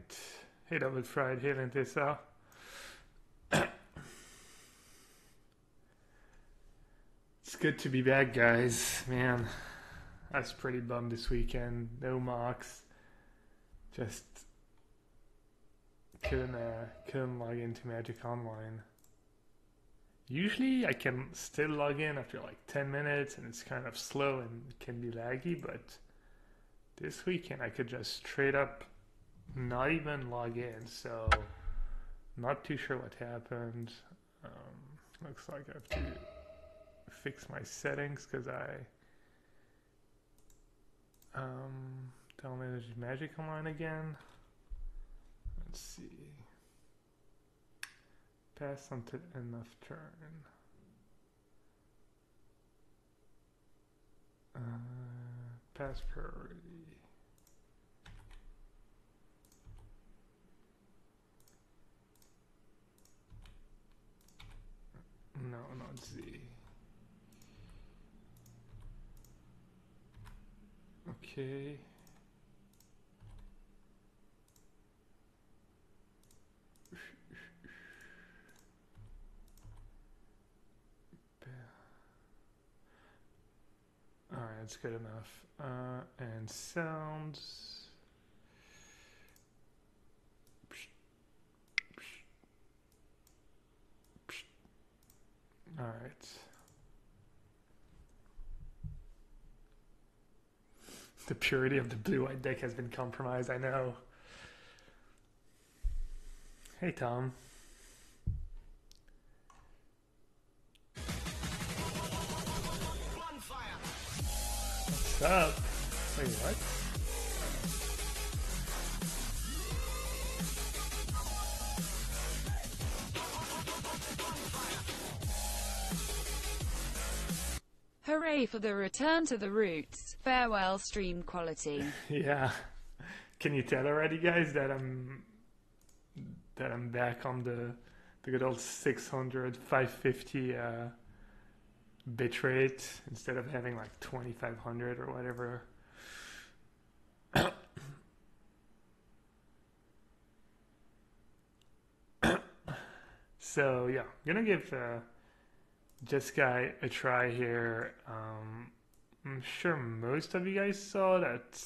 Alright. Hey Double Fried, hey Lentesa. It's good to be back, guys. Man, I was pretty bummed this weekend. No mocks. Just couldn't log into Magic Online. Usually I can still log in after like 10 minutes and it's kind of slow and it can be laggy, but this weekend I could just straight up not even log in, so not too sure what happened. Looks like I have to fix my settings because I downloaded Magic Online again. Let's see. Pass until end of turn. Pass priority. No, not Z. Okay. Alright, that's good enough. And sounds. Alright. The purity of the blue-white deck has been compromised, I know. Hey, Tom. What's up? Wait, what? Hooray for the return to the roots. Farewell stream quality. Yeah. Can you tell already, guys, that I'm back on the good old 600, 550 bitrate instead of having like 2500 or whatever. So yeah, I'm gonna give Jeskai a try here. I'm sure most of you guys saw that.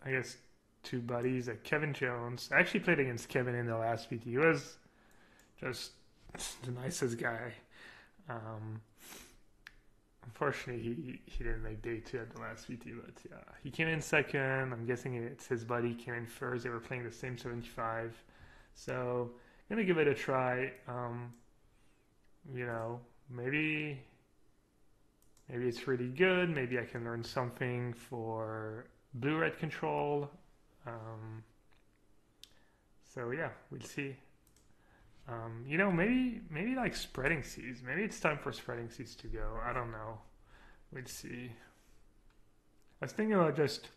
I guess two buddies, Kevin Jones. I actually played against Kevin in the last VT. He was just the nicest guy. Unfortunately, he didn't make day 2 at the last VT, but yeah, he came in second. I'm guessing it's his buddy came in first. They were playing the same 75, so I'm gonna give it a try. You know, maybe it's really good. Maybe I can learn something for blue-red control. So yeah, we'll see. You know, maybe like spreading seas. Maybe it's time for spreading seas to go. I don't know. We'll see. I was thinking about just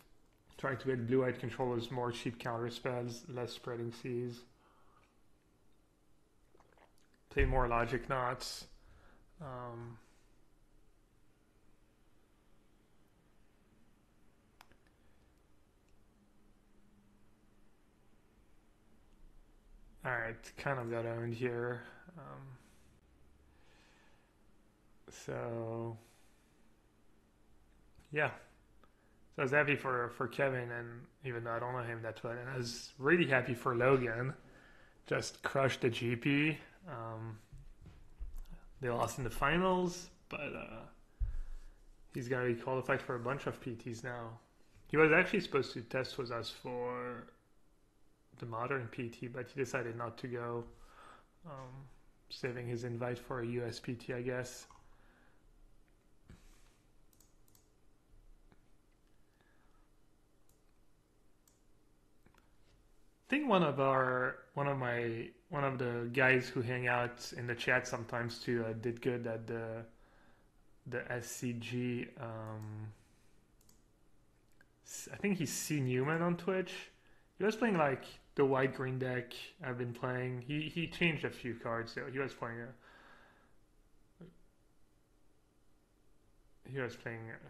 trying to get blue-eyed controllers more cheap counter spells, less spreading seas. Play more logic knots. Alright, kind of got owned here. So yeah. So I was happy for Kevin, and even though I don't know him that well, and I was really happy for Logan. Just crushed the GP. They lost in the finals, but he's gonna be qualified for a bunch of PTs now. He was actually supposed to test with us for the modern PT, but he decided not to go, saving his invite for a US PT, I guess. I think one of the guys who hang out in the chat sometimes too did good at the SCG. I think he's C Newman on Twitch. He was playing like the white green deck I've been playing. He changed a few cards though. He was playing a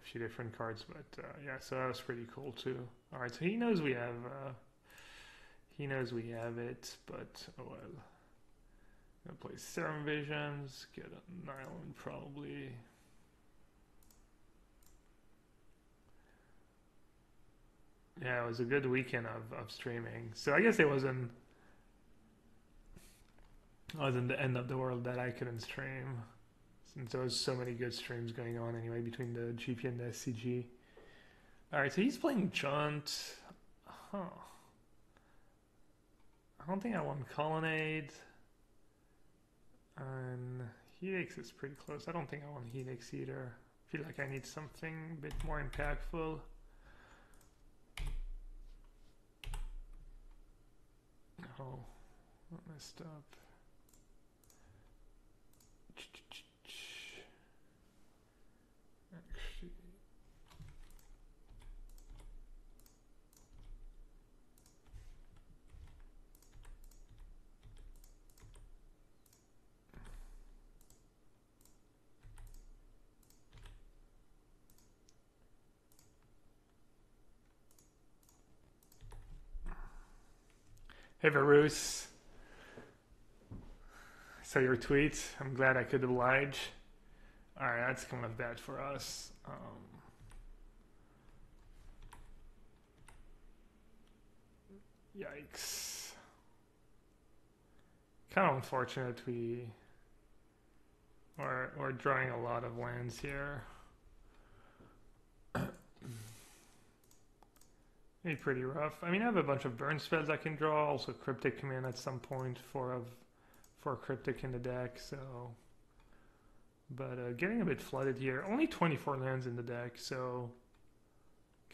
few different cards, but yeah, so that was pretty cool too. All right, so he knows He knows we have it, but oh well. Gonna play Serum Visions, get a Nylon probably. Yeah, it was a good weekend of streaming. So I guess it wasn't the end of the world that I couldn't stream. Since there was so many good streams going on anyway between the GP and the SCG. Alright, so he's playing Junt. Huh. I don't think I want Colonnade. And Helix is pretty close. I don't think I want Helix either. I feel like I need something a bit more impactful. Oh, I messed up. Actually, hey Varus, saw your tweet. I'm glad I could oblige. Alright, that's kind of bad for us. Yikes. Kind of unfortunate we're drawing a lot of lands here. Maybe pretty rough. I mean, I have a bunch of burn spells I can draw. Also, Cryptic Command at some point for Cryptic in the deck. So, but getting a bit flooded here. Only 24 lands in the deck, so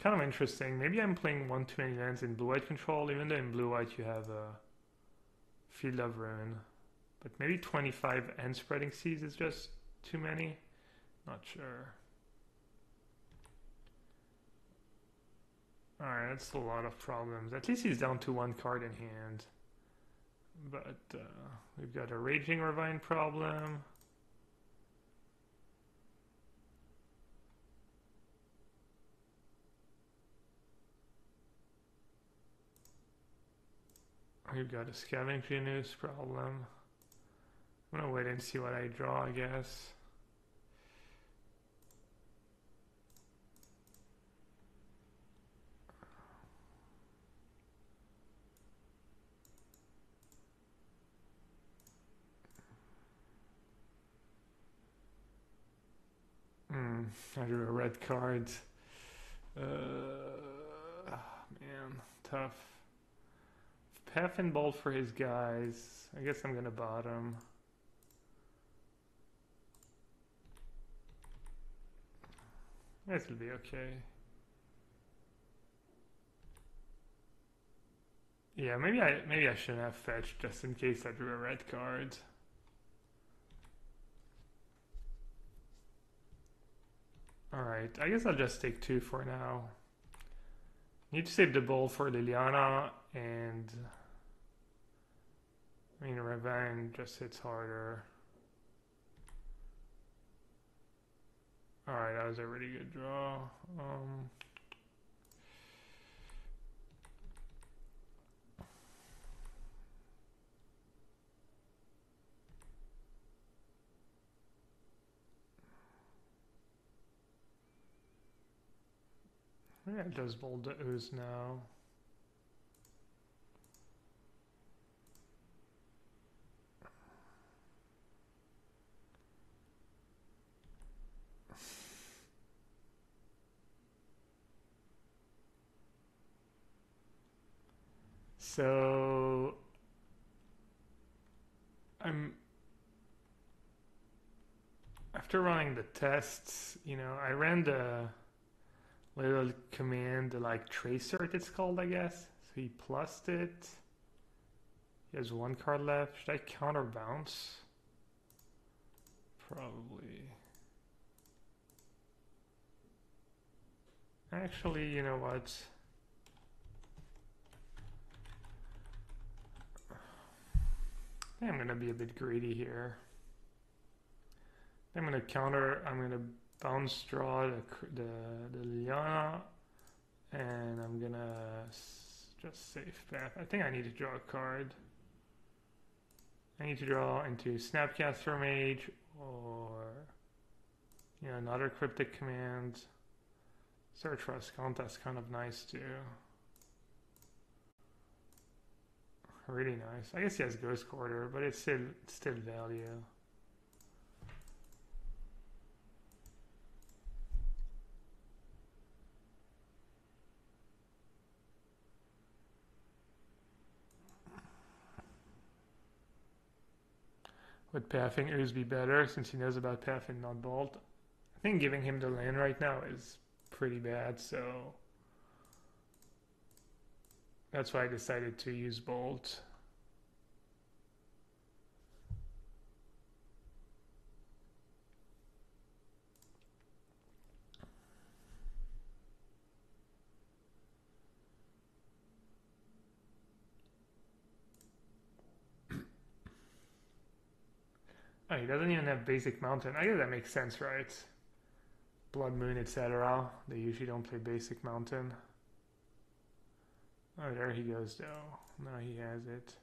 kind of interesting. Maybe I'm playing one too many lands in blue-white control. Even though in blue-white you have a Field of Ruin, but maybe 25 and Spreading Seas is just too many. Not sure. Alright, that's a lot of problems. At least he's down to one card in hand. But we've got a Raging Ravine problem. We've got a Scavenging Noose problem. I'm gonna wait and see what I draw, I guess. I drew a red card. Man, tough. Path and Bolt for his guys. I guess I'm gonna bottom. This will be okay. Yeah, maybe I shouldn't have fetched just in case I drew a red card. Alright, I guess I'll just take 2 for now. Need to save the Bolt for Liliana, and I mean Ravine just hits harder. Alright, that was a really good draw. Maybe I just bold the ooze now. So after running the tests, I ran the little command, like Tracer it's called, I guess. So he plussed it. He has 1 card left. Should I counterbounce? Probably. Actually, you know what? I think I'm gonna be a bit greedy here. I'm gonna bounce draw the Liliana, and I'm gonna just safe path. I think I need to draw a card. I need to draw into Snapcaster Mage or another cryptic command. Search for Ascanta is kind of nice too. Really nice. I guess he has Ghost Quarter, but it's still value. Would pathing Ooze be better since he knows about pathing not Bolt? I think giving him the land right now is pretty bad, so that's why I decided to use Bolt. Oh, he doesn't even have basic mountain. I guess that makes sense, right? Blood Moon, etc. They usually don't play basic mountain. Oh, there he goes though. Now he has it.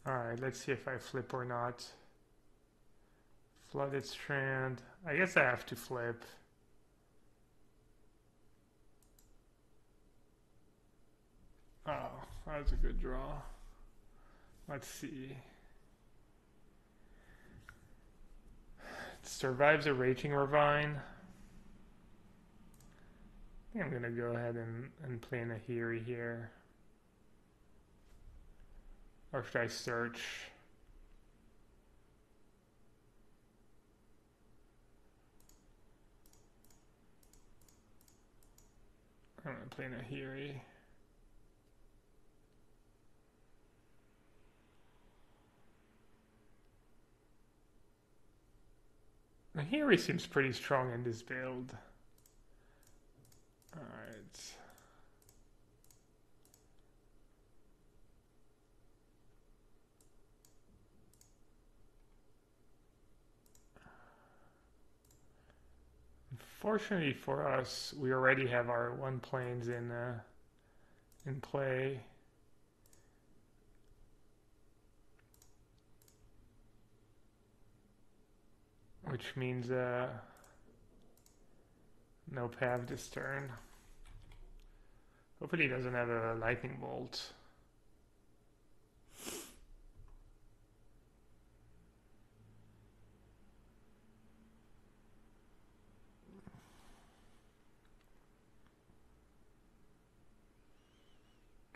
Alright, let's see if I flip or not. Flooded Strand. I guess I have to flip. Oh, that was a good draw. Let's see. It survives a Raging Ravine. I think I'm going to go ahead and play in a Nahiri here. Or should I search? I'm going to play in a Nahiri. Nahiri seems pretty strong in this build. Alright. Unfortunately for us, we already have our one planes in play. Which means no path this turn. Hopefully he doesn't have a lightning bolt.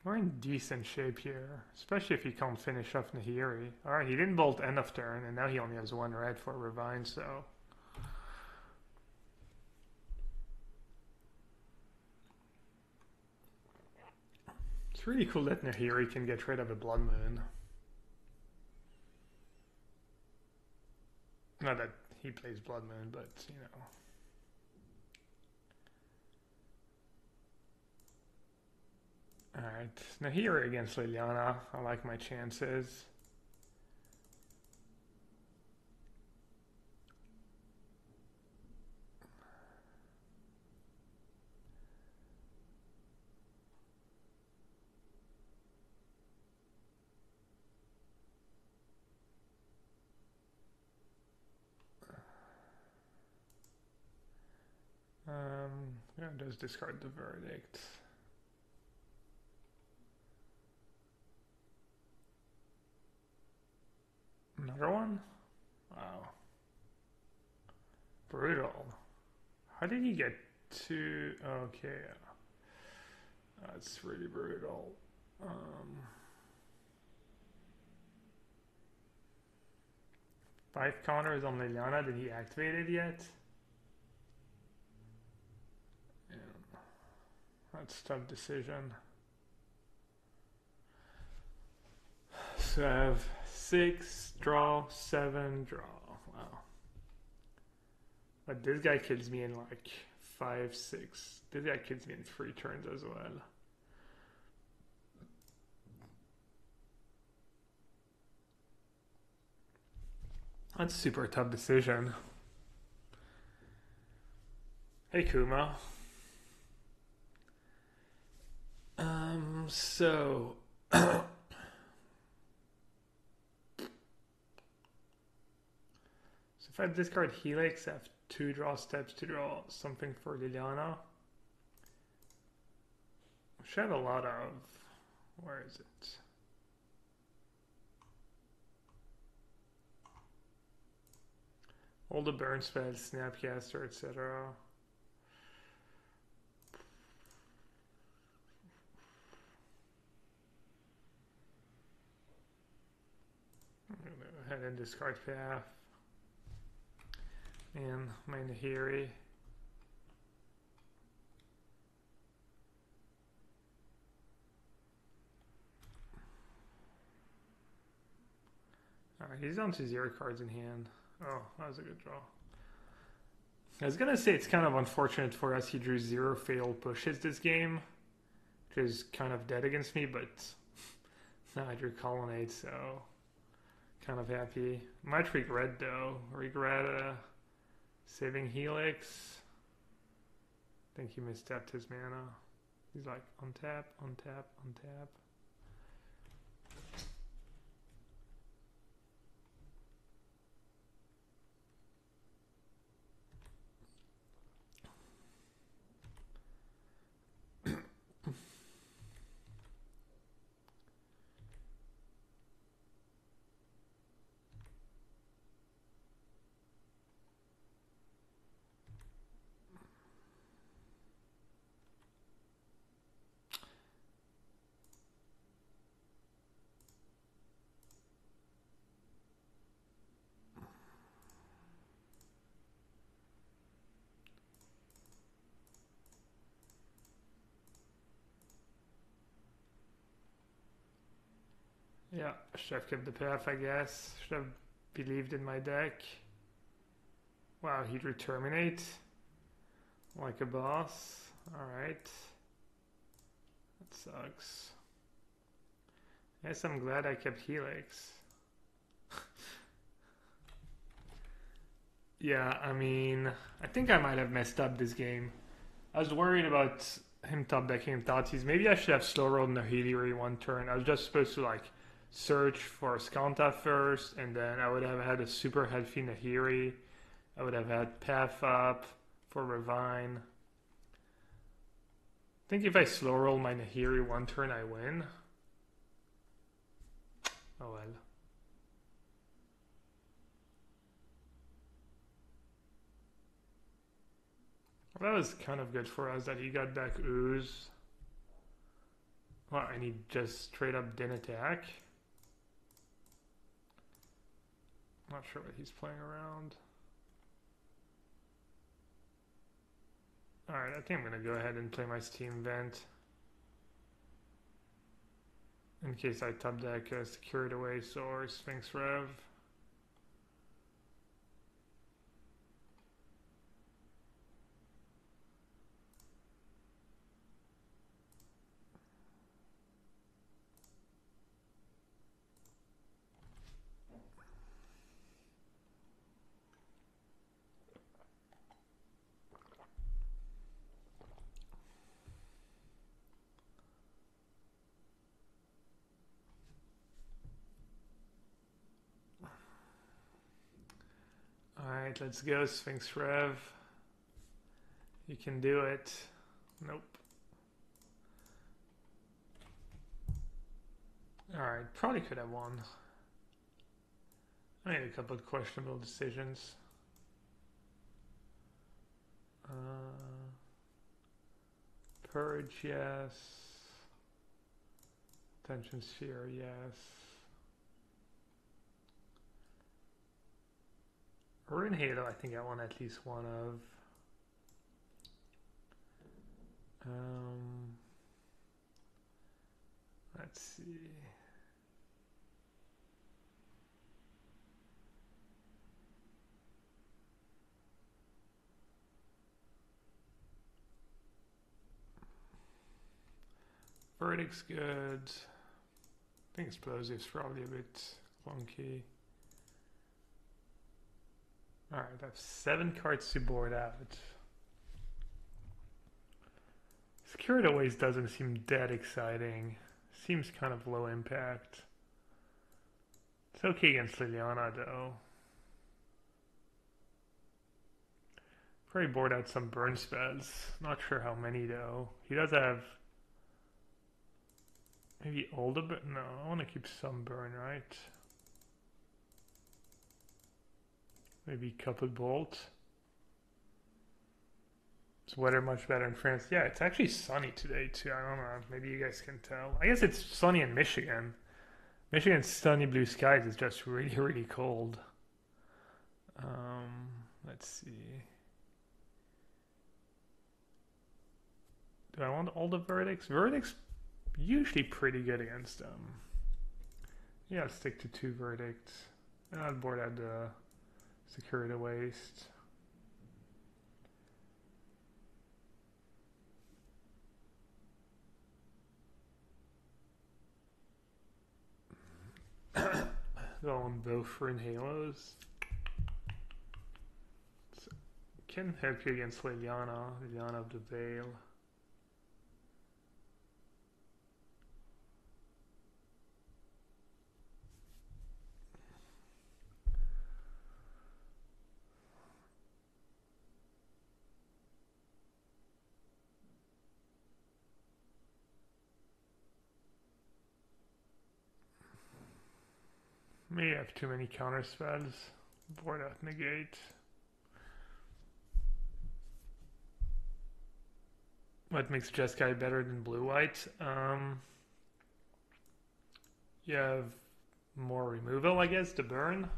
We're in decent shape here, especially if he can't finish off Nahiri. Alright, he didn't bolt end of turn, and now he only has one red for Ravine, so... It's really cool that Nahiri can get rid of a Blood Moon. Not that he plays Blood Moon, but, you know... Alright, Nahiri against Liliana. I like my chances. Yeah, just discard the verdict. Another one? Wow. Brutal. How did he get to... Okay. That's really brutal. 5 counters on Liliana. Did he activate it yet? Yeah. That's a tough decision. So I have 6, draw, 7, draw. Wow. But this guy kills me in like 5, 6. This guy kills me in 3 turns as well. That's a super tough decision. Hey Kuma. So if I discard Helix, I have 2 draw steps to draw something for Liliana. Which I have a lot of. Where is it? All the burn spells, Snapcaster, etc. I'm gonna go ahead and discard Path. And my Nahiri. Alright, he's down to 0 cards in hand. Oh, that was a good draw. I was gonna say it's kind of unfortunate for us he drew 0 fatal pushes this game, which is kind of dead against me, but now I drew Colonnade, so kind of happy. Might regret though. Regret saving Helix. I think he misstepped his mana. He's like, untap, untap, untap. Yeah, should have kept the path, I guess. Should have believed in my deck. Wow, he drew Terminate. Like a boss. Alright. That sucks. Guess I'm glad I kept Helix. Yeah, I mean, I think I might have messed up this game. I was worried about him top decking Tatis. Maybe I should have slow rolled Nahiri 1 turn. I was just supposed to like search for Skanta first, and then I would have had a super healthy Nahiri. I would have had Path up for Revine. I think if I slow roll my Nahiri 1 turn, I win. Oh well. Well, that was kind of good for us that he got back Ooze. Well, and he just straight up didn't attack. Not sure what he's playing around. Alright, I think I'm going to go ahead and play my Steam Vent. In case I top deck a Secured Away or Sphinx Rev. Alright, let's go, Sphinx Rev. You can do it. Nope. Alright, probably could have won. I made a couple of questionable decisions. Purge, yes. Tension Sphere, yes. Rune Halo, I think I won at least one of. Let's see. Verdict's good. I think Explosive's probably a bit clunky. Alright, I have 7 cards to board out. Secured always doesn't seem that exciting. Seems kind of low impact. It's okay against Liliana though. Probably board out some burn spells. Not sure how many though. He does have maybe all the burn. No, I want to keep some burn, right? Maybe coupled bolt. Is weather much better in France? Yeah, it's actually sunny today too. I don't know. Maybe you guys can tell. I guess it's sunny in Michigan. Michigan's sunny blue skies is just really, really cold. Let's see. Do I want all the verdicts? Verdicts usually pretty good against them. Yeah, I'll stick to 2 verdicts. And I'll board out the security waste. Go on both Rune Halos. So, can help you against Liliana of the Veil. May have too many counter spells. Board out negate. What makes Jeskai better than blue-white? You have more removal, I guess, to burn.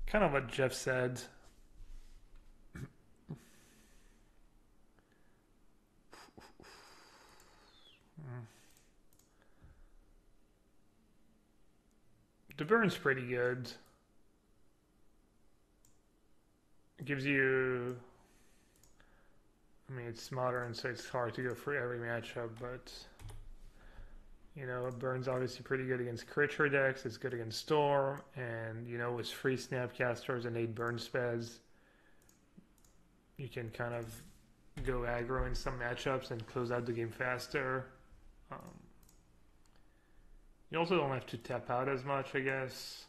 Kind of what Jeff said. The burn's pretty good. It gives you... I mean, it's modern, so it's hard to go for every matchup, but... You know, burn's obviously pretty good against creature decks, it's good against Storm, and, you know, with free Snapcasters and 8 burn spells, you can kind of go aggro in some matchups and close out the game faster. You also don't have to tap out as much, I guess.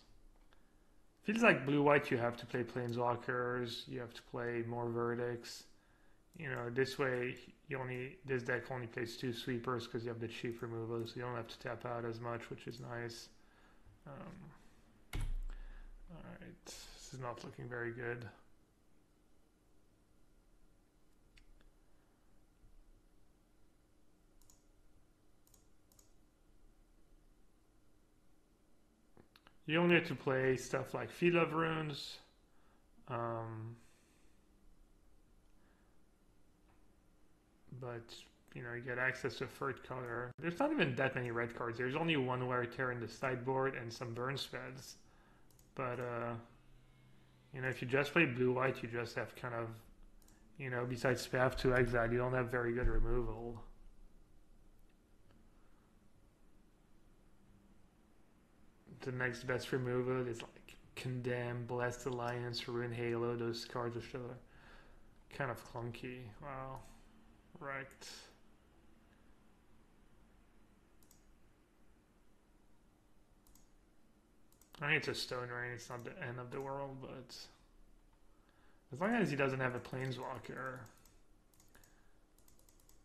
Feels like blue-white you have to play Planeswalkers, you have to play more Verdicts. You know, this way, this deck only plays 2 sweepers because you have the cheap removal, so you don't have to tap out as much, which is nice. Alright, this is not looking very good. You only have to play stuff like Field of Runes. But, you know, you get access to a third color. There's not even that many red cards. There's only 1 Wear Tear in the sideboard and some burn spells. But, you know, if you just play blue-white, you just have kind of, you know, besides Path to Exile, you don't have very good removal. The next best removal is like Condemn, Blessed Alliance, Rune Halo. Those cards are still kind of clunky. Wow. Right. I mean, it's a Stone Rain. It's not the end of the world, but as long as he doesn't have a Planeswalker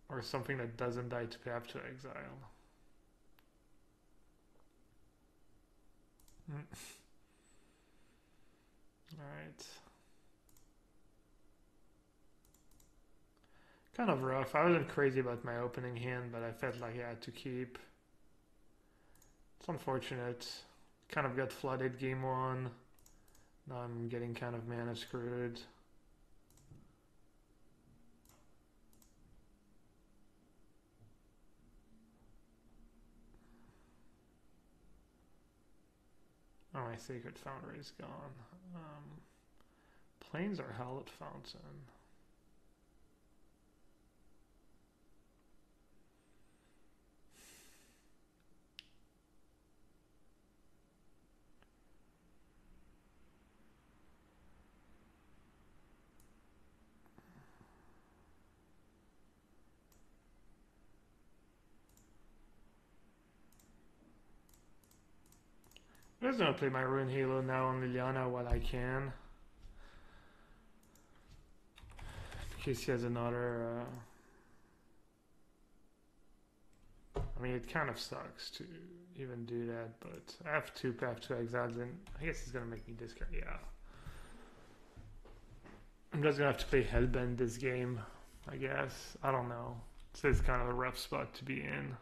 or something that doesn't die to Path to Exile. Alright. Kind of rough. I wasn't crazy about my opening hand, but I felt like I had to keep. It's unfortunate. Kind of got flooded game 1. Now I'm getting kind of mana screwed. Oh, my Sacred Foundry is gone. Plains are Hallowed Fountain. I'm just gonna play my Rune Halo now on Liliana while I can. In case he has another... I mean, it kind of sucks to even do that, but I have two exiles, and I guess he's gonna make me discard. Yeah. I'm just gonna have to play Hellbend this game, I guess. I don't know. This is kind of a rough spot to be in.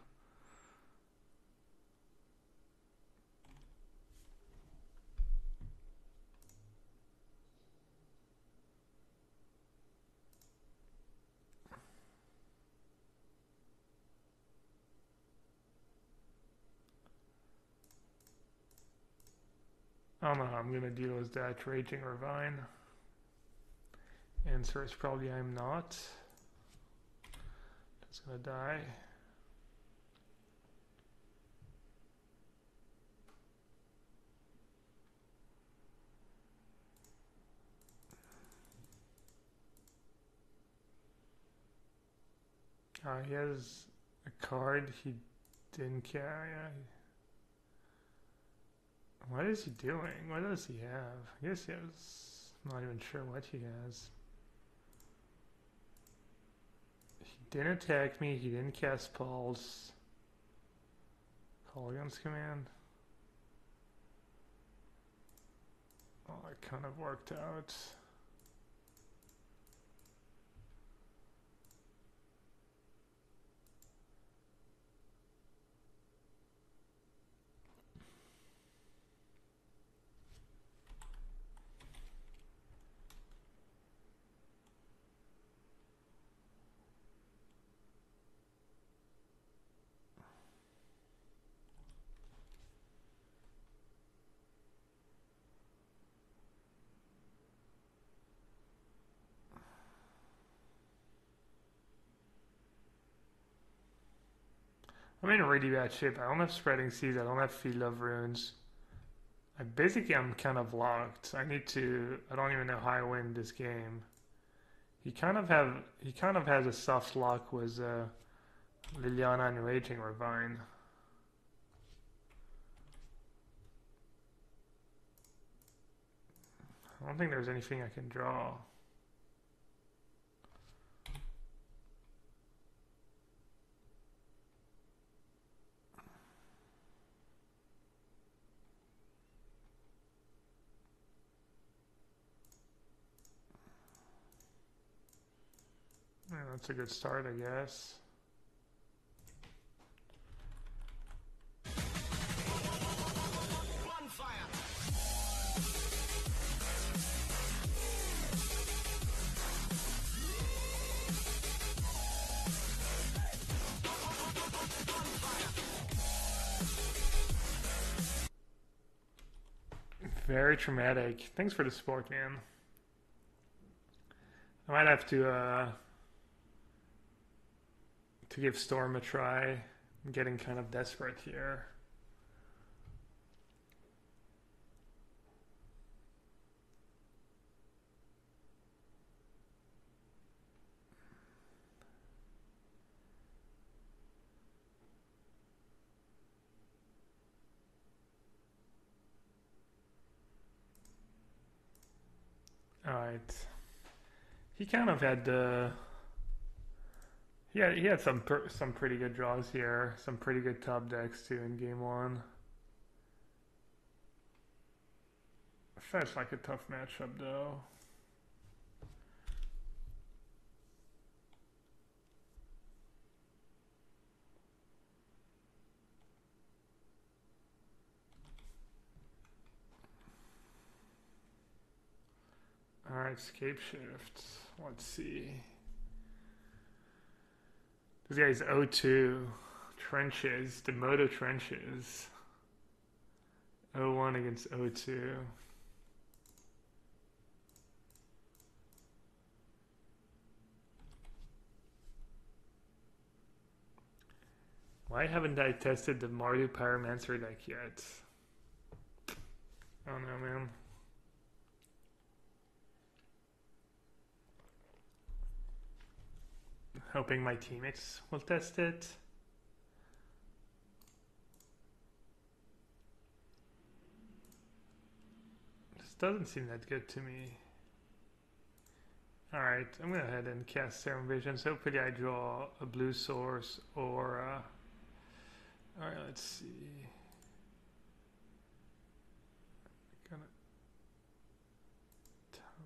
I don't know how I'm gonna deal with that Raging Ravine. Answer is probably I'm not. It's gonna die. He has a card he didn't carry. What is he doing? What does he have? I guess he has... I'm not even sure what he has. He didn't attack me. He didn't cast Pulse. Call against command. Oh, it kind of worked out. I'm in a really bad shape. I don't have Spreading Seas. I don't have Field of Runes. I'm kind of locked. I don't even know how I win this game. He kind of has a soft lock with Liliana and Raging Ravine. I don't think there's anything I can draw. Yeah, that's a good start, I guess. Very traumatic. Thanks for the support, man. I might have to give Storm a try. I'm getting kind of desperate here. All right. He kind of had he had some pretty good draws here, some pretty good top decks too in game one. Fetch like a tough matchup though. Alright, Scape Shift. Let's see. This guy's O2. Trenches. Demoto Trenches. 0-1 against O2. Why haven't I tested the Mardu Pyromancer deck yet? I don't know, man. Hoping my teammates will test it. doesn't seem that good to me. Alright, I'm gonna go ahead and cast Serum Visions. Hopefully I draw a blue source or alright, let's see.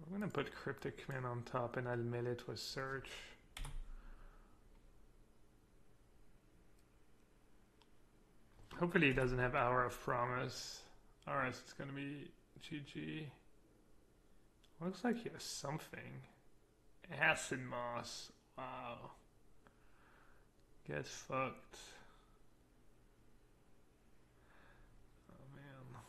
I'm gonna put Cryptic Command on top and I'll mill it with Search. Hopefully he doesn't have Hour of Promise. Alright, so it's gonna be GG. Looks like he has something. Acid Moss. Wow. Get fucked. Oh man.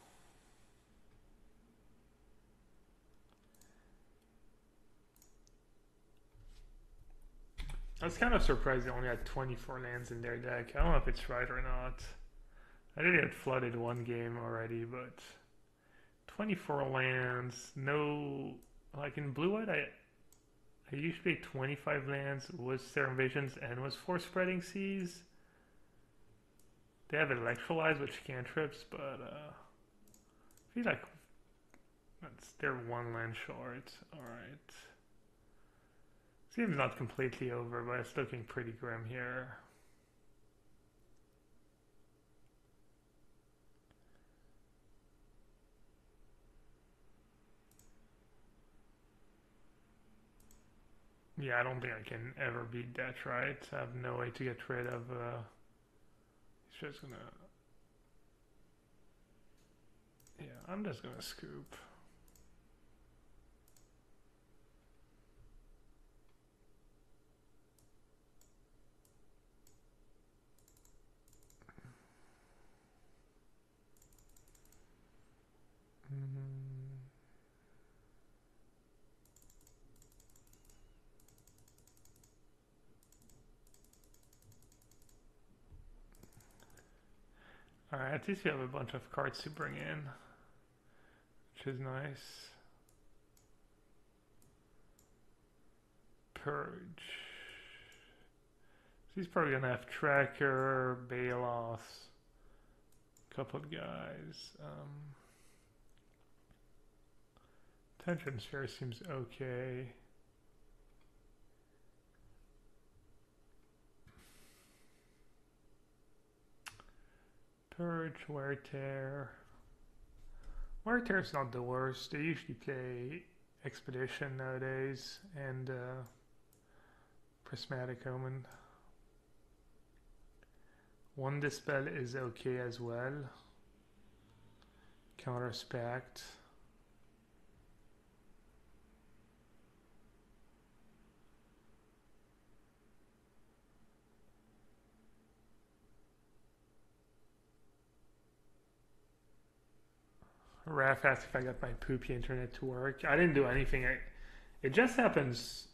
I was kind of surprised they only had 24 lands in their deck. I don't know if it's right or not. I did get flooded one game already, but 24 lands, no, like in blue-white, I usually 25 lands with Serum Visions and with Force Spreading Seas. They have Electrolyze, which cantrips, but I feel like they're one land short. Alright. Seems not completely over, but it's looking pretty grim here. Yeah, I don't think I can ever beat that, right? I have no way to get rid of, he's just gonna, yeah, I'm just gonna scoop. Alright, at least we have a bunch of cards to bring in, which is nice. Purge. So he's probably gonna have Tracker, Bailoff, couple of guys. Tension Sphere seems okay. Purge, Wear Tear. Wear Tear is not the worst. They usually play Expedition nowadays and Prismatic Omen. One Dispel is okay as well. Counterspect. Raph asked if I got my poopy internet to work. I didn't do anything. It just happens.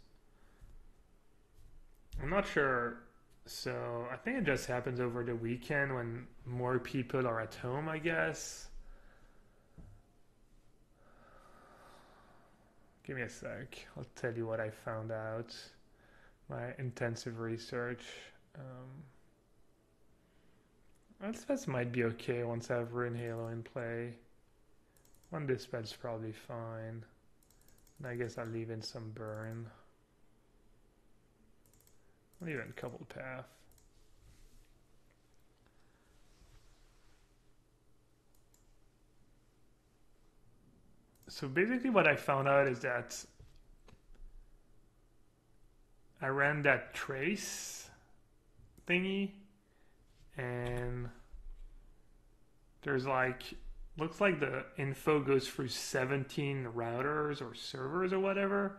I'm not sure. So I think it just happens over the weekend when more people are at home, I guess. Give me a sec. I'll tell you what I found out. My intensive research. That might be okay once I have Rune Halo in play. One Dispel's probably fine. And I guess I'll leave in some Burn. I'll leave in a couple Path. So basically what I found out is that I ran that trace thingy and there's like, looks like the info goes through 17 routers or servers or whatever,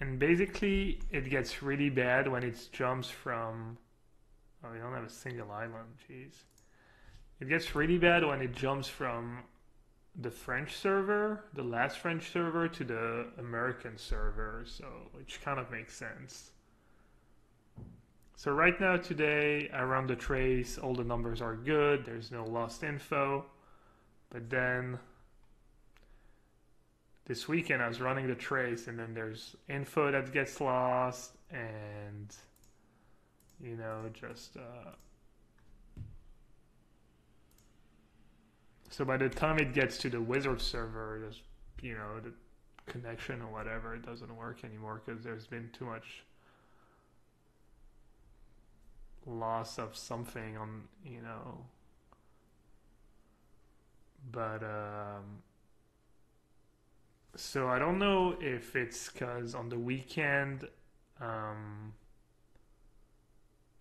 and basically it gets really bad when it jumps from, oh, we don't have a single island, jeez. It gets really bad when it jumps from the French server, the last French server, to the American server, so which kind of makes sense. So right now today I run the trace, all the numbers are good, there's no lost info. But then this weekend I was running the trace and then there's info that gets lost and, you know, just so by the time it gets to the Wizard server, there's you know, the connection or whatever doesn't work anymore because there's been too much loss of something on, you know. But so I don't know if it's because on the weekend,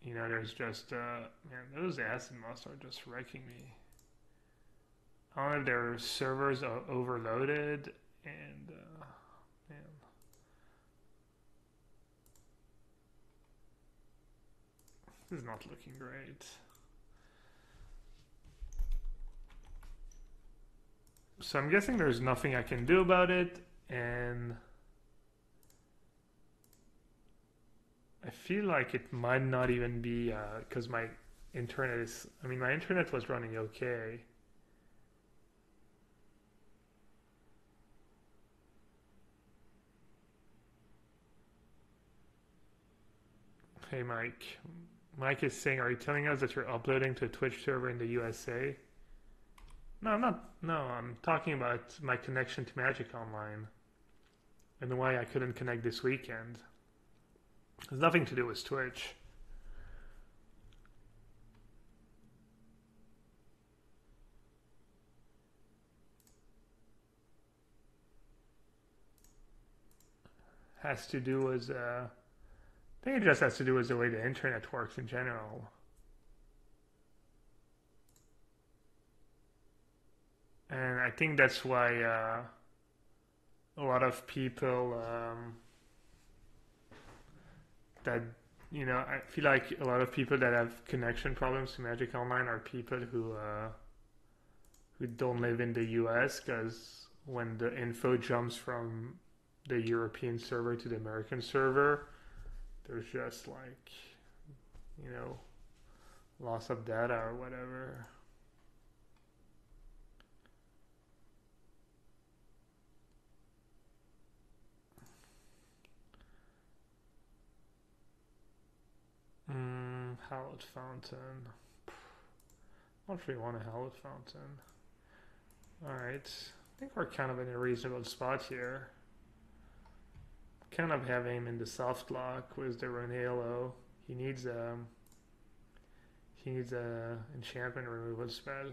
you know, there's just man, those acid moths are just wrecking me. I don't know if their servers are overloaded, and man, this is not looking great. So I'm guessing there's nothing I can do about it, and I feel like it might not even be because my internet is, I mean, my internet was running okay. Hey Mike. Mike is saying, are you telling us that you're uploading to a Twitch server in the USA? No, I'm not. No, I'm talking about my connection to Magic Online and why I couldn't connect this weekend. It has nothing to do with Twitch. Has to do with, I think it just has to do with the way the internet works in general. And I think that's why a lot of people that, you know, I feel like a lot of people that have connection problems to Magic Online are people who don't live in the US, because when the info jumps from the European server to the American server, there's just like, you know, loss of data or whatever. Hallowed Fountain. I don't really want a Hallowed Fountain. Alright. I think we're kind of in a reasonable spot here. Kind of have him in the soft lock with the Rune Halo. He needs a enchantment removal spell.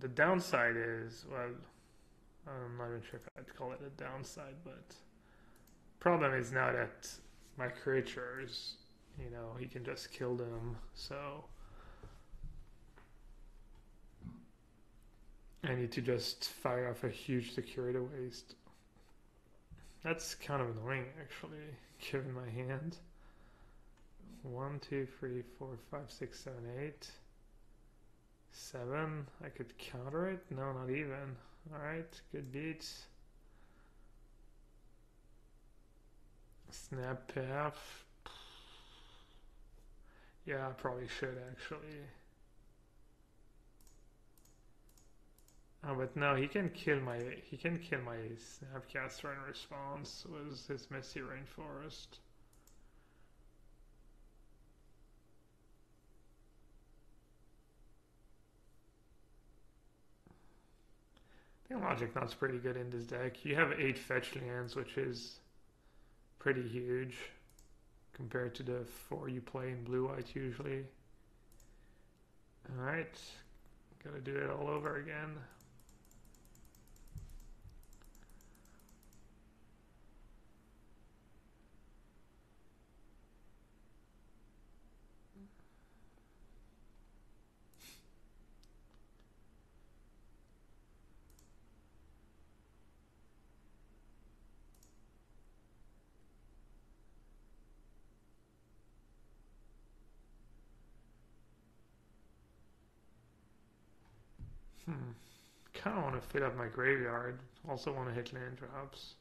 The downside is, well, I'm not even sure if I'd call it a downside, but problem is now that my creatures, you know, he can just kill them, so I need to just fire off a huge security waste. That's kind of annoying, actually, given my hand. 1, 2, 3, 4, 5, 6, 7, 8, 7. I could counter it? No, not even. Alright, good beats. Snap path. Yeah, I probably should actually. Oh, but no, he can kill my Snapcaster in response with his Misty Rainforest. I think Logic Knot's pretty good in this deck. You have 8 fetch lands, which is pretty huge compared to the 4 you play in blue-white usually. Alright, gotta do it all over again. Kind of want to fill up my graveyard. Also want to hit land drops.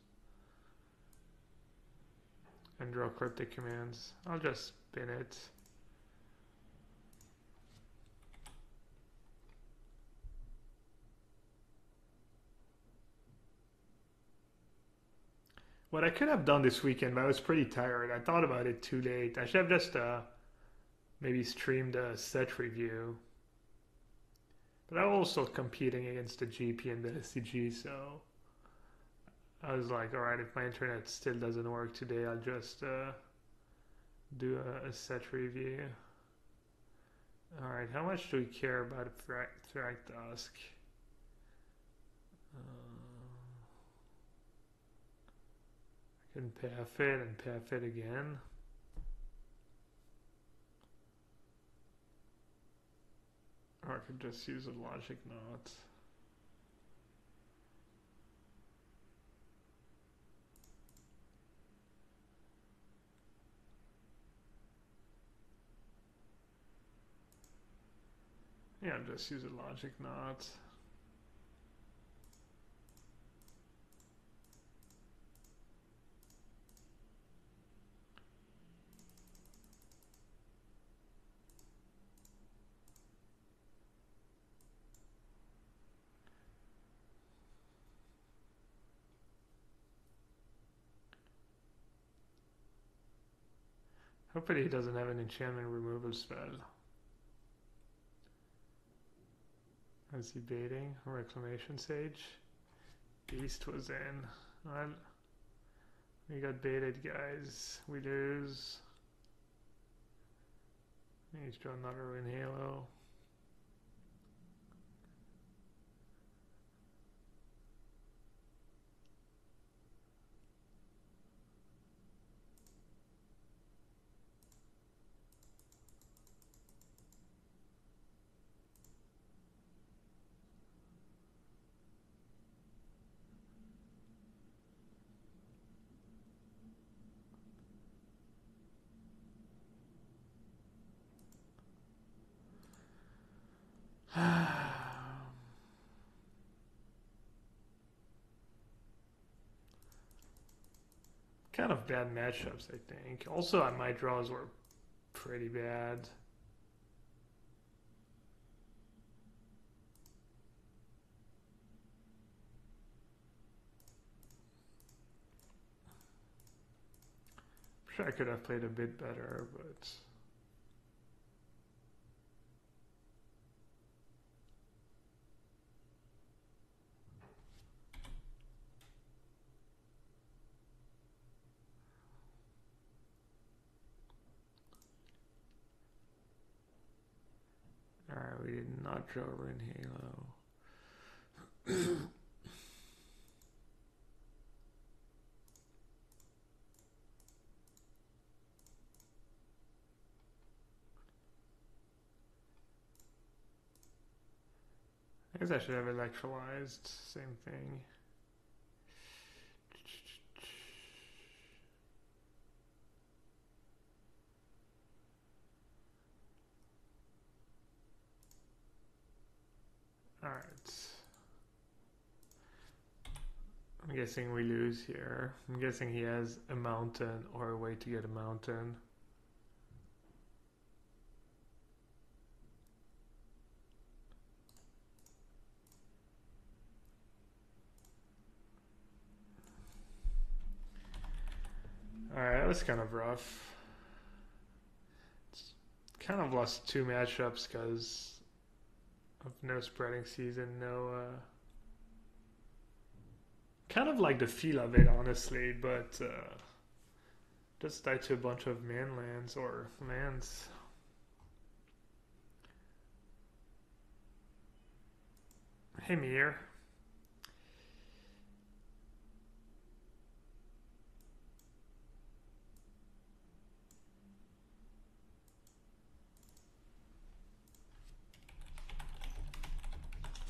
And draw cryptic commands. I'll just spin it. What I could have done this weekend, but I was pretty tired. I thought about it too late. I should have just maybe streamed a set review. But I'm also competing against the GP and the SCG, so I was like, alright, if my internet still doesn't work today, I'll just do a set review. Alright, how much do we care about a track task? I can path it and path it again. Or I could just use a logic knot. Yeah, just use a logic knot. Hopefully he doesn't have an enchantment removal spell. Is he baiting? Reclamation Sage? Beast was in. Well, we got baited, guys. We lose. He's drawn another Ruin Halo. Kind of bad matchups, I think. Also, my draws were pretty bad. I'm sure I could have played a bit better, but... Alright, we did not draw Ruin Halo. I guess I should have electrolyzed. Same thing. Alright. I'm guessing we lose here. I'm guessing he has a mountain or a way to get a mountain. Alright, that was kind of rough. It's kind of lost 2 matchups because of no spreading season, no... Kind of like the feel of it, honestly, but just died to a bunch of man lands or lands. Hey, Mir.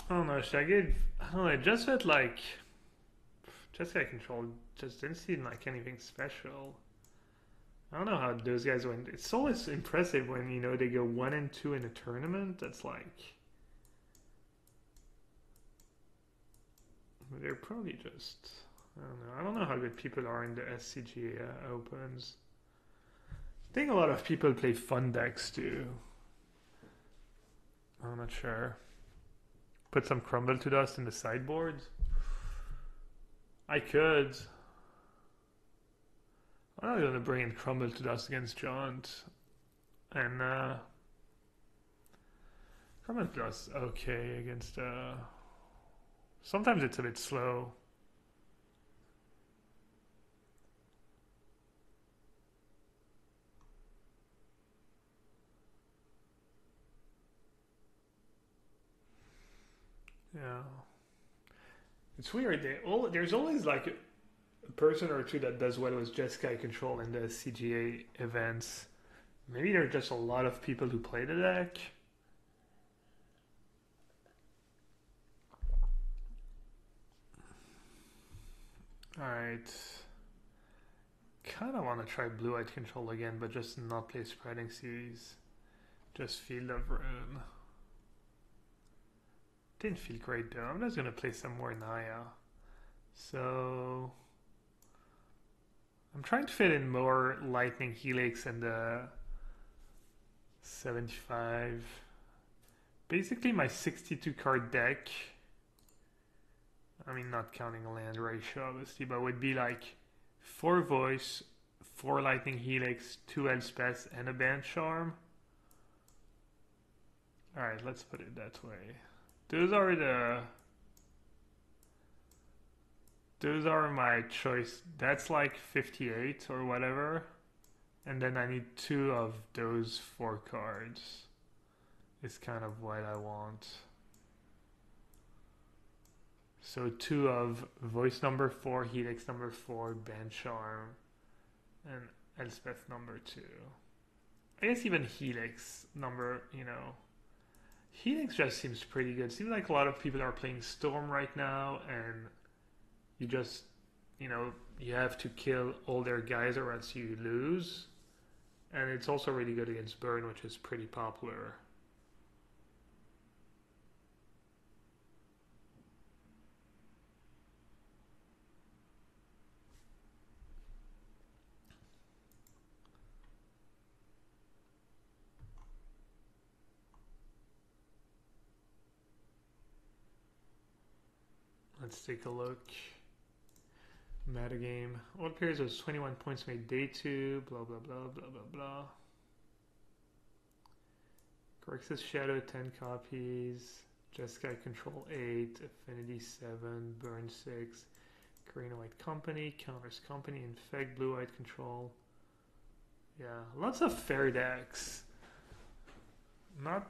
I don't know, should I give... I don't know, it just felt like... Jeskai Control just didn't seem like anything special. I don't know how those guys went. It's always impressive when, you know, they go 1 and 2 in a tournament. That's like... They're probably just... I don't know how good people are in the SCG opens. I think a lot of people play fun decks too. I'm not sure. Put some Crumble to Dust in the sideboard. I could. I'm not gonna bring in Crumble to Dust against Jaunt. And Permanent plus okay against sometimes it's a bit slow. Yeah. It's weird. There's always like a person or two that does well with Jeskai control in the SCGA events. Maybe there are just a lot of people who play the deck. Alright. Kind of want to try blue-eyed control again, but just not play spreading series. Just Field of Ruin. Didn't feel great though. I'm just going to play some more Naya. So I'm trying to fit in more Lightning Helix in the 75. Basically my 62 card deck, I mean not counting a land ratio obviously, but would be like 4 Voice, 4 Lightning Helix, 2 Elspeth, and a Band Charm. Alright, let's put it that way. Those are my choice. That's like 58 or whatever. And then I need 2 of those 4 cards. Is kind of what I want. So 2 of Voice number 4, Helix number 4, Band Charm, and Elspeth number 2. I guess even Helix number, Helix just seems pretty good. Seems like a lot of people are playing Storm right now, and you just, you have to kill all their guys or else you lose. And it's also really good against Burn, which is pretty popular. Let's take a look. Metagame. All players with 21 points made day 2. Blah, blah, blah, blah, blah, blah. Grixis Shadow 10 copies. Jeskai Control 8. Affinity 7. Burn 6. Green and White Company. Counters Company. Infect Blue White Control. Yeah, lots of fair decks.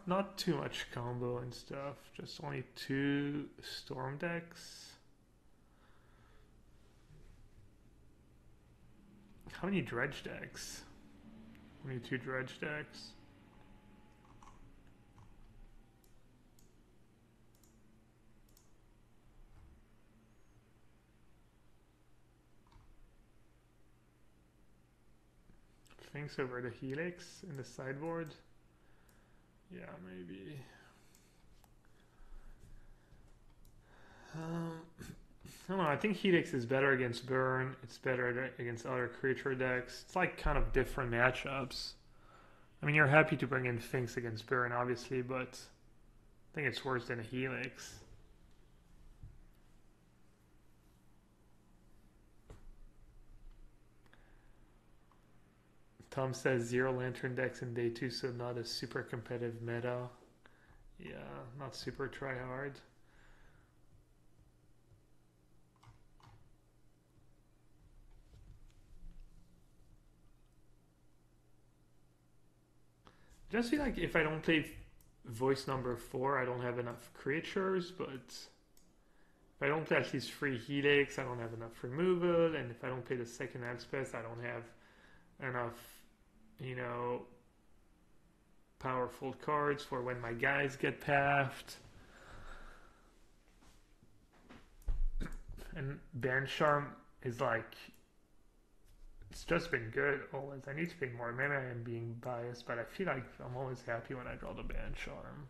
Not too much combo and stuff. Just only 2 Storm decks. How many Dredge decks? Only 2 Dredge decks. Sphinx over the Helix in the sideboard. Yeah, maybe. I don't know, I think Helix is better against Burn. It's better against other creature decks. It's like kind of different matchups. I mean, you're happy to bring in Sphinx against Burn, obviously, but I think it's worse than a Helix. Tom says 0 Lantern decks in day 2, so not a super competitive meta. Yeah, not super try hard. Just feel like if I don't play Voice number 4, I don't have enough creatures, but if I don't play at least 3 Helix, I don't have enough removal, and if I don't play the second Elspeth, I don't have enough, powerful cards for when my guys get pathed. And Band Charm is like, it's just been good always. I need to pay more. Maybe I am being biased, but I feel like I'm always happy when I draw the Band Charm.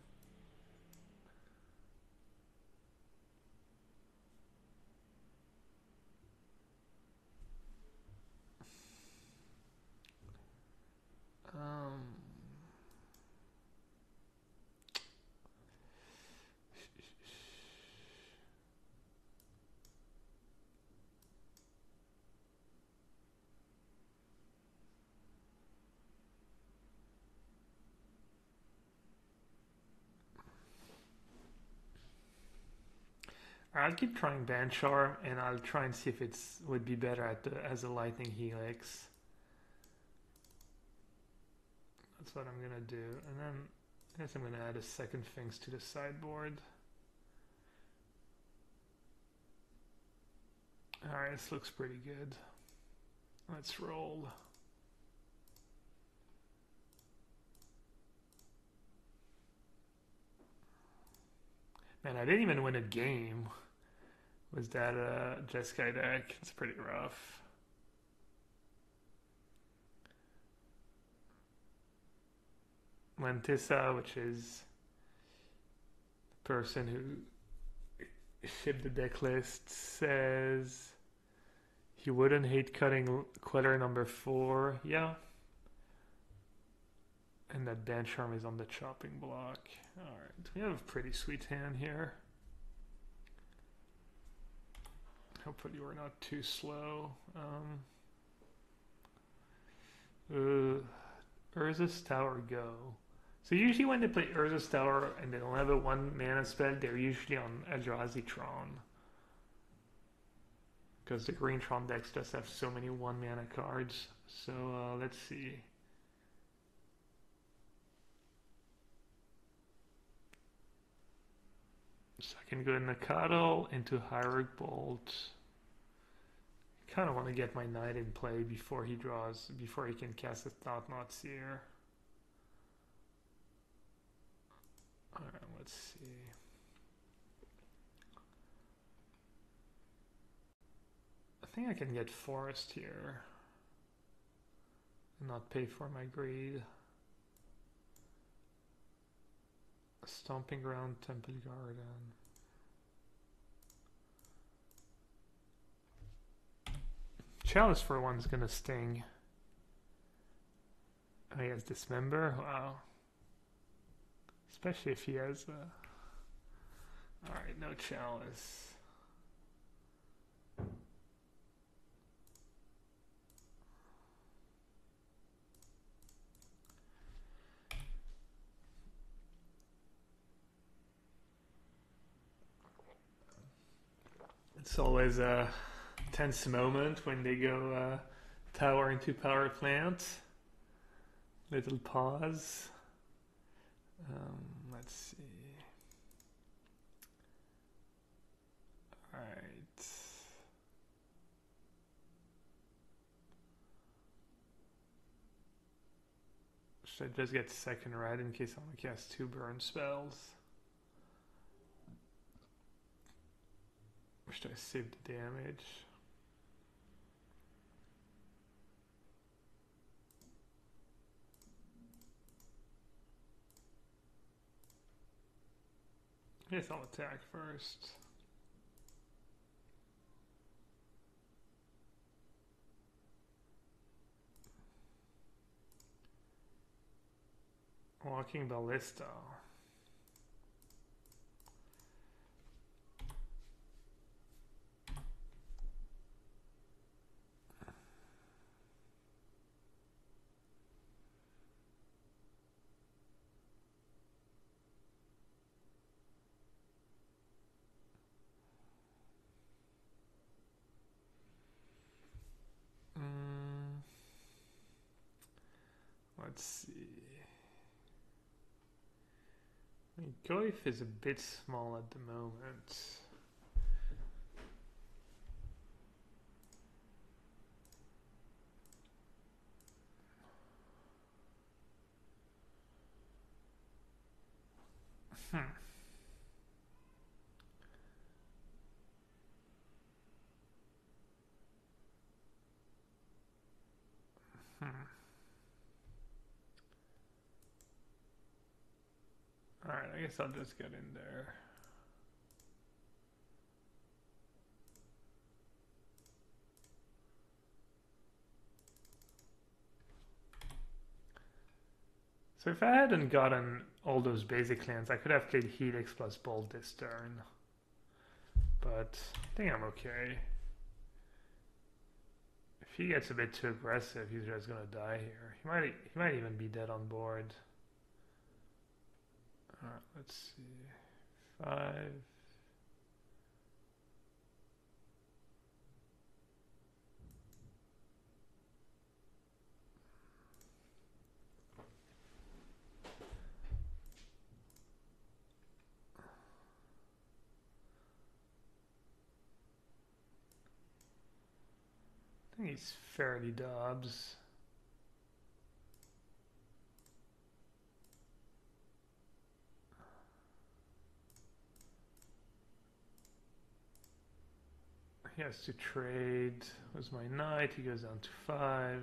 I'll keep trying Band Charm, and I'll try and see if it's would be better at as a Lightning Helix. That's what I'm gonna do, and then I guess I'm gonna add a second Sphinx to the sideboard. Alright, this looks pretty good. Let's roll. Man, I didn't even win a game. Was that a Jeskai deck? It's pretty rough. Lentissa, which is the person who shipped the deck list, says he wouldn't hate cutting Queller number 4. Yeah. And that Band Charm is on the chopping block. Alright, we have a pretty sweet hand here. Hopefully we're not too slow. Urza's Tower go. So usually when they play Urza's Tower and they don't have a 1 mana spell, they're usually on Eldrazi Tron. Because the green Tron decks just have so many 1 mana cards. So let's see. So I can go in Nakadal into Hierarch Bolt. Kind of want to get my knight in play before he can cast a Thought-Knot Seer. Alright, let's see. I think I can get Forest here and not pay for my greed. Stomping Ground, Temple Garden. Chalice for one's gonna sting. Oh, he has Dismember? Wow. Especially if he has a... Alright, no Chalice. It's always a tense moment when they go tower into power plant. Little pause. Let's see. Alright. Should I just get second red in case I want to cast 2 burn spells? Or should I save the damage? I guess I'll attack first. Walking Ballista. Let's see. I mean, Goif is a bit small at the moment. Alright, I guess I'll just get in there. So if I hadn't gotten all those basic lands, I could have played Helix plus Bolt this turn. But I think I'm okay. If he gets a bit too aggressive, he's just gonna die here. He might even be dead on board. Alright, let's see. 5. think he's fairly dubs. He has to trade. Was my knight. He goes down to 5.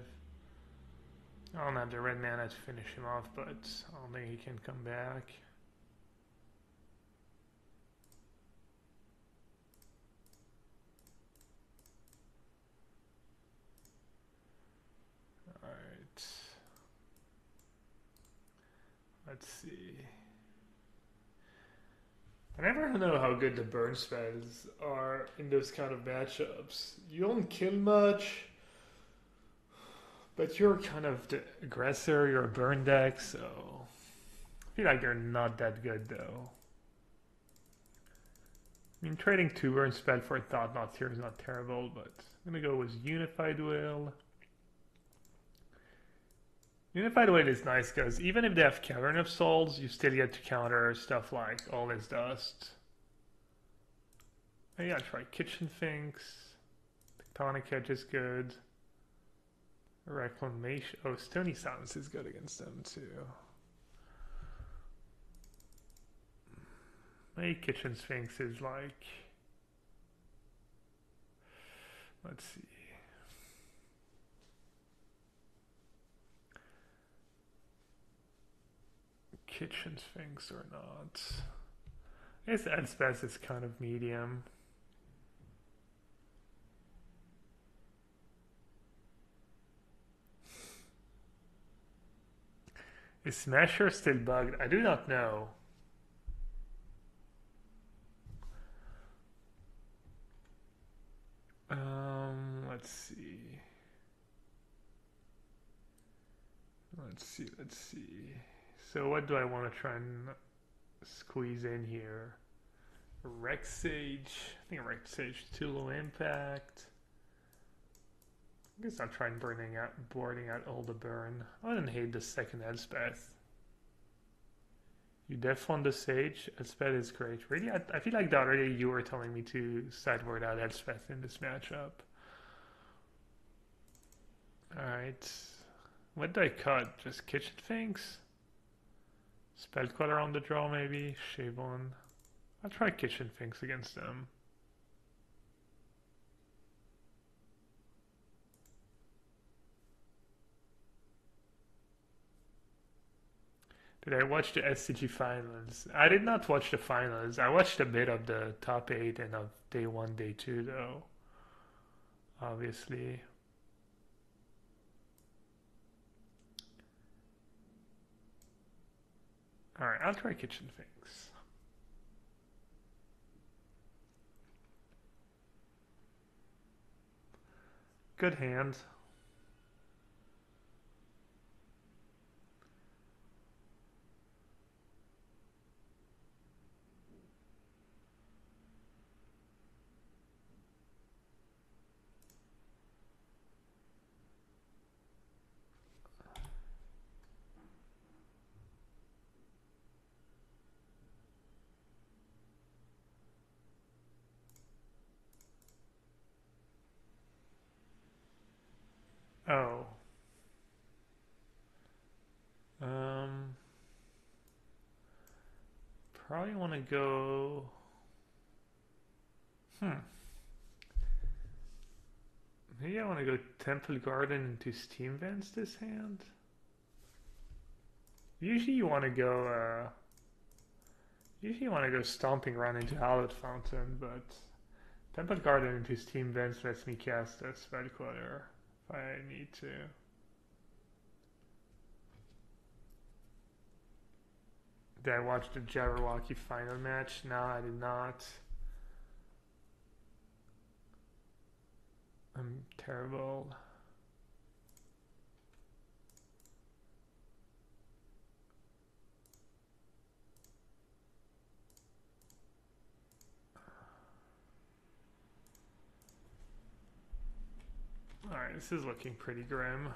I don't have the red mana to finish him off, but I don't think he can come back. Alright. Let's see. I never know how good the burn spells are in those kind of matchups. You don't kill much, but you're kind of the aggressor, you're a burn deck, so I feel like they're not that good though. I mean, trading 2 burn spell for a Thought Knot here is not terrible, but I'm gonna go with Unified Will. Unified Will is nice because even if they have Cavern of Souls, you still get to counter stuff like All Is Dust. Maybe I'll try Kitchen Finks. Tectonic Edge is good. Reclamation. Oh, Stony Silence is good against them too. Maybe Kitchen Sphinx is like... Let's see. Kitchen Sphinx or not. I guess Elspeth is kind of medium. Is Smasher still bugged? I do not know. Let's see. Let's see. So what do I want to try and squeeze in here? Rex Sage. I think Rex Sage too low impact. I guess I'll try and boarding out all the burn. I wouldn't hate the second Elspeth. You def on the Sage. Elspeth is great. Really, I feel like the other day you were telling me to sideboard out Elspeth in this matchup. Alright. What did I cut? Just Kitchen Finks? Spell Queller on the draw maybe? Shave on. I'll try Kitchen Finks against them. Did I watch the SCG finals? I did not watch the finals. I watched a bit of the top 8 and of day 1, day 2 though. Obviously. Alright, I'll try Kitchen Finks. Good hand. Oh. Probably want to go... Maybe I want to go Temple Garden into Steam Vents this hand. Usually you want to go Stomping Run into Hallowed Fountain, but Temple Garden into Steam Vents lets me cast a Spell Queller if I need to. Did I watch the Jabberwocky final match? No, I did not. I'm terrible. Alright, this is looking pretty grim.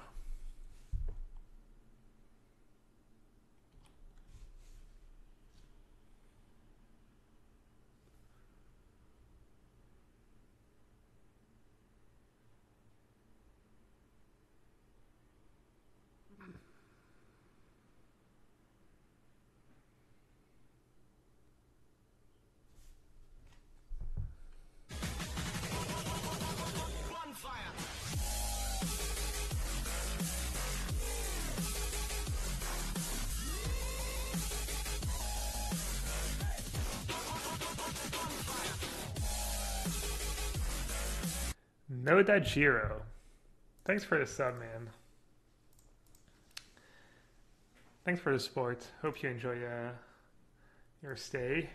No That Giro. Thanks for the sub, man. Thanks for the support. Hope you enjoy your stay.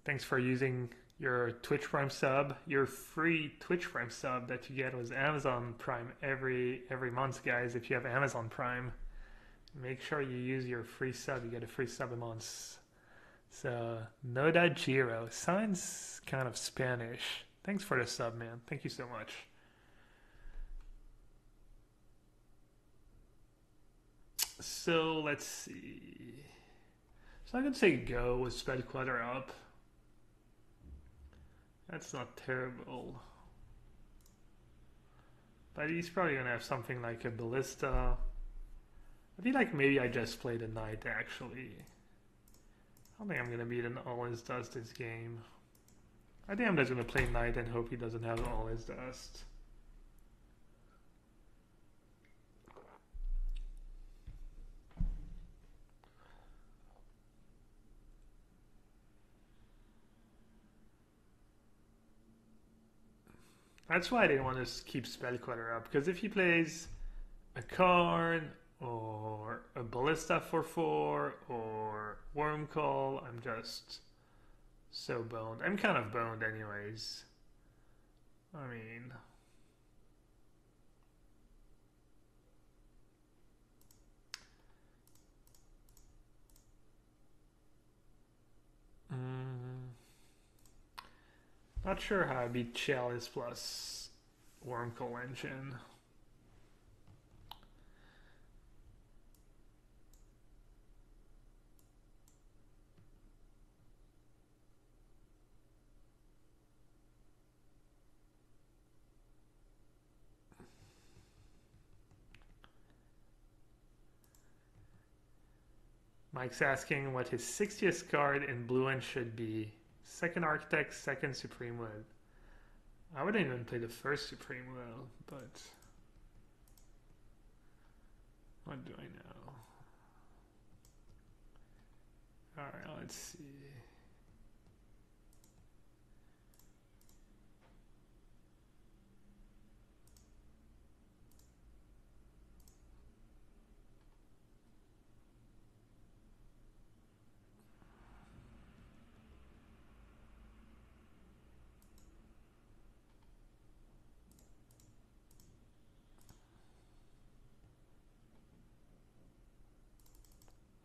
Thanks for using your Twitch Prime sub. Your free Twitch Prime sub that you get with Amazon Prime every month, guys. If you have Amazon Prime, make sure you use your free sub. You get a free sub a month. So, No Da Giro. Sounds kind of Spanish. Thanks for the sub, man. Thank you so much. So, let's see. So I'm going to say go with spell clutter up. That's not terrible. But he's probably going to have something like a ballista. I feel like maybe I just played a knight, actually. I don't think I'm going to beat an all his dust this game. I think I'm just going to play knight and hope he doesn't have all his dust. That's why I didn't want to keep spell clutter up, because if he plays a card or a ballista for 4 or worm call, I'm just so boned. I'm kind of boned anyways. I mean, not sure how I beat Chalice plus Wormcoal Engine. Mike's asking what his 60th card in Blue End should be. Second Architect, second Supreme Will. I wouldn't even play the first Supreme Will, but what do I know? Alright, let's see.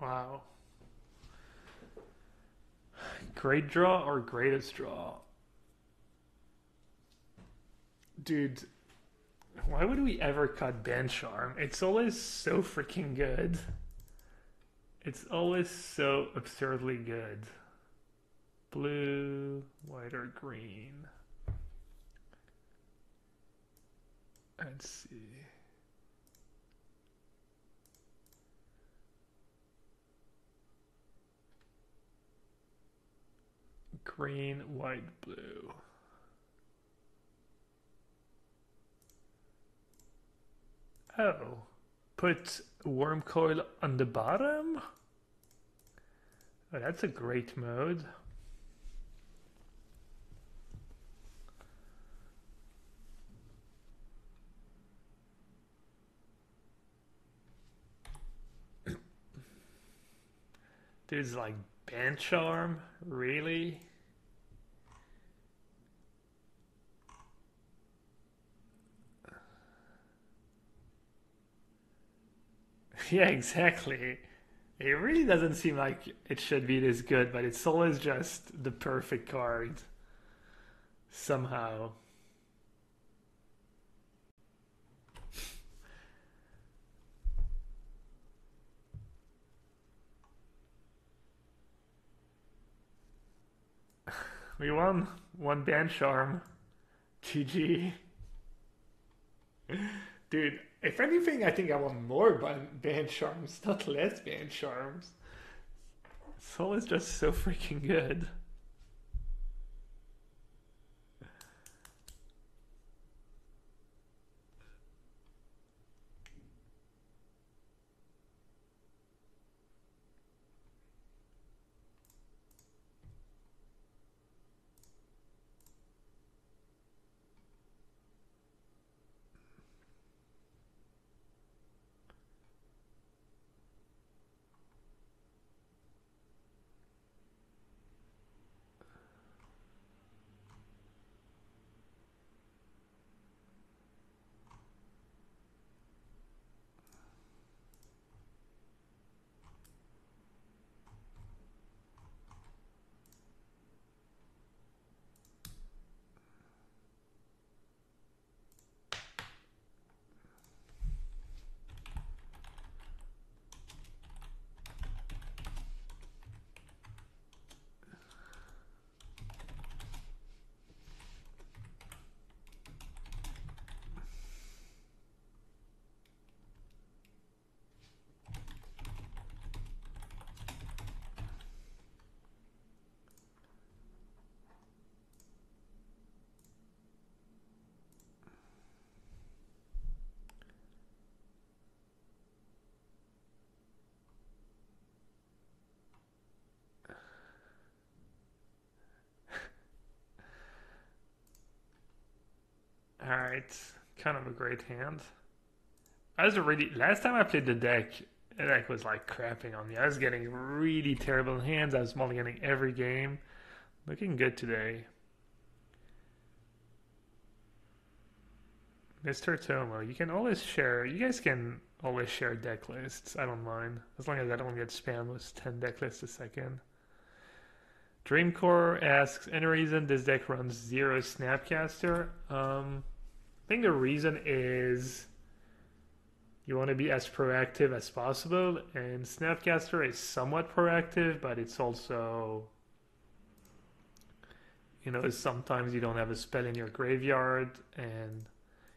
Wow. Great draw or greatest draw? Dude, why would we ever cut Band Charm? It's always so freaking good. It's always so absurdly good. Blue, white, or green. Let's see. Green, white, blue. Oh, put Worm Coil on the bottom? Oh, that's a great mode. Dude's like Band Charm? Really? Yeah, exactly. It really doesn't seem like it should be this good, but it's always just the perfect card. Somehow. We won. One Band Charm. GG. Dude, if anything, I think I want more band charms, not less band charms. Soul is just so freaking good. Alright, kind of a great hand. Last time I played the deck was like crapping on me. I was getting really terrible hands. I was mulliganing every game. Looking good today. Mr. Tomo, you can always share, you guys can always share deck lists. I don't mind. As long as I don't get spammed with 10 deck lists a second. Dreamcore asks, any reason this deck runs 0 Snapcaster? I think the reason is you want to be as proactive as possible, and Snapcaster is somewhat proactive, but it's also, you know, sometimes you don't have a spell in your graveyard, and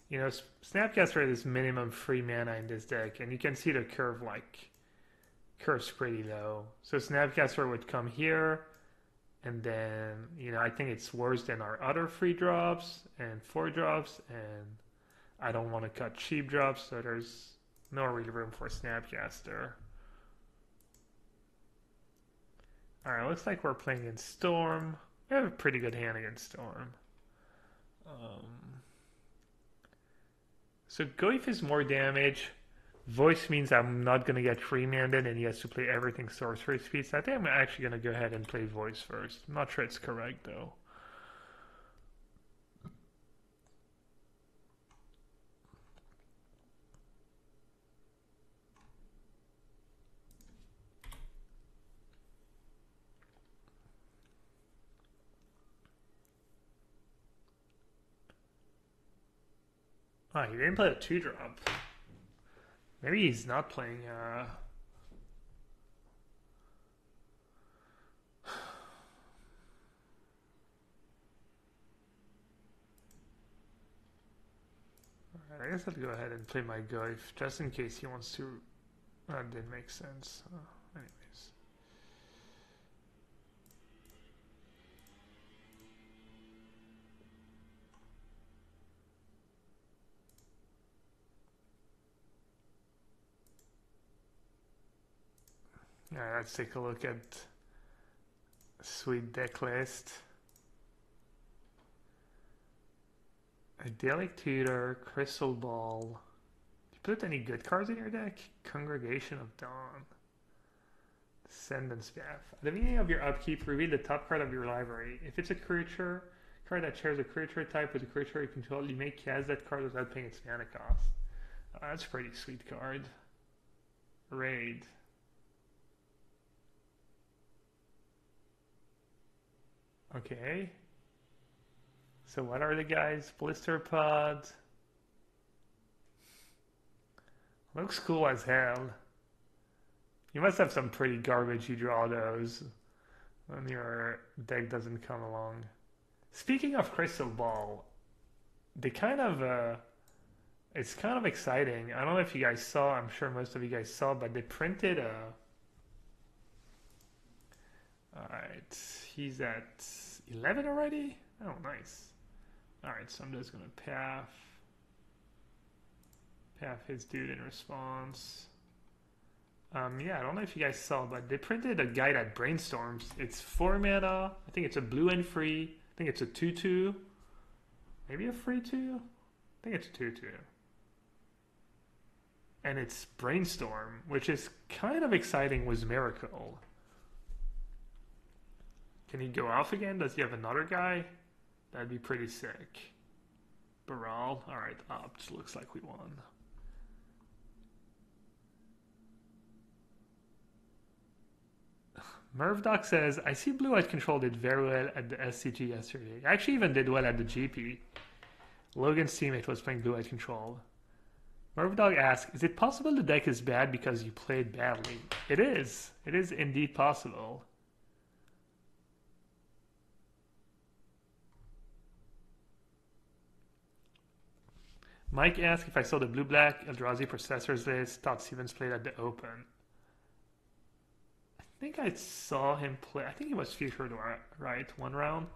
you know, Snapcaster is minimum 3 mana in this deck, and you can see the curve, like, curve's pretty low. So Snapcaster would come here, and then, you know, I think it's worse than our other 3 drops and 4 drops, and I don't want to cut cheap drops, so there's no real room for Snapcaster. Alright, looks like we're playing in Storm. We have a pretty good hand against Storm. So Goif is more damage. Voice means I'm not going to get free-manded and he has to play everything sorcery speed. So I think I'm actually going to go ahead and play Voice first. I'm not sure it's correct though. Oh, he didn't play a 2-drop. Maybe he's not playing Alright, I guess I'll go ahead and play my Goif just in case he wants to. That didn't make sense. Anyways. Alright, let's take a look at sweet deck list. Idyllic Tutor, Crystal Ball. You put any good cards in your deck? Congregation of Dawn. Ascendant Staff. At the beginning of your upkeep, reveal the top card of your library. If it's a creature card that shares a creature type with a creature you control, you may cast that card without paying its mana cost. That's a pretty sweet card. Raid. Okay. So what are the guys? Blister Pod. Looks cool as hell. You must have some pretty garbage you draw those when your deck doesn't come along. Speaking of Crystal Ball, they kind of it's kind of exciting. I don't know if you guys saw, I'm sure most of you guys saw, but they printed a alright, he's at 11 already? Oh, nice. Alright, so I'm just gonna path his dude in response. Yeah, I don't know if you guys saw, but they printed a guy that brainstorms. It's 4 mana. I think it's a blue and free. I think it's a 2/2. Maybe a free 2? I think it's a 2/2. And it's Brainstorm, which is kind of exciting with Miracle. Can he go off again? Does he have another guy? That'd be pretty sick. Baral. Alright, opt. Looks like we won. Mervdoc says, I see Blue-White Control did very well at the SCG yesterday. I actually even did well at the GP. Logan's teammate was playing Blue-White Control. Mervdoc asks, is it possible the deck is bad because you played badly? It is. It is indeed possible. Mike asked if I saw the blue-black Eldrazi Processors list. Todd Stevens played at the Open. I think I saw him play. I think he was featured right one round.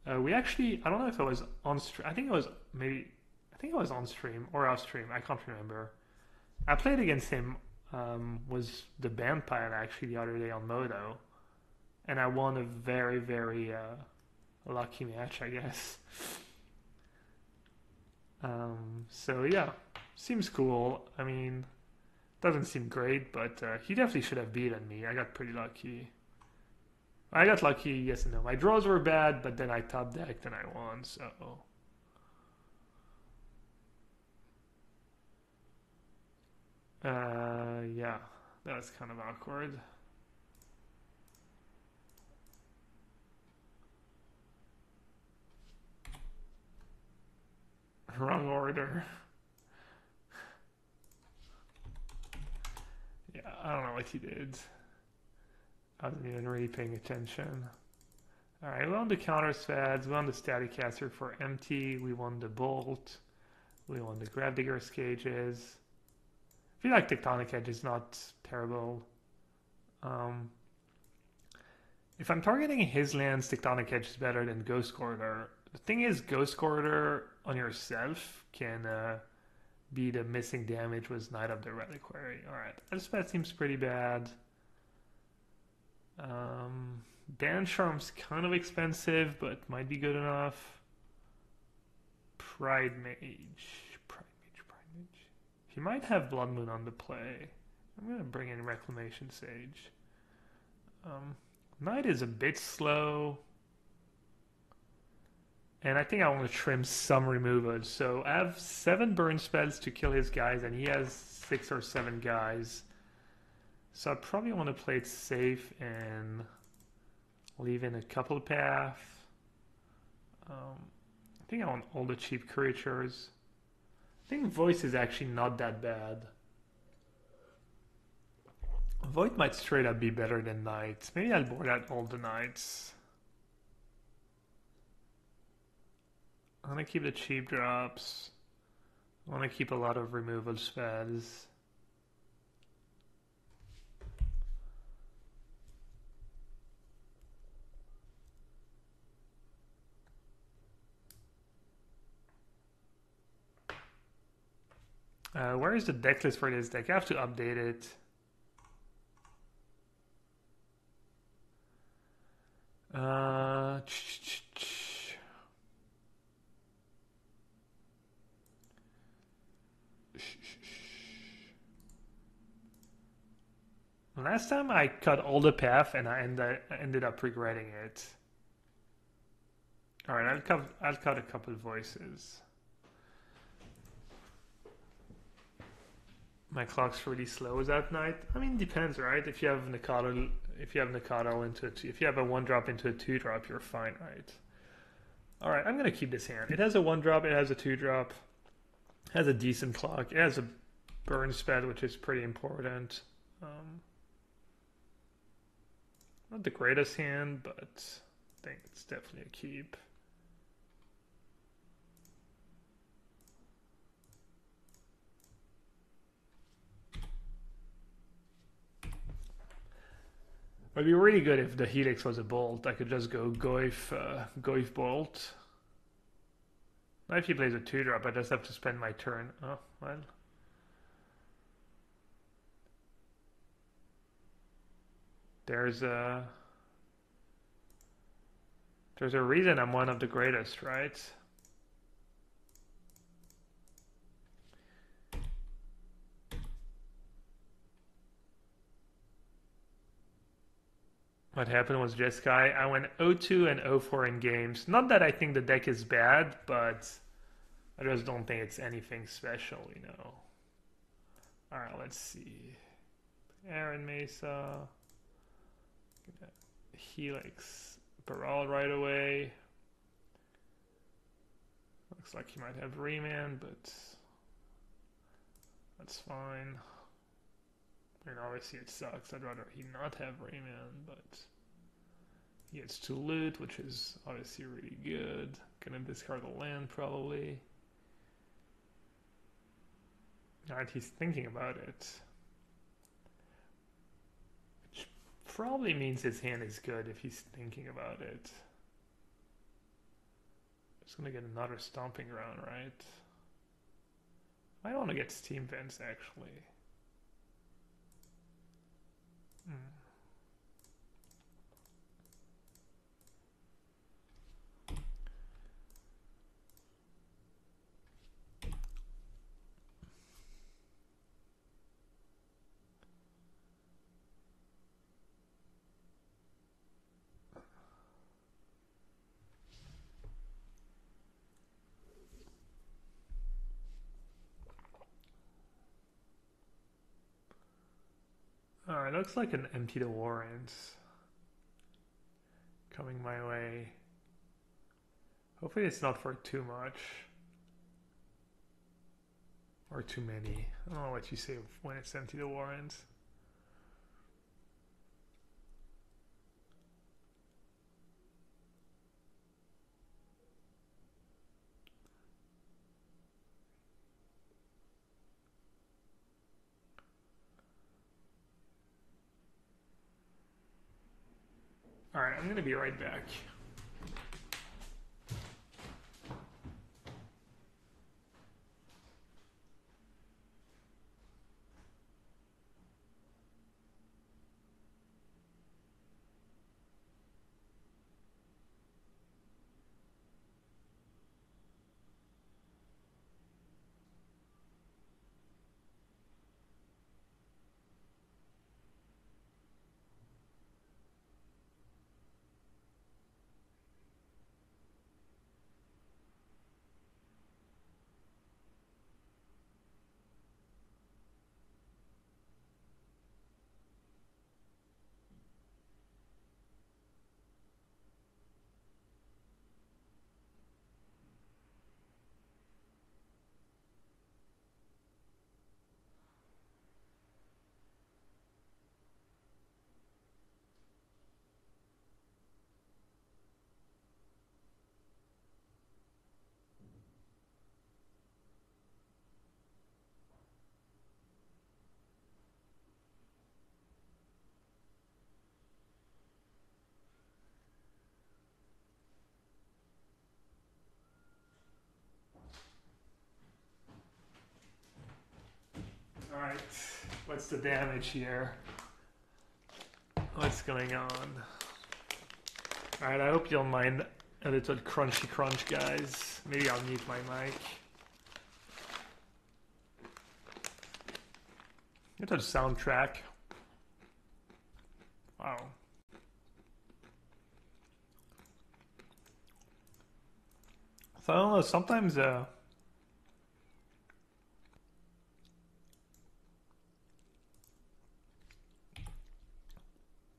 We actually, I don't know if it was on stream. I think it was on stream or off stream. I can't remember. I played against him. Was the band pile actually the other day on Modo, and I won a very, very lucky match, I guess. So yeah, seems cool. I mean, doesn't seem great, but he definitely should have beaten me. I got pretty lucky. I got lucky, yes and no. My draws were bad, but then I top decked and I won, so. Yeah, that was kind of awkward. Wrong order. Yeah, I don't know what he did. I wasn't even really paying attention. Alright, we won the counter svads, we won the static caster for empty, we won the bolt, we won the Gravedigger cages. I feel like Tectonic Edge is not terrible. If I'm targeting his lands, Tectonic Edge is better than Ghost Corridor. The thing is, Ghost Corridor on yourself can be the missing damage with Knight of the Reliquary. Alright, Elspeth seems pretty bad. Band Charm's kind of expensive, but might be good enough. Pride Mage. He might have Blood Moon on the play. I'm going to bring in Reclamation Sage. Knight is a bit slow. And I think I want to trim some removals. So I have 7 burn spells to kill his guys, and he has 6 or 7 guys. So I probably want to play it safe and leave in a couple path. I think I want all the cheap creatures. I think Voice is actually not that bad. Void might straight up be better than Knights. Maybe I'll board out all the Knights. I want to keep the cheap drops. I want to keep a lot of removal spells. Where is the deck list for this deck? I have to update it. Last time I cut all the path and I ended up regretting it. Alright, I'll cut a couple voices. My clock's really slow that night. I mean, depends, right? If you have Nikado into it, if you have a 1-drop into a 2-drop, you're fine, right? All right, I'm gonna keep this hand. It has a 1-drop, it has a 2-drop, it has a decent clock, it has a burn spell, which is pretty important. Not the greatest hand, but I think it's definitely a keep. It'd be really good if the Helix was a bolt. I could just go Goif bolt. Now if he plays a 2-drop, I just have to spend my turn. Oh, well. There's a reason I'm one of the greatest, right? What happened was Jeskai. I went 0-2 and 0-4 in games. Not that I think the deck is bad, but I just don't think it's anything special, you know. Alright, let's see. Aaron Mesa. Helix. Baral right away. Looks like he might have Remand, but that's fine. I mean, obviously it sucks. I'd rather he not have Rayman, but he gets to loot, which is obviously really good. Gonna discard a land probably. Alright, he's thinking about it. Which probably means his hand is good if he's thinking about it. Just gonna get another stomping ground, right? I want to get Steam Vents actually. Alright, looks like an empty the warrants coming my way. Hopefully it's not for too much. Or too many. I don't know what you say when it's empty the warrants. Alright, I'm gonna be right back. Alright, what's the damage here? What's going on? Alright, I hope you don't mind a little crunchy crunch, guys. Maybe I'll mute my mic. Little soundtrack. Wow. So I don't know, sometimes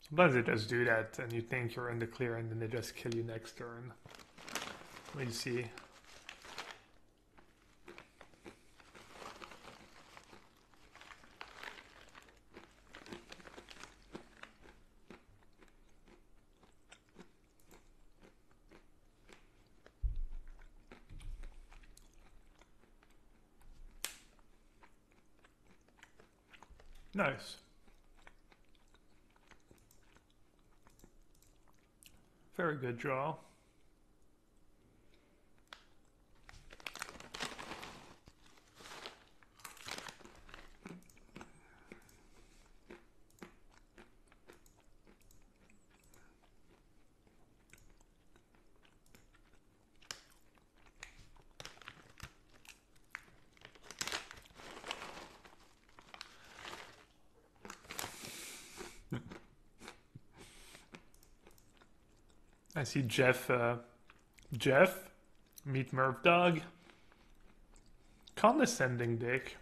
sometimes they just do that and you think you're in the clear and then they just kill you next turn. Let me see. Nice. Very good draw. I see Jeff, meet Murph Dog. Condescending dick.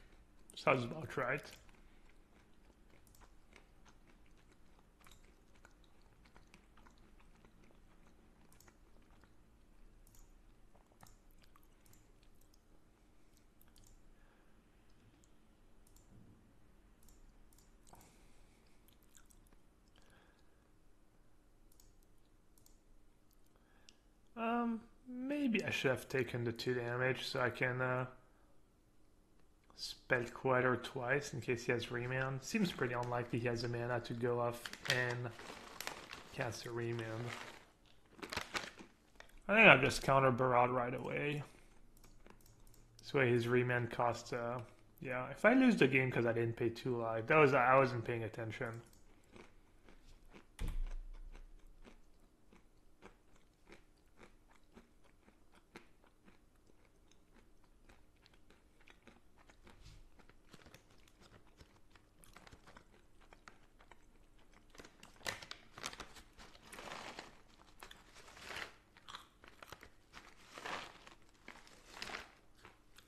Sounds about right. Maybe I should have taken the 2 damage so I can spell Quieter twice in case he has remand. Seems pretty unlikely he has a mana to go off and cast a remand. I think I'll just counter Barad right away. This way his remand costs, yeah, if I lose the game because I didn't pay 2 life, I wasn't paying attention.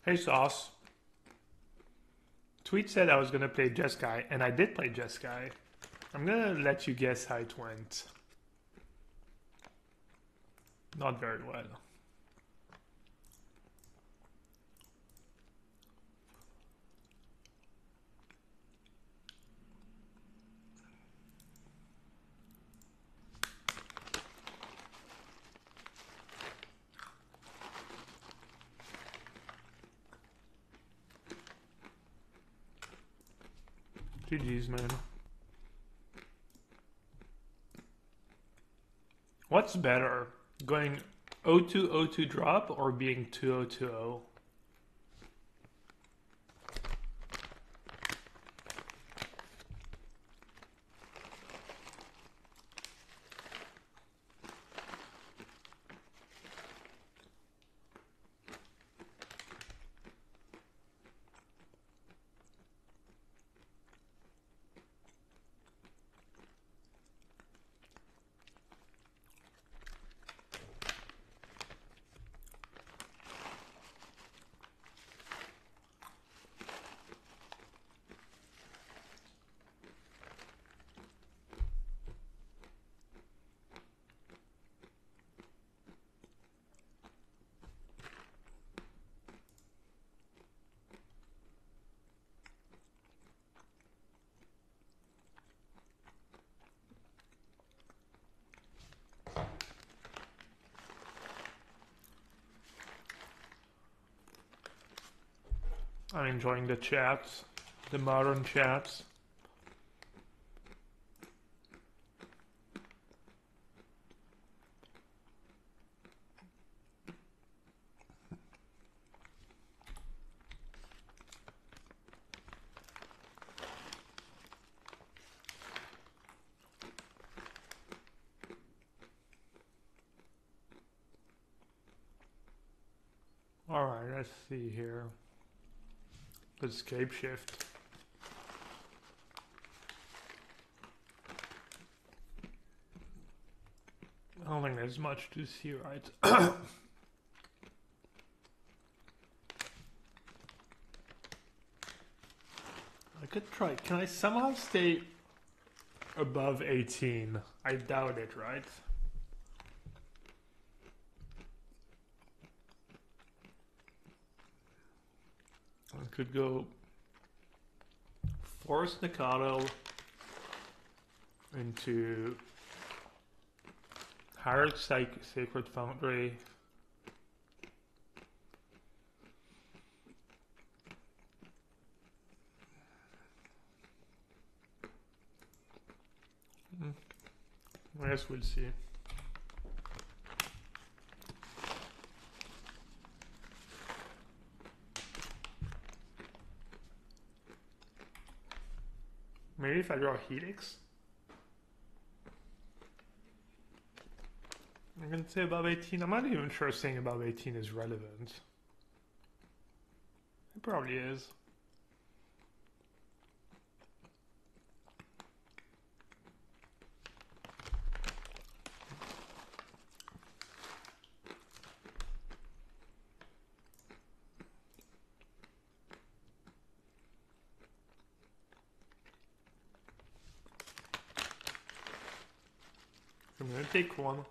Hey Sauce. Tweet said I was going to play Jeskai, and I did play Jeskai. I'm gonna let you guess how it went. Not very well. GG's, man. What's better, going 0-2-0-2 drop or being 2-0-2-0? I'm enjoying the chats, the modern chats. Alright, let's see here. Escape shift. I don't think there's much to see, right? I could try. Can I somehow stay above 18? I doubt it, right? I could go force Nikado into higher Sacred Foundry. I guess we'll see. Maybe if I draw Helix. I'm gonna say above 18. I'm not even sure saying above 18 is relevant. It probably is. I'm gonna take one.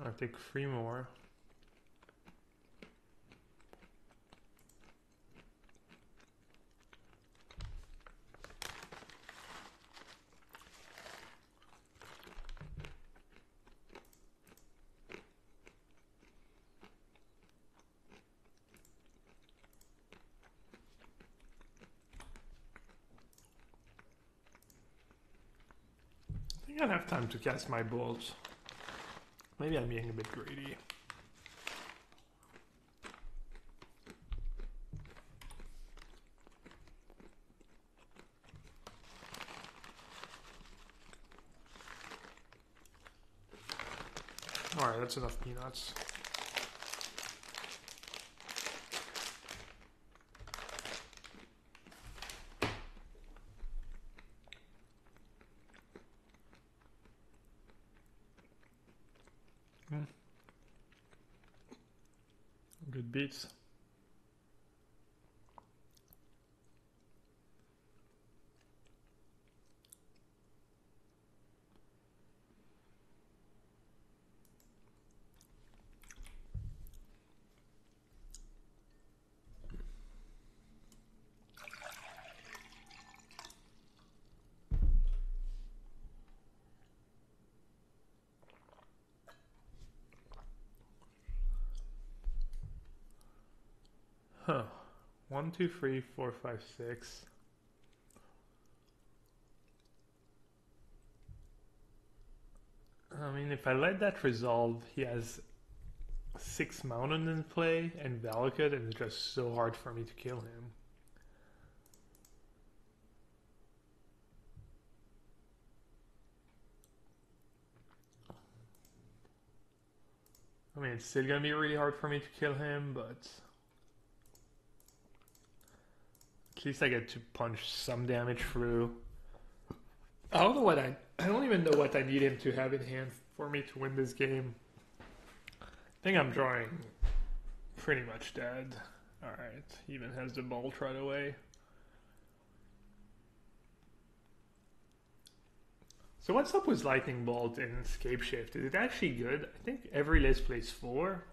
I'll take 3 more. I think I'll have time to cast my bolts. Maybe I'm being a bit greedy. Alright, that's enough peanuts. Good beats. Huh. 1, 2, 3, 4, 5, 6. I mean, if I let that resolve, he has 6 mountains in play and Valakut, and it's just so hard for me to kill him. I mean, it's still gonna be really hard for me to kill him, but at least I get to punch some damage through. I don't know what I don't even know what I need him to have in hand for me to win this game. I think I'm drawing pretty much dead. Alright, even has the bolt right away. So what's up with Lightning Bolt and Scape Shift? Is it actually good? I think every list plays 4.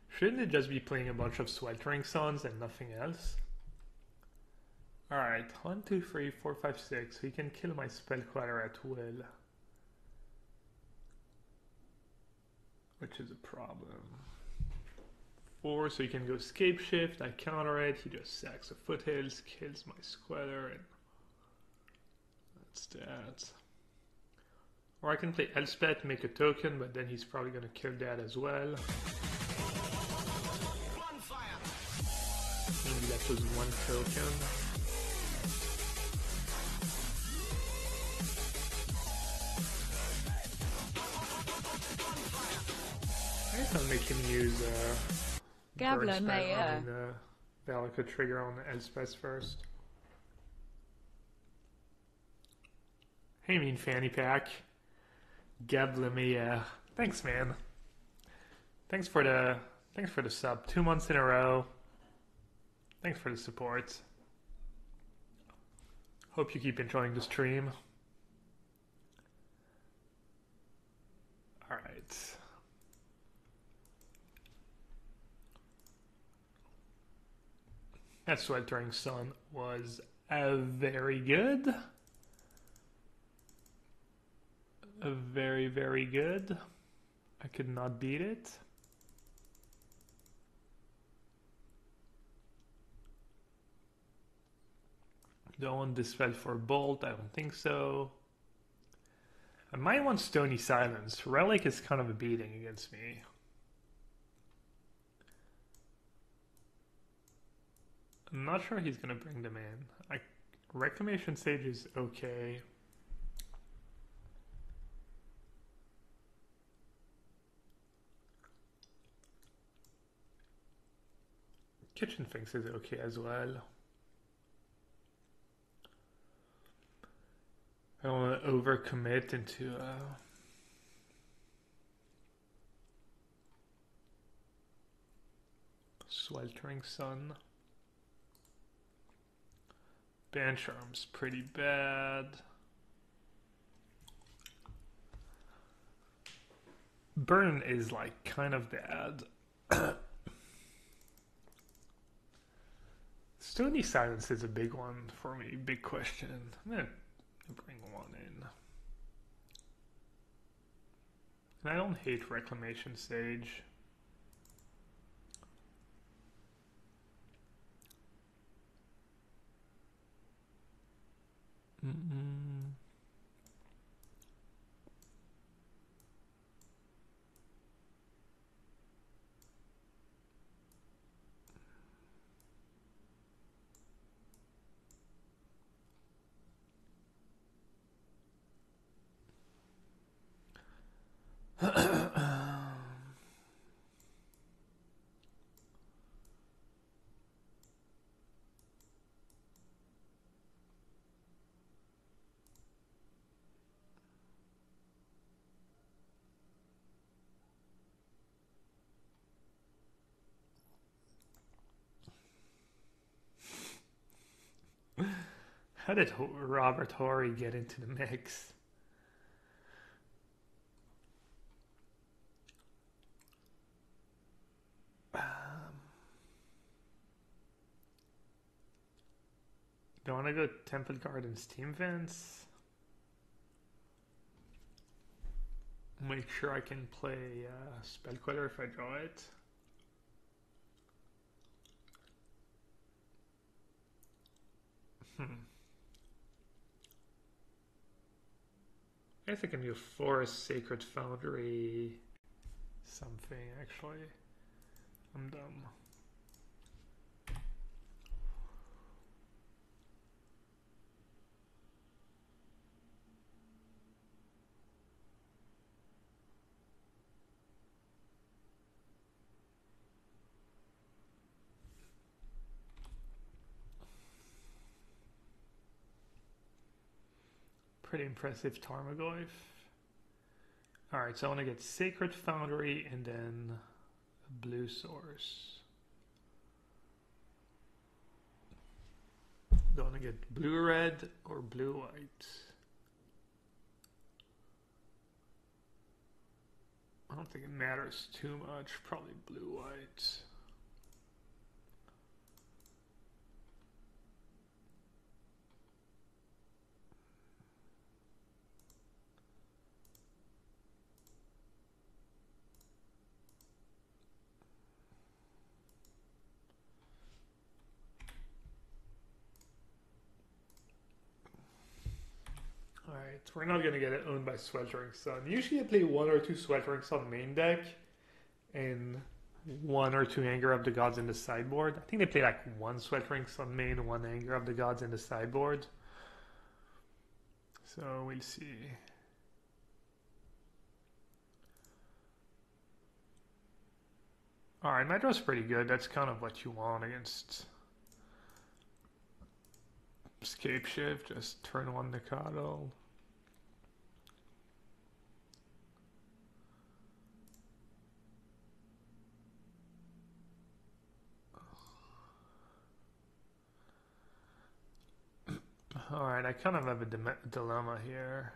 Shouldn't it just be playing a bunch of Sweltering Suns and nothing else? Alright, 1, 2, 3, 4, 5, 6. So he can kill my Spell Queller at will. Which is a problem. 4, so he can go Scape Shift. I counter it. He just sacks the Foothills, kills my Squatter, and that's that. Or I can play Elspeth, make a token, but then he's probably going to kill that as well. Maybe that was 1 token. I guess I'll make him use Gabler Mayer. Valakut trigger on Elspeth first. Hey, mean fanny pack. Gabler Mayer. Thanks, man. Thanks for the sub. 2 months in a row. Thanks for the support. Hope you keep enjoying the stream. All right. That Sweltering Sun was very good. Very, very good. I could not beat it. Don't want Dispel for Bolt, I don't think so. I might want Stony Silence. Relic is kind of a beating against me. I'm not sure he's gonna bring them in. Reclamation Sage is okay. Kitchen Finks is okay as well. I don't want to overcommit into Sweltering Sun. Bancharm's pretty bad. Burn is like kind of bad. Stony Silence is a big one for me, big question. I'm gonna bring 1 in. And I don't hate Reclamation Sage. How did Robert Horry get into the mix? Do I want to go Temple Gardens Team Vents? Make sure I can play Spell Queller if I draw it. I guess I can do Forest Sacred Foundry something, actually. I'm dumb. Pretty impressive Tarmogoyf. Alright, so I want to get Sacred Foundry and then a blue source. Do I want to get blue-red or blue-white? I don't think it matters too much. Probably blue-white. Alright, we're not going to get it owned by Sweltering Sun. Usually I play 1 or 2 Sweltering Sun main deck and 1 or 2 Anger of the Gods in the sideboard. I think they play like 1 Sweltering Sun main, 1 Anger of the Gods in the sideboard. So we'll see. Alright, my draw's pretty good. That's kind of what you want against Scape Shift. Just turn 1 Nikado. Alright, I kind of have a dilemma here.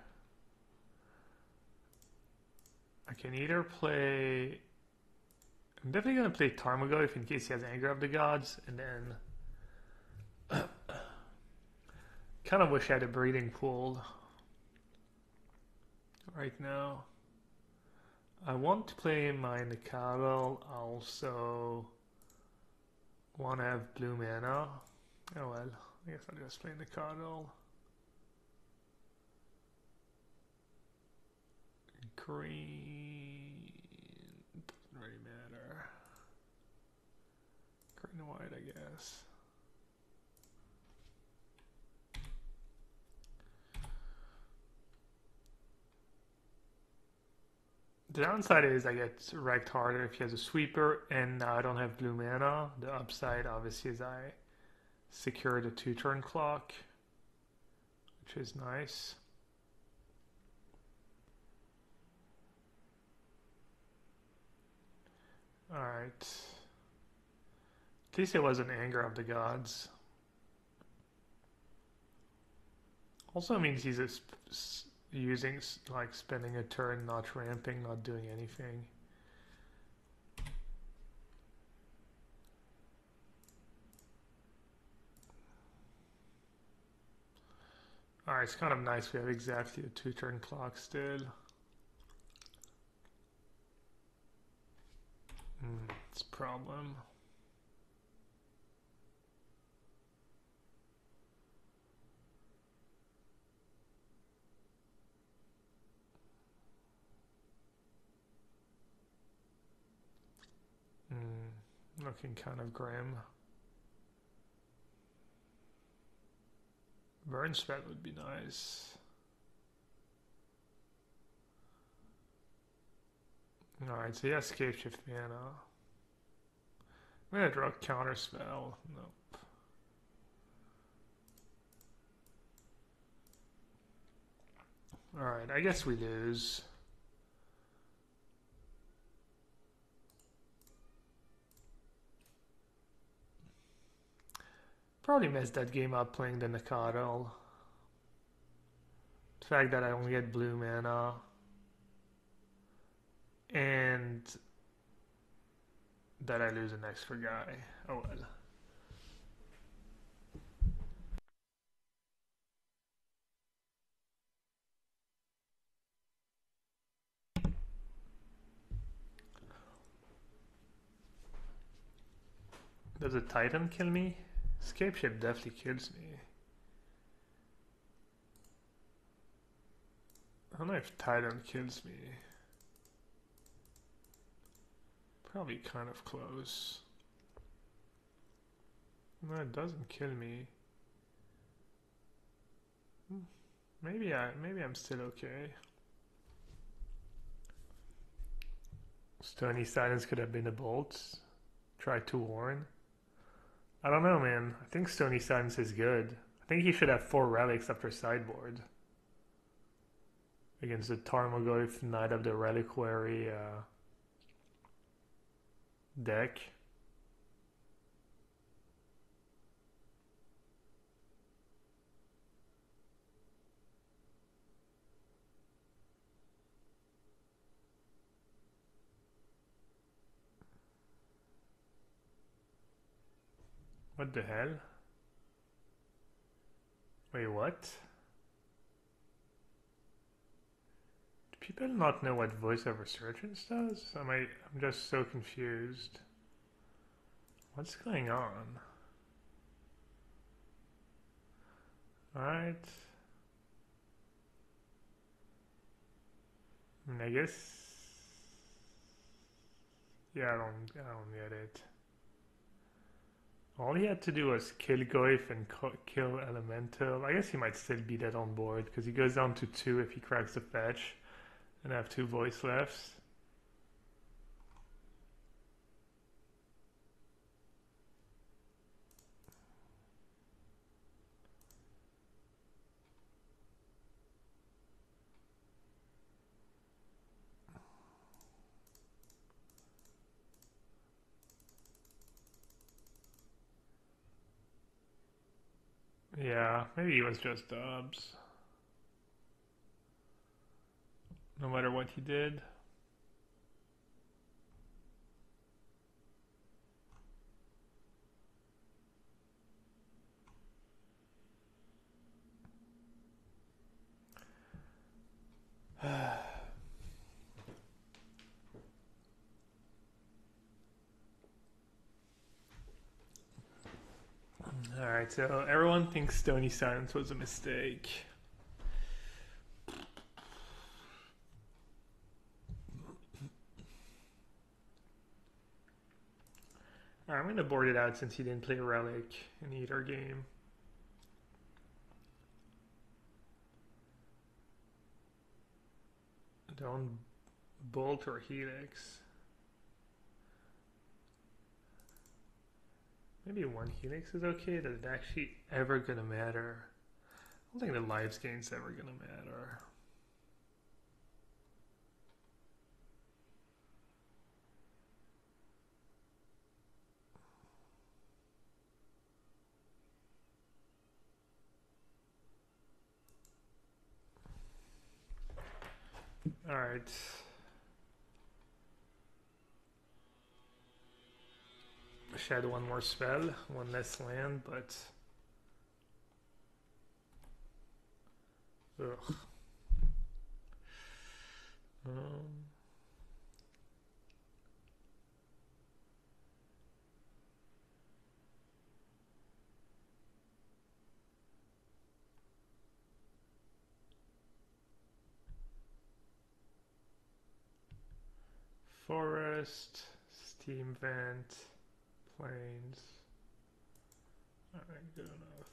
I can either play... I'm definitely going to play Tarmogoyf in case he has Anger of the Gods, and then... kind of wish I had a Breeding Pool right now. I want to play my Nikado. I also want to have blue mana. Oh well. I guess I'll just play Nikado. Green doesn't really matter. Green and white, I guess. The downside is I get wrecked harder if he has a sweeper, and now I don't have blue mana. The upside, obviously, is I secure the 2-turn clock, which is nice. Alright. At least it wasn't Anger of the Gods. Also means he's using, like, spending a turn, not ramping, not doing anything. Alright, it's kind of nice we have exactly a 2-turn clock still. It's a problem. Looking kind of grim. Burn Spread would be nice. Alright, so he has Scape Shift mana. I'm gonna draw Counter Spell. Nope. Alright, I guess we lose. Probably messed that game up playing the Nikado. The fact that I only get blue mana. And that I lose an extra guy. Oh well. Does a Titan kill me? Scape Ship definitely kills me. don't know if Titan kills me. Probably kind of close. No, it doesn't kill me. Maybe I'm still okay. Stony Silence could have been a bolt. Try to warn. I don't know, man. I think Stony Silence is good. I think he should have 4 relics after sideboard. Against the Tarmogoyf Knight of the Reliquary deck. What the hell? Wait, what? Do people not know what Voice of Resurgence does? I'm just so confused. What's going on? Alright. I guess. Yeah, I don't get it. All he had to do was kill Goyf and kill Elemental. I guess he might still be dead on board because he goes down to 2 if he cracks the fetch and have 2 voice lefts. Yeah, maybe he was just dubs. No matter what he did. Alright, so everyone thinks Stony Silence was a mistake. I'm going to board it out since he didn't play Relic in either game. Don't Bolt or Helix. Maybe 1 Helix is okay. Is it actually ever gonna matter? I don't think the lives gain's ever gonna matter. Alright. Shed 1 more spell, 1 less land, but ugh. Forest, Steam Vent, Plains. Alright, good enough.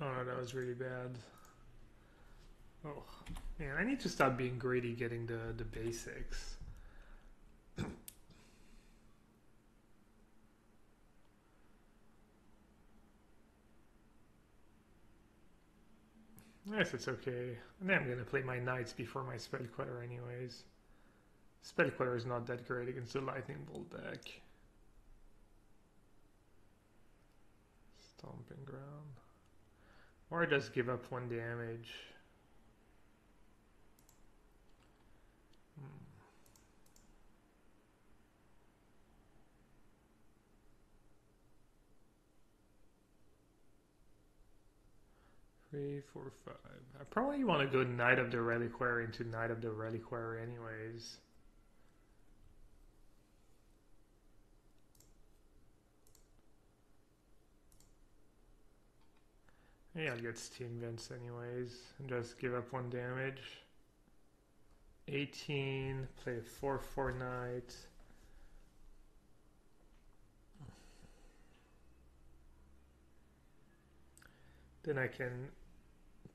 Oh, that was really bad. Oh, man, I need to stop being greedy getting the basics. Yes, it's okay. And then I'm gonna play my Knights before my Spellqueller anyways. Spellqueller is not that great against the Lightning Bolt deck. Stomping Ground. Or just give up 1 damage. Hmm. 3, 4, 5. I probably want to go Knight of the Reliquary into Knight of the Reliquary anyways. Yeah, I'll get Steam Vents anyways, and just give up 1 damage. 18, play a 4/4 Knight. Then I can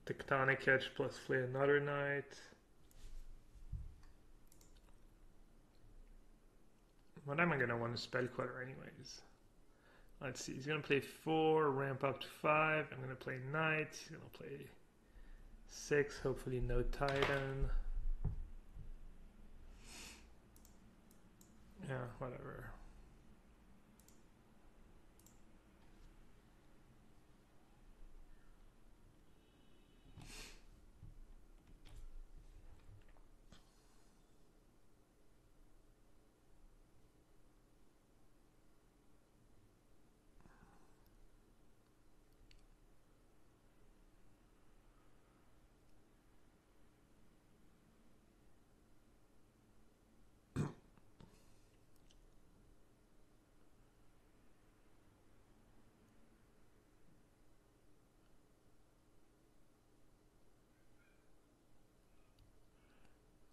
Tectonic Edge plus play another Knight. What am I going to want to spell Queller anyways? Let's see, he's going to play 4, ramp up to 5. I'm going to play Knight. He's going to play 6, hopefully no Titan. Yeah, whatever.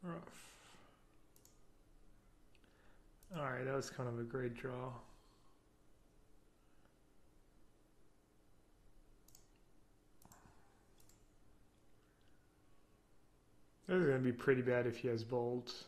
Rough. Alright, that was kind of a great draw. This is going to be pretty bad if he has bolts.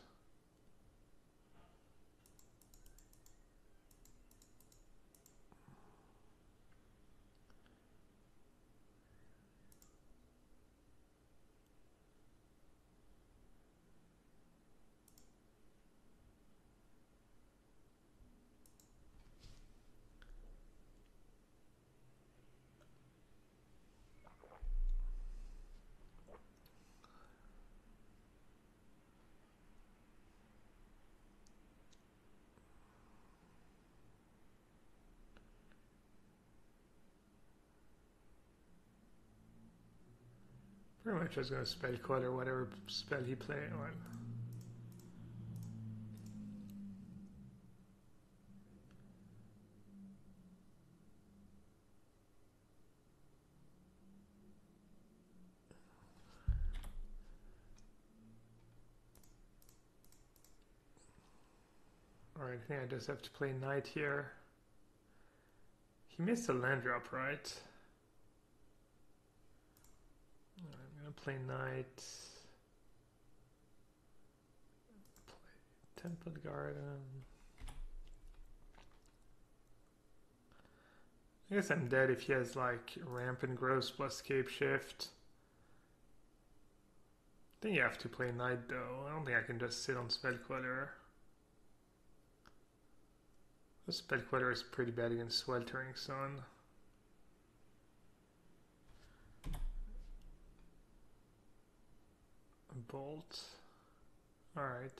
Pretty much just going to spell Queller whatever spell he played on. Alright, I think I just have to play Knight here. He missed a land drop, right? I'm going to play Knight. Play Template Garden. I guess I'm dead if he has like Rampant Growth plus Scape Shift. I think you have to play Knight though. I don't think I can just sit on Spell Queller. The Spell Queller is pretty bad against Sweltering Sun. Bolt. Alright.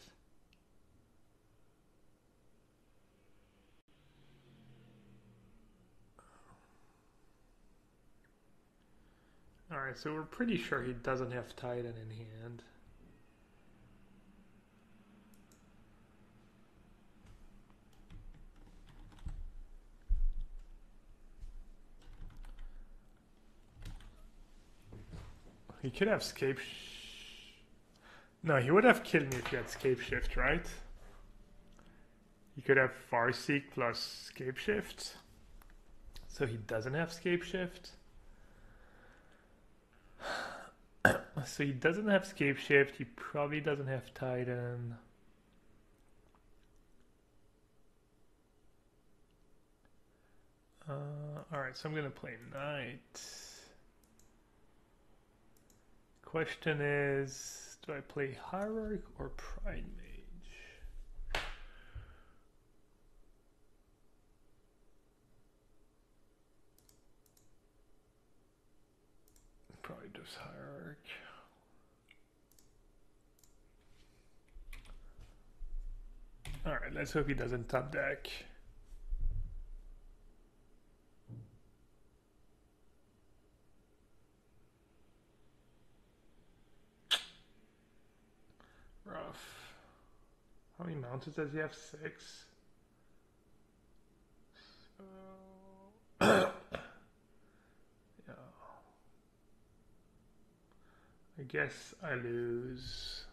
Alright, so we're pretty sure he doesn't have Titan in hand. He could have Scape... No, he would have killed me if he had Scape Shift, right? He could have Farseek plus Scape Shift. So he doesn't have Scape Shift. So he doesn't have Scape Shift. He probably doesn't have Titan. Alright, so I'm going to play Knight. Question is, do I play Hierarch or Pride Mage? Probably just Hierarch. Alright, let's hope he doesn't top deck. Rough. How many mountains does he have? 6. So... yeah. guess I lose.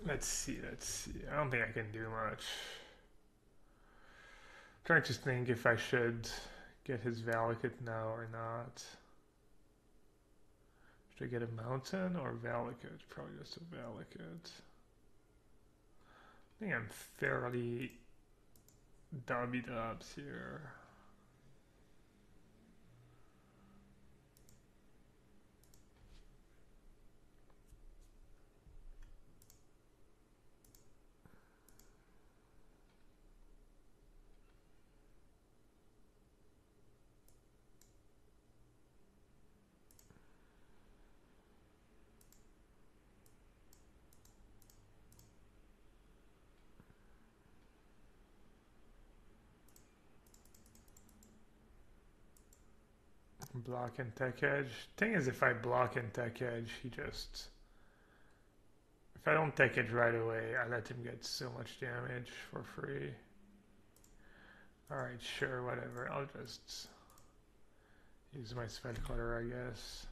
Let's see. I don't think I can do much. I'm trying to think if I should get his Valakut now or not. Should I get a mountain or Valakut? Probably just a Valakut. I think I'm fairly dobby-dobs here. Block and tech edge. Thing is, if I block and tech edge, he just... If I don't tech edge right away, I let him get so much damage for free. Alright, sure, whatever. I'll just use my spell cutter, I guess.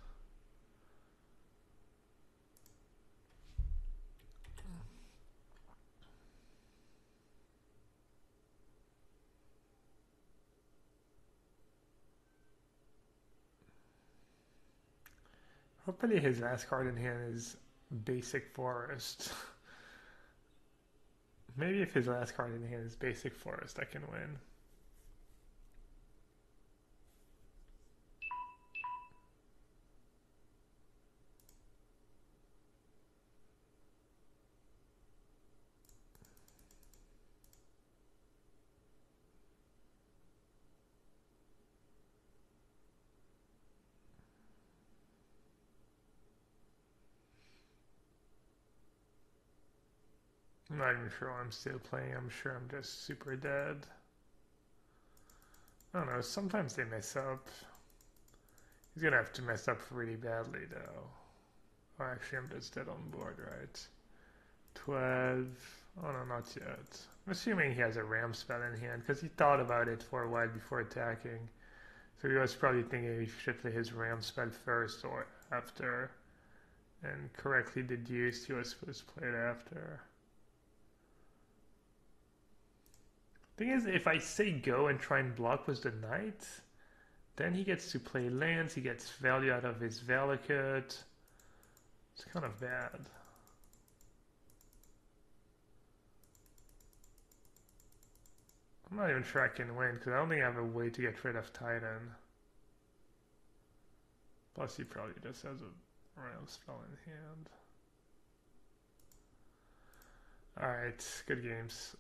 Hopefully his last card in hand is Basic Forest. Maybe if his last card in hand is Basic Forest, I can win. I'm not even sure why I'm still playing. I'm sure I'm just super dead. I don't know. Sometimes they mess up. He's gonna have to mess up really badly, though. Oh, actually, I'm just dead on board, right? 12. Oh, no, not yet. I'm assuming he has a ram spell in hand, because he thought about it for a while before attacking. So he was probably thinking he should play his ram spell first or after. And correctly deduced he was supposed to play it after. Thing is, if I say go and try and block with the knight, then he gets to play lands, he gets value out of his Valakut. It's kind of bad. I'm not even sure I can win, because I don't think I have a way to get rid of Titan. Plus he probably just has a ram spell in hand. Alright, good games.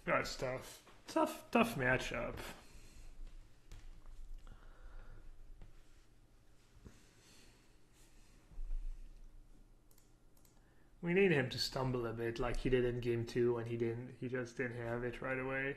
That's tough. Tough matchup. We need him to stumble a bit like he did in game 2 when he just didn't have it right away.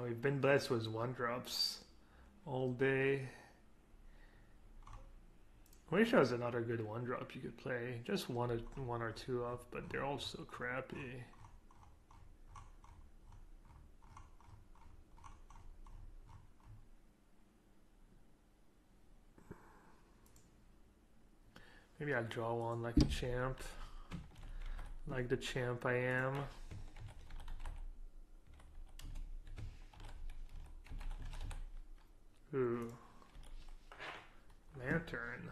We've been blessed with 1-drops all day. wish there was another good one drop you could play. Just one or two of, but they're all so crappy. Maybe I'll draw one like a champ. Like the champ I am. Ooh. Lantern.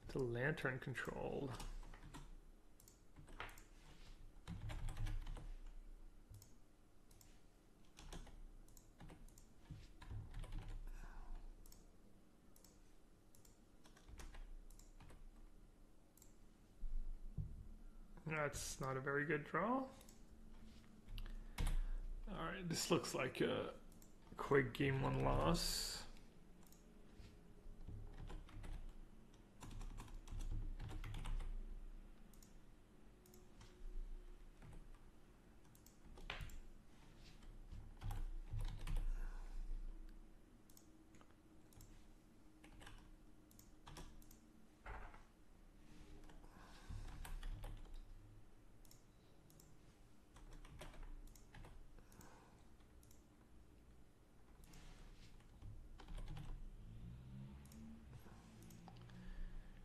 It's a lantern controlled. That's not a very good draw. Alright, this looks like a quick game one loss.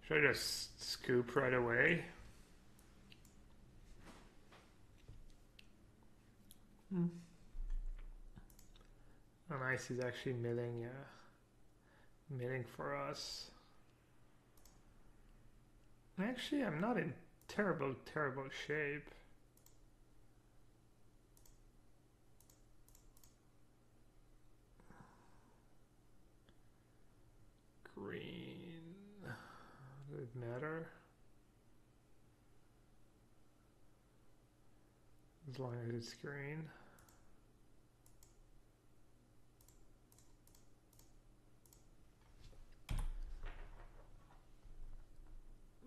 Should I just scoop right away? Oh, nice, he's actually milling for us. Actually, I'm not in terrible shape. Green. Does it matter? As long as it's green.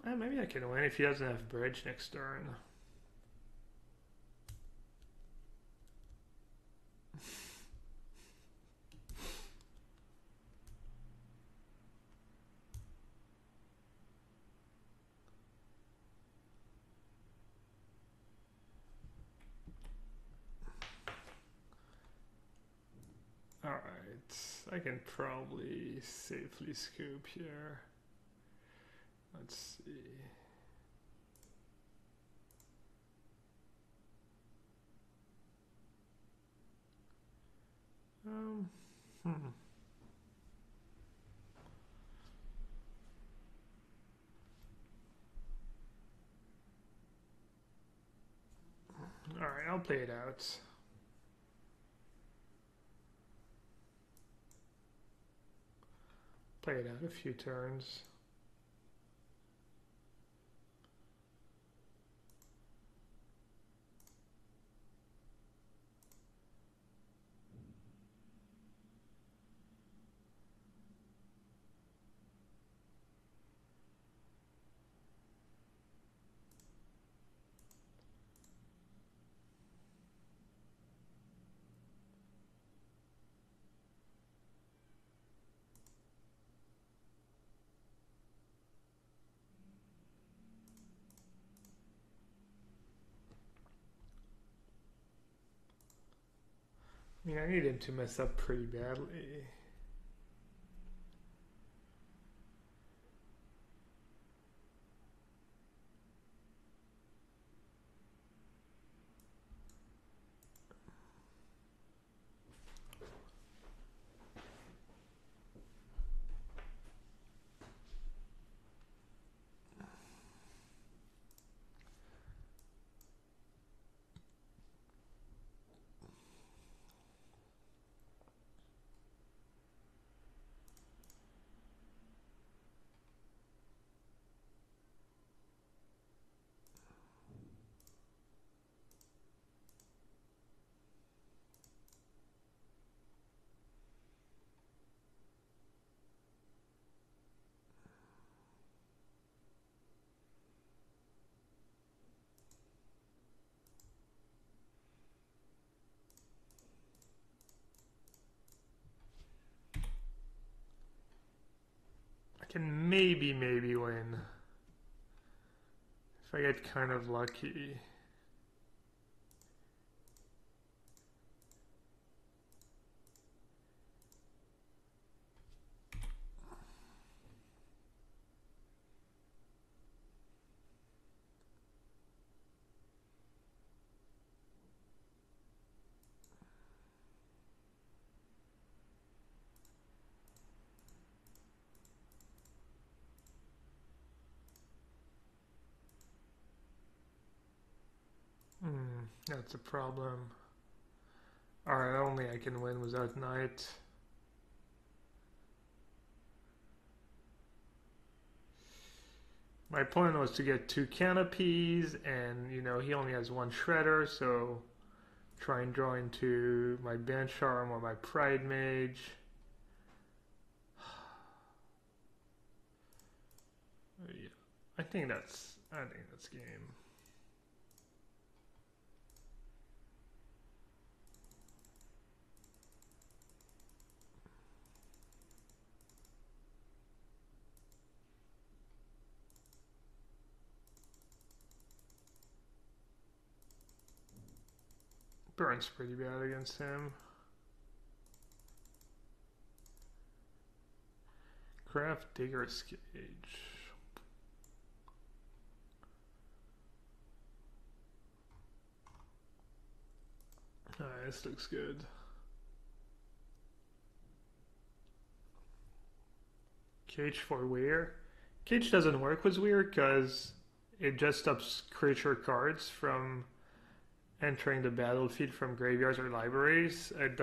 Maybe I can win if he doesn't have bridge next turn. Alright, I can probably safely scoop here. Let's see. Alright, I'll play it out. Play it out a few turns. I mean, I need him to mess up pretty badly. can maybe win. If I get kind of lucky. That's a problem. Alright, only I can win without knight. My plan was to get 2 canopies, and you know, he only has 1 shredder, so try and draw into my bench arm or my pride mage. Yeah, I think that's game. Burn's pretty bad against him. Craft Digger's Cage. Alright, this looks good. Cage for Weir. Cage doesn't work with Weir because it just stops creature cards from entering the battlefield from graveyards or libraries. It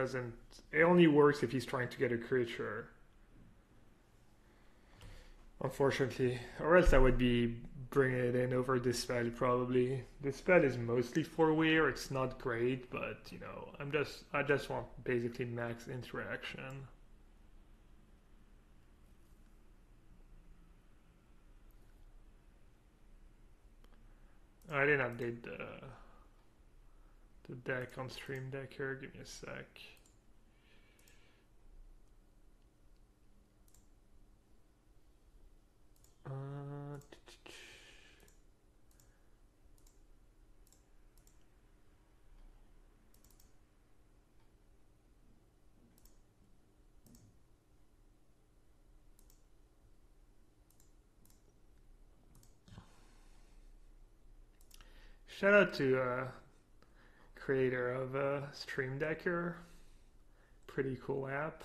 only works if he's trying to get a creature. Unfortunately. Or else I would be bringing it in over Dispel probably. Dispel is mostly for Weir, it's not great, but you know, I just want basically max interaction. I didn't update the deck on Stream Deck here. Give me a sec. Shout out to creator of Stream Decker. Pretty cool app.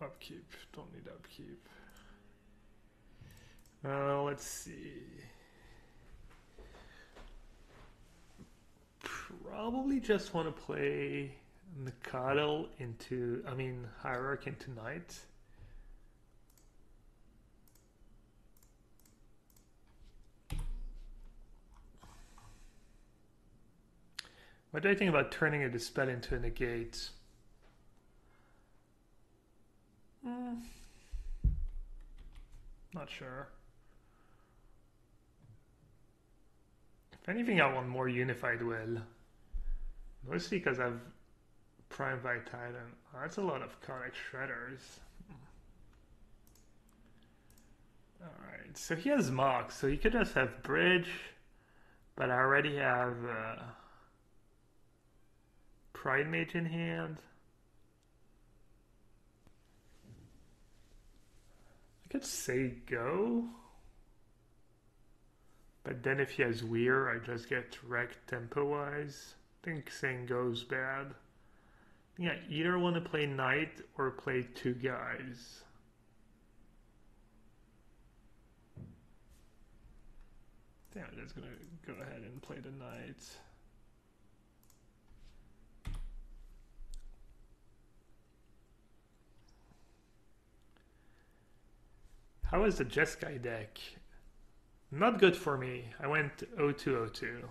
Upkeep. Don't need upkeep. Let's see. Probably just want to play Mikado into, Hierarch into Knight. What do I think about turning a Dispel into a Negate? Not sure. If anything, I want more Unified Will. Mostly because I've Prime by Titan. Oh, that's a lot of Conic Shredders. Alright, so he has Mox, so he could just have Bridge, but I already have Pride Mage in hand. I could say go. But then if he has Weir, I just get wrecked tempo-wise. I think Sing goes bad. Yeah, either want to play Knight or play two guys. Damn, I'm just gonna go ahead and play the Knight. How is the Jeskai deck? Not good for me. I went 0-2-0-2.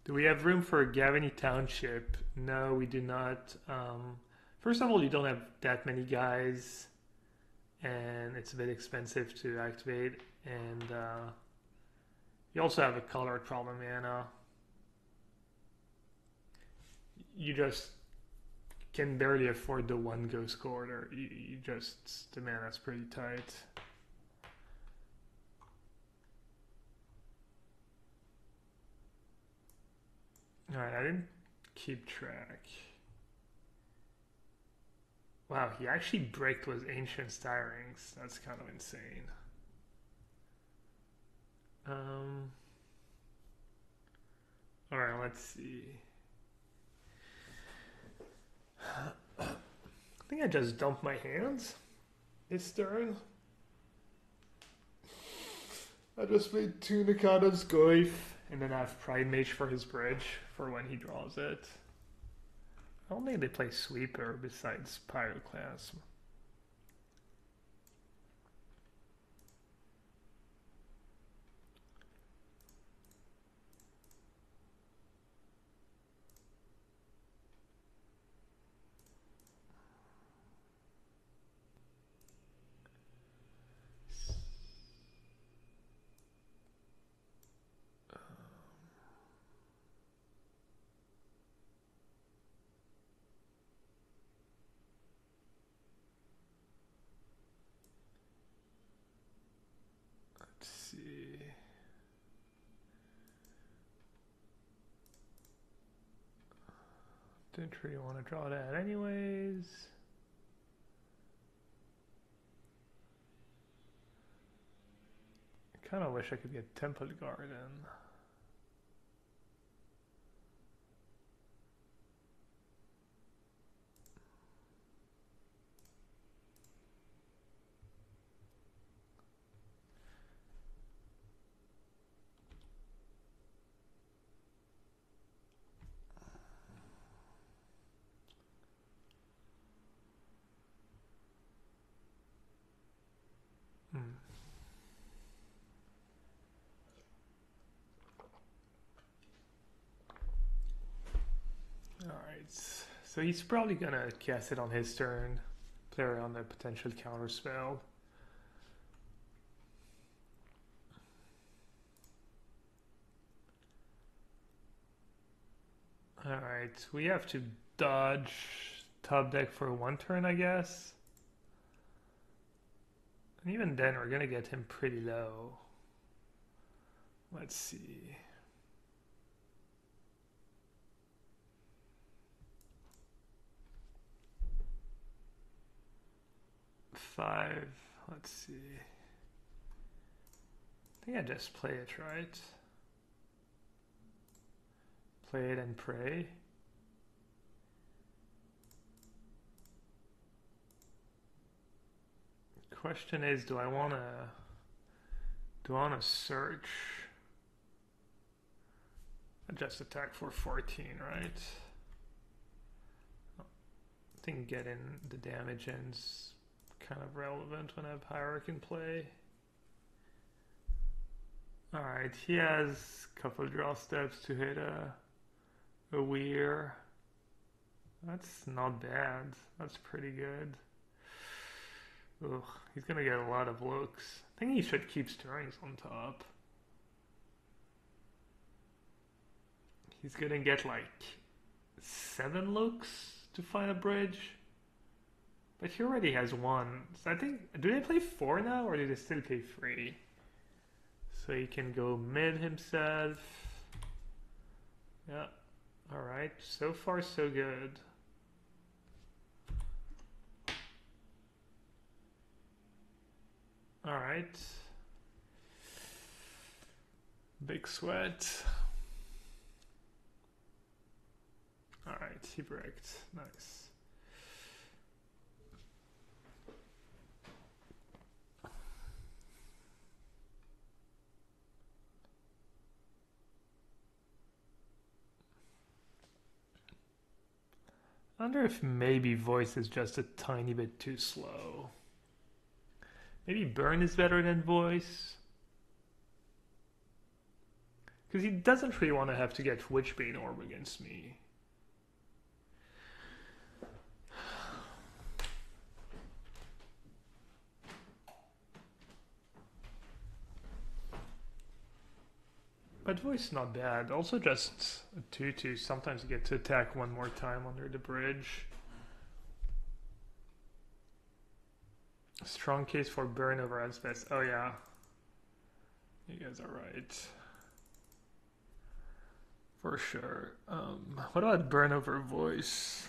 Do we have room for Gavany Township? No, we do not. First of all, you don't have that many guys, and it's a bit expensive to activate, and you also have a color problem, Anna. You just can barely afford the one ghost quarter. You just, the mana's pretty tight. Alright, I didn't keep track. Wow, he actually bricked with Ancient Stirrings. That's kind of insane. Alright, let's see. I think I just dumped my hands this turn. I just made two Nakadas Goyf, and then I have Pride Mage for his bridge for when he draws it. I don't think they play Sweeper besides Pyroclasm. Let's see. Didn't really want to draw that anyways. I kind of wish I could get Temple Garden. Alright, so he's probably gonna cast it on his turn, play around a potential counter spell. Alright, we have to dodge top deck for one turn, I guess. And even then, we're gonna get him pretty low. Let's see. 5, let's see. I think I just play it, right? Play it and pray. Question is, do I wanna search? I just attack for 14, right? I think getting the damage in's kind of relevant when I have Hierarch in play. Alright, he has a couple of draw steps to hit a Weir. That's not bad. That's pretty good. Ugh, he's gonna get a lot of looks. I think he should keep Stirrings on top. He's gonna get like 7 looks to find a bridge. But he already has 1. So I think, do they play 4 now or do they still play 3? So he can go mid himself. Yeah. Alright, so far so good. Alright. Big sweat. Alright, he bricked. Nice. I wonder if maybe voice is just a tiny bit too slow. Maybe burn is better than voice. Because he doesn't really want to have to get Witchbane Orb against me. But voice not bad. Also just a 2-2. Sometimes you get to attack one more time under the bridge. Strong case for burn over Asbest. Oh yeah. You guys are right. For sure. What about burn over voice?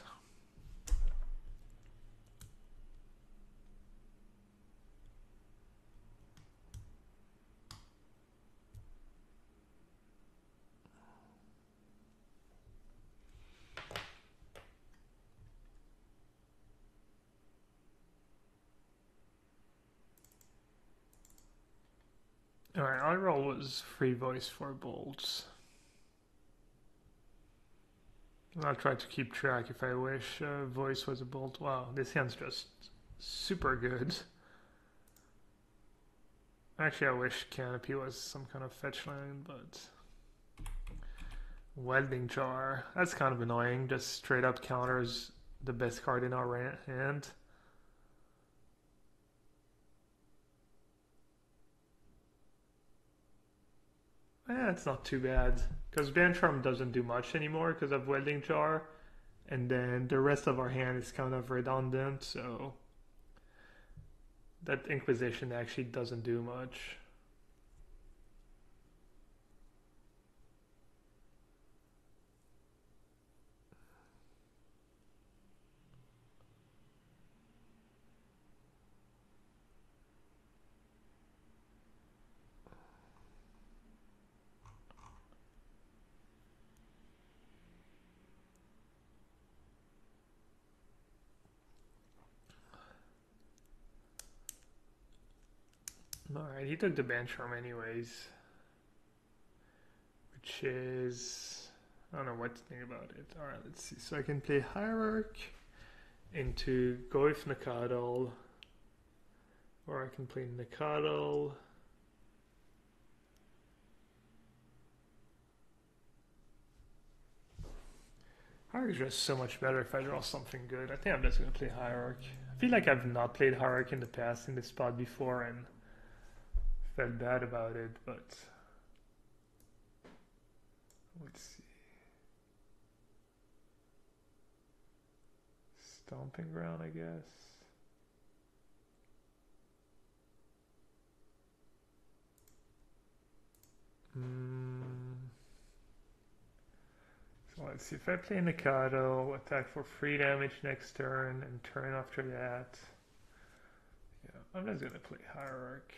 Alright, our roll was free voice for bolts. I'll try to keep track if I wish voice was a bolt. Wow, this hand's just super good. Actually, I wish Canopy was some kind of fetch line, but... Welding Jar. That's kind of annoying. Just straight up counters the best card in our hand. It's not too bad. Because Bancharm doesn't do much anymore because of Welding Jar. And then the rest of our hand is kind of redundant, so... That Inquisition actually doesn't do much. Alright, he took the Bancharm anyways. Which is... I don't know what to think about it. Alright, let's see. So I can play Hierarch into Goif Nakadal. Or I can play Nakadal. Hierarch is just so much better if I draw something good. I think I'm just going to play Hierarch. I feel like I've not played Hierarch in the past in this spot before and felt bad about it, but let's see. Stomping Ground, I guess. So let's see, if I play Nikado, attack for 3 damage next turn, and turn after that. Yeah, I'm just gonna play Hierarch.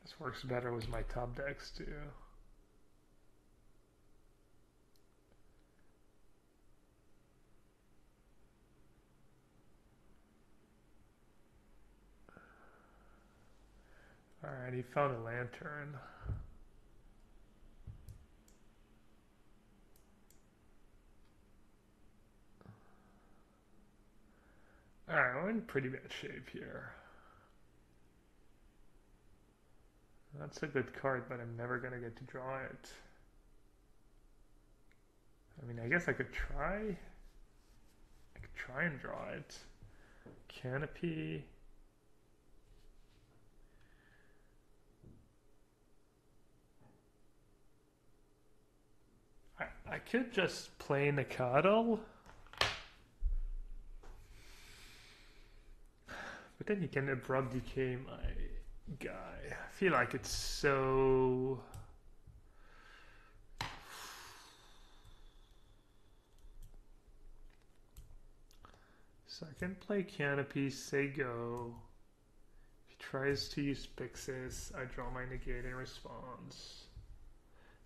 This works better with my top decks too. Alright, he found a lantern. Alright, we're in pretty bad shape here. That's a good card, but I'm never gonna get to draw it. I mean, I guess I could try. I could try and draw it. Canopy. I could just play Nikado. But then you can abrupt decay my guy. I feel like it's so... So I can play Canopy, say go. If he tries to use Pixis, I draw my negate in response.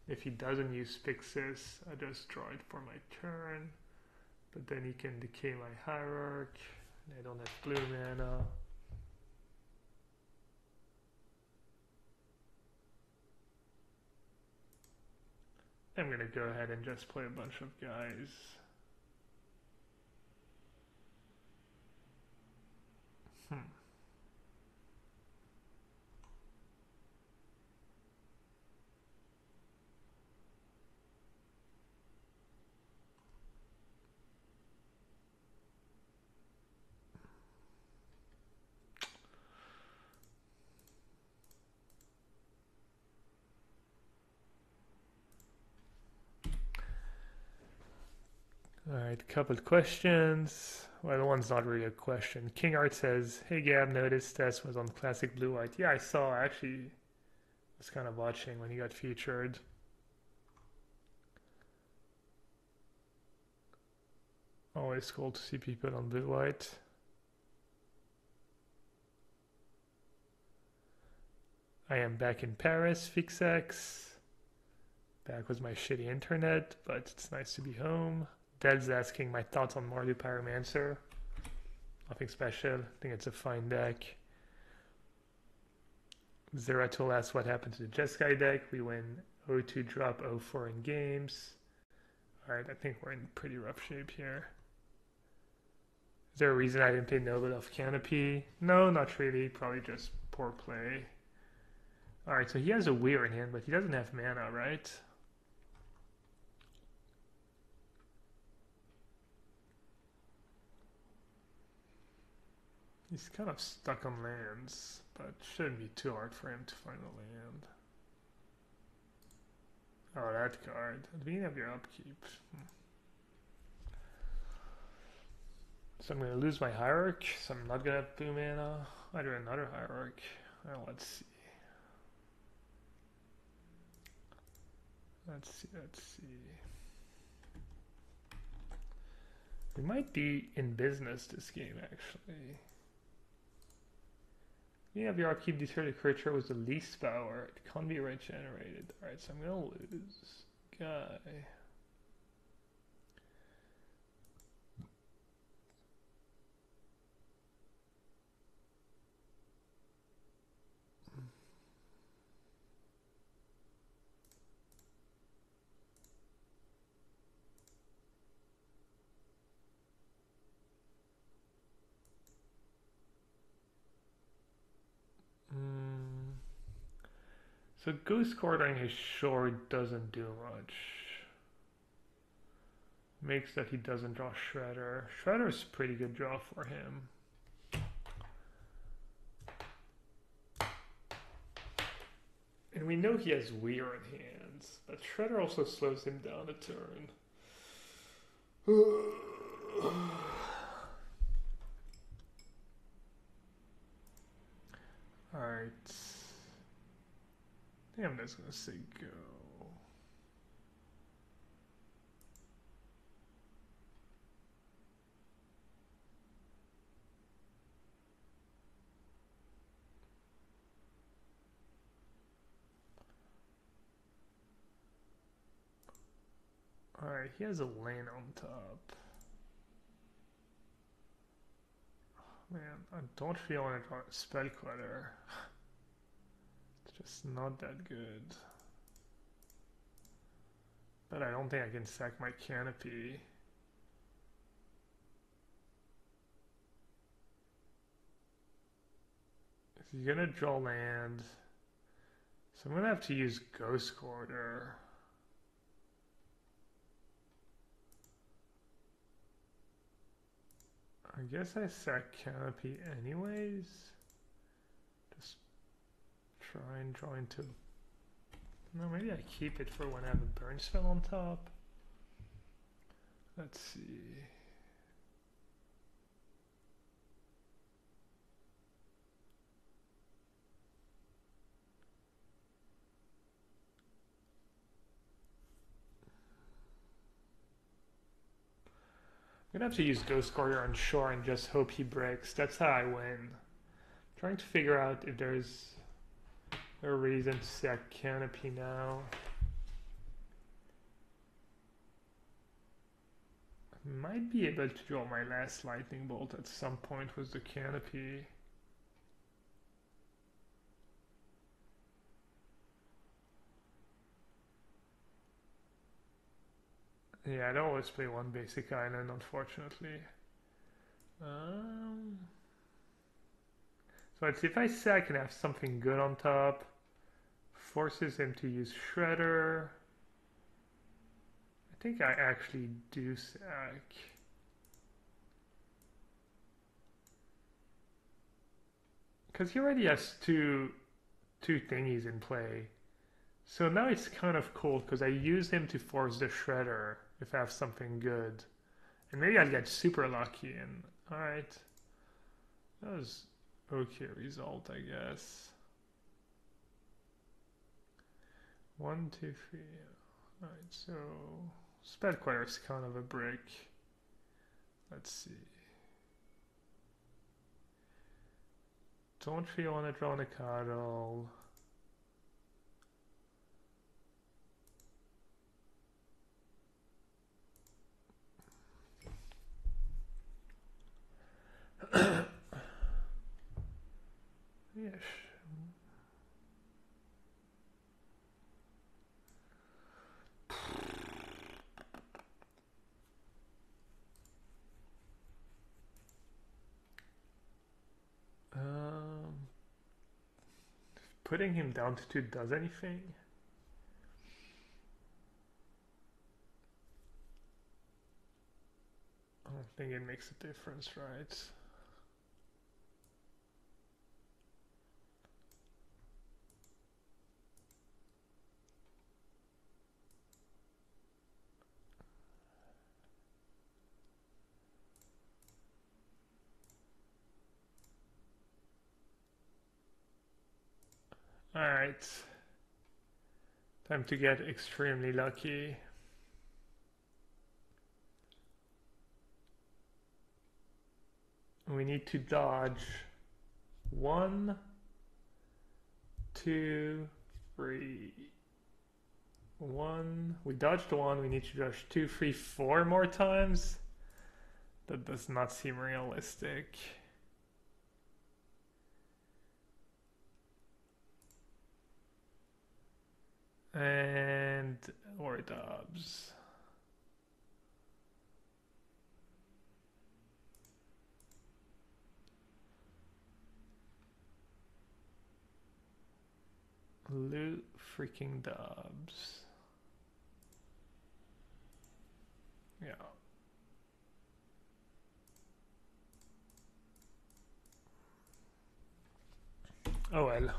If he doesn't use Pixis, I just draw it for my turn. But then he can decay my Hierarch. And I don't have blue mana. I'm gonna go ahead and just play a bunch of guys. Alright, couple of questions. Well, the one's not really a question. King Art says, hey Gab, noticed Tess was on Classic Blue White. Yeah, I saw. I actually was kind of watching when he got featured. Always cool to see people on Blue White. I am back in Paris, Fixex. Back with my shitty internet, but it's nice to be home. Del's asking my thoughts on Mardu Pyromancer. Nothing special. I think it's a fine deck. Zeratul asks what happened to the Jeskai deck. We win 0-2 drop 0-4 in games. Alright, I think we're in pretty rough shape here. Is there a reason I didn't play Nobel off Canopy? No, not really. Probably just poor play. Alright, so he has a Weir in hand, but he doesn't have mana, right? He's kind of stuck on lands, but shouldn't be too hard for him to find a land. Oh, that card. At the beginning of your upkeep. So I'm going to lose my Hierarch, so I'm not going to have blue mana. I do another Hierarch. Well, let's see. Let's see. We might be in business this game, actually. You have your upkeep, deter the creature with the least power. It can't be regenerated. Alright, so I'm gonna lose. Guy. So Ghost Quartering his short doesn't do much. Makes that he doesn't draw Shredder. Shredder's a pretty good draw for him. And we know he has Weir in hands, but Shredder also slows him down a turn. Alright. I think I'm just gonna say go. Alright, he has a lane on top. Man, I don't feel want to draw Spell Clutter. It's just not that good. But I don't think I can sack my Canopy. He's gonna draw land. So I'm gonna have to use Ghost Quarter. I guess I sack Canopy anyways. Just try and draw into... No, maybe I keep it for when I have a burn spell on top. Let's see. I'm gonna have to use Ghost Courier on shore and just hope he breaks. That's how I win. Trying to figure out if there's a reason to sack Canopy now. Might be able to draw my last lightning bolt at some point with the Canopy. Yeah, I'd always play one basic island, unfortunately. So I'd see if I sack and have something good on top. Forces him to use Shredder. I think I actually do sack. Because he already has two thingies in play. So now it's kind of cool because I use him to force the Shredder if I have something good. And maybe I'll get super lucky and alright. That was okay result, I guess. 1, 2, 3. Alright, so Sped Choir is kind of a brick. Let's see. Don't really want to draw on a Conrol. Yes. Putting him down to 2 does anything? I don't think it makes a difference, right? Alright. Time to get extremely lucky. We need to dodge 1, 2, 3. 1. We dodged 1. We need to dodge 2, 3, 4 more times. That does not seem realistic. And or dubs. Loot freaking dubs. Yeah. Oh well.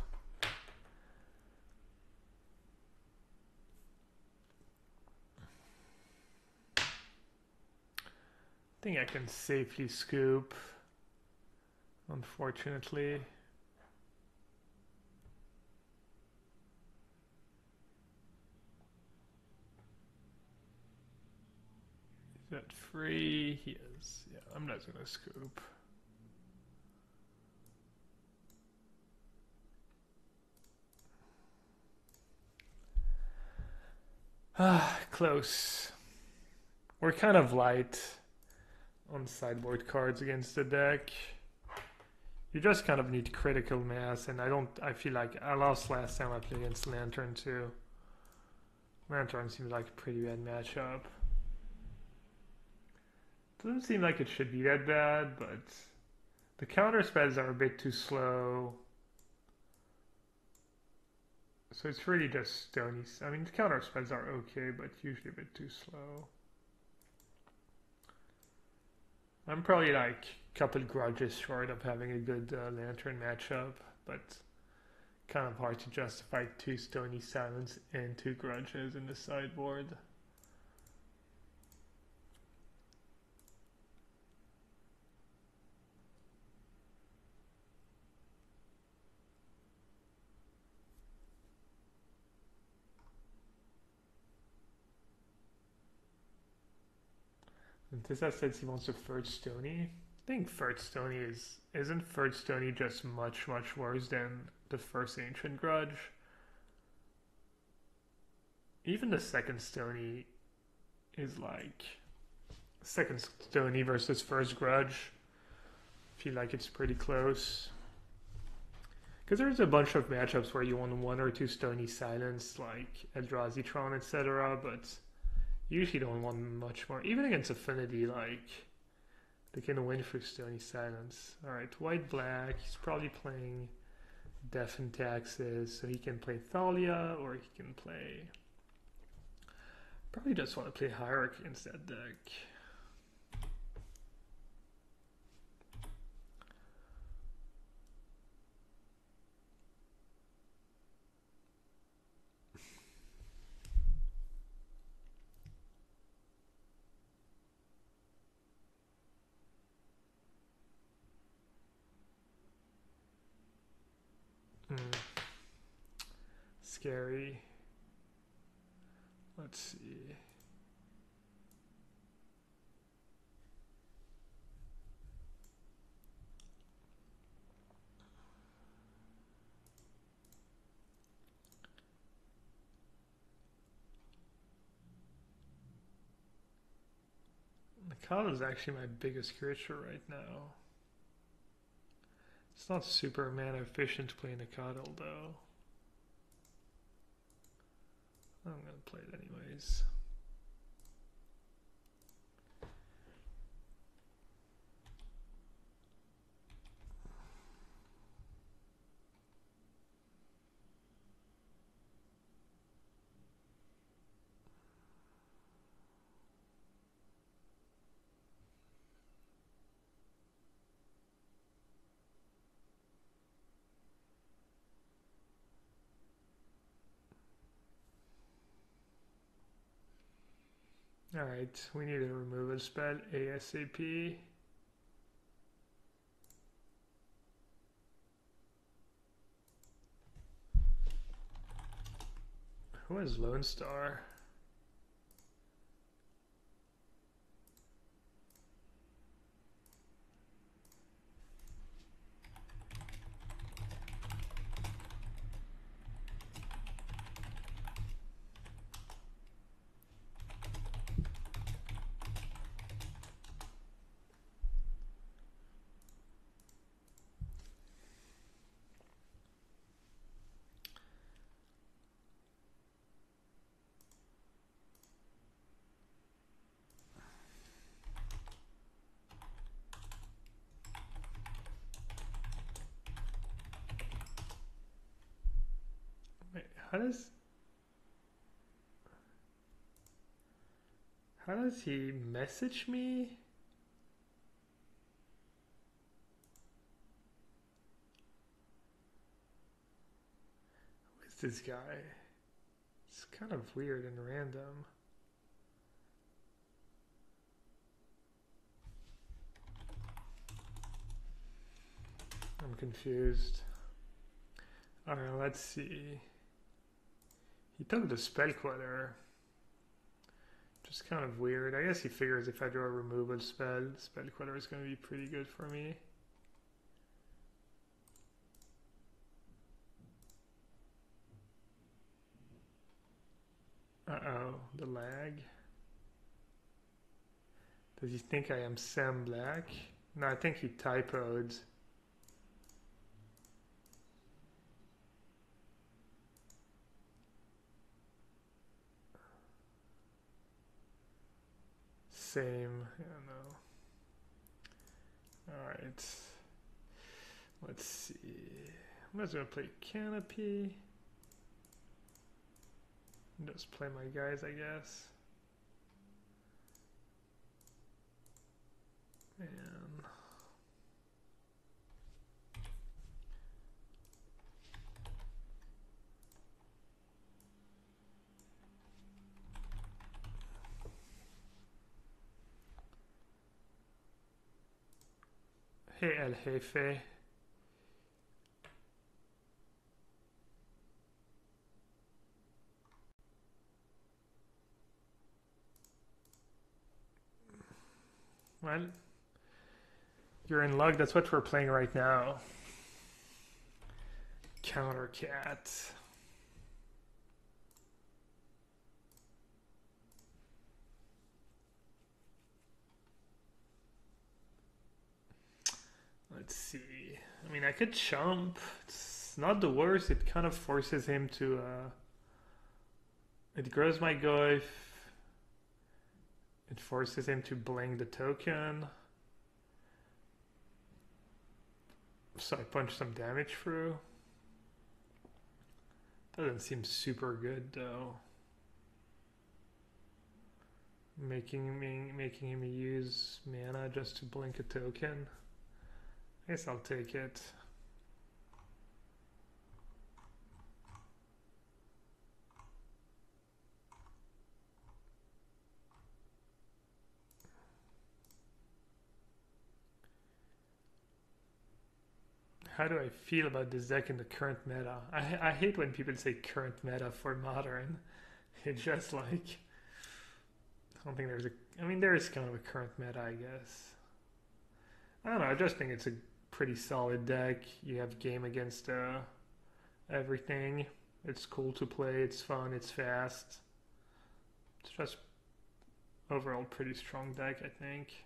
I think I can safely scoop, unfortunately. Is that free? He is. Yeah, I'm not gonna scoop. Ah, close. We're kind of light on sideboard cards against the deck. You just kind of need critical mass, and I feel like I lost last time I played against Lantern too. Lantern seems like a pretty bad matchup. Doesn't seem like it should be that bad, but the counter spells are a bit too slow. So it's really just stony. I mean, the counter spells are okay, but usually a bit too slow. I'm probably like a couple grudges short of having a good Lantern matchup, but kind of hard to justify 2 Stony Silence and 2 grudges in the sideboard. And Tissa says he wants a third Stony. I think third Stony isn't third Stony just much worse than the first Ancient Grudge? Even the second Stony is like second Stony versus first Grudge. I feel like it's pretty close. Because there's a bunch of matchups where you want one or two Stony Silence, like Eldrazi-tron, etc., but you usually don't want much more. Even against Affinity, like, they can win for Stony Silence. Alright, white-black, he's probably playing Death and Taxes, so he can play Thalia, or he can play... Probably just want to play Hierarchy against that deck. Scary. Let's see. Nakata is actually my biggest creature right now. It's not super mana efficient to play Nakata though. I'm gonna play it anyways. Alright, we need a removal spell ASAP. Who is Lone Star? How does he message me? Who is this guy? It's kind of weird and random. I'm confused. Alright, let's see. He took the Spell Queller. Just kind of weird. I guess he figures if I draw a removal spell, Spell Queller is going to be pretty good for me. Uh-oh, the lag. Does he think I am Sam Black? No, I think he typoed. Same, yeah, no. Alright. Let's see. I'm just gonna play Canopy. Just play my guys, I guess. Man. Hey, El Jefe. Well, you're in luck. That's what we're playing right now. Counter cat. Let's see. I mean, I could chump. It's not the worst. It kind of forces him to. It grows my Goif. It forces him to blink the token. So I punch some damage through. Doesn't seem super good though. Making him use mana just to blink a token. I guess I'll take it. How do I feel about this deck in the current meta? I hate when people say current meta for modern. It's just like, I don't think there's a, I mean there is kind of a current meta, I guess. I don't know, I just think it's a pretty solid deck. You have game against everything. It's cool to play, it's fun, it's fast. It's just overall pretty strong deck, I think.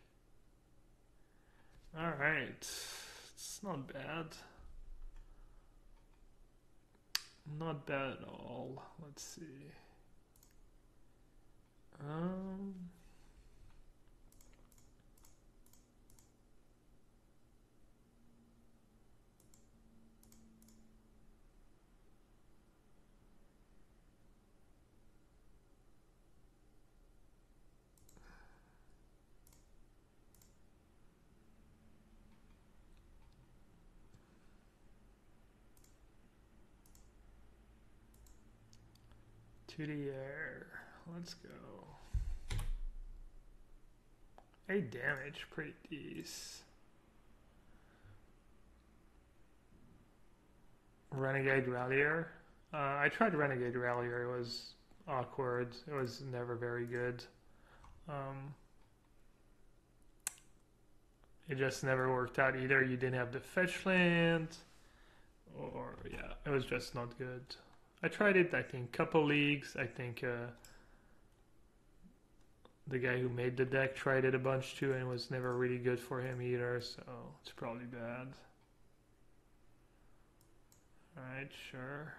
Alright. It's not bad. Not bad at all. Let's see. To the air. Let's go. 8 damage, pretty decent. Renegade Rallier. I tried Renegade Rallier. It was awkward. It was never very good. It just never worked out either. You didn't have the fetch land, or yeah, it was just not good. I tried it, I think, couple leagues. I think the guy who made the deck tried it a bunch too, and it was never really good for him either, so it's probably bad. Alright, sure.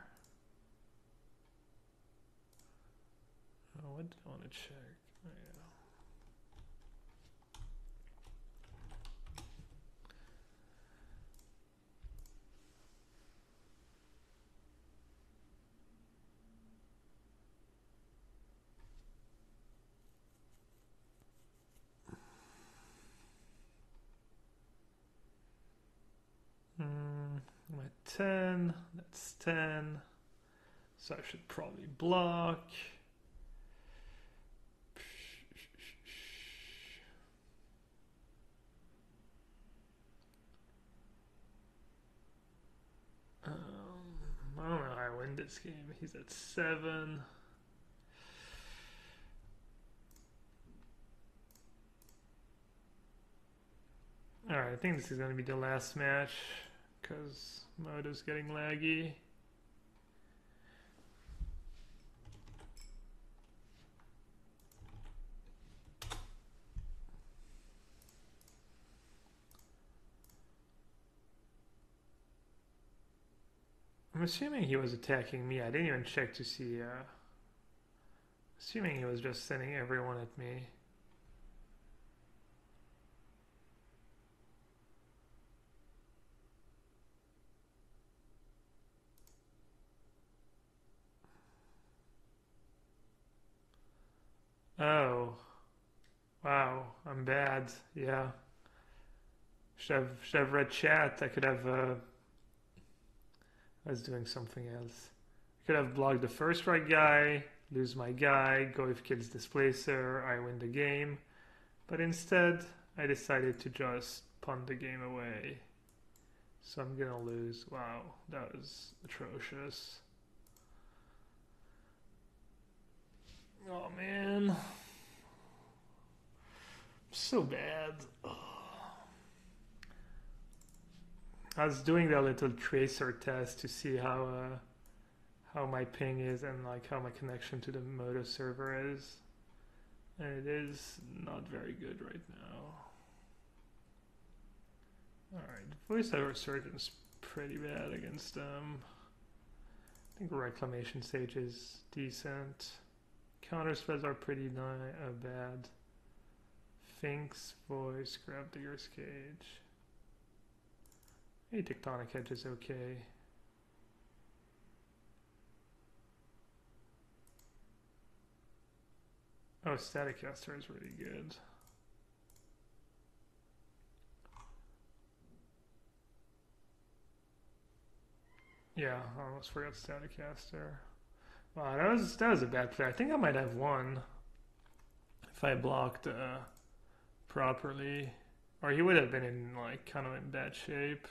Oh, what do I want to check? Oh, yeah. I'm at 10, that's 10, so I should probably block. I don't know how I win this game. He's at 7. Alright, I think this is going to be the last match because Moto's getting laggy. I'm assuming he was attacking me. I didn't even check to see. Assuming he was just sending everyone at me. Oh. Wow, I'm bad. Yeah. Should have read chat. I could have I was doing something else. I could have blocked the first right guy, lose my guy, go if kills displacer, I win the game. But instead, I decided to just punt the game away. So I'm gonna lose. Wow, that was atrocious. Oh man. so bad. I was doing that little tracer test to see how my ping is and like how my connection to the Moto server is, and it is not very good right now. Alright, voiceover surgeon's pretty bad against them. I think reclamation stage is decent. Counter spells are pretty bad. Finks, voice, grab digger's cage. Hey, tectonic edge is okay. Oh, static caster is really good. Yeah, I almost forgot static caster. Wow, that was a bad play. I think I might have won if I blocked properly, or he would have been in like kind of in bad shape.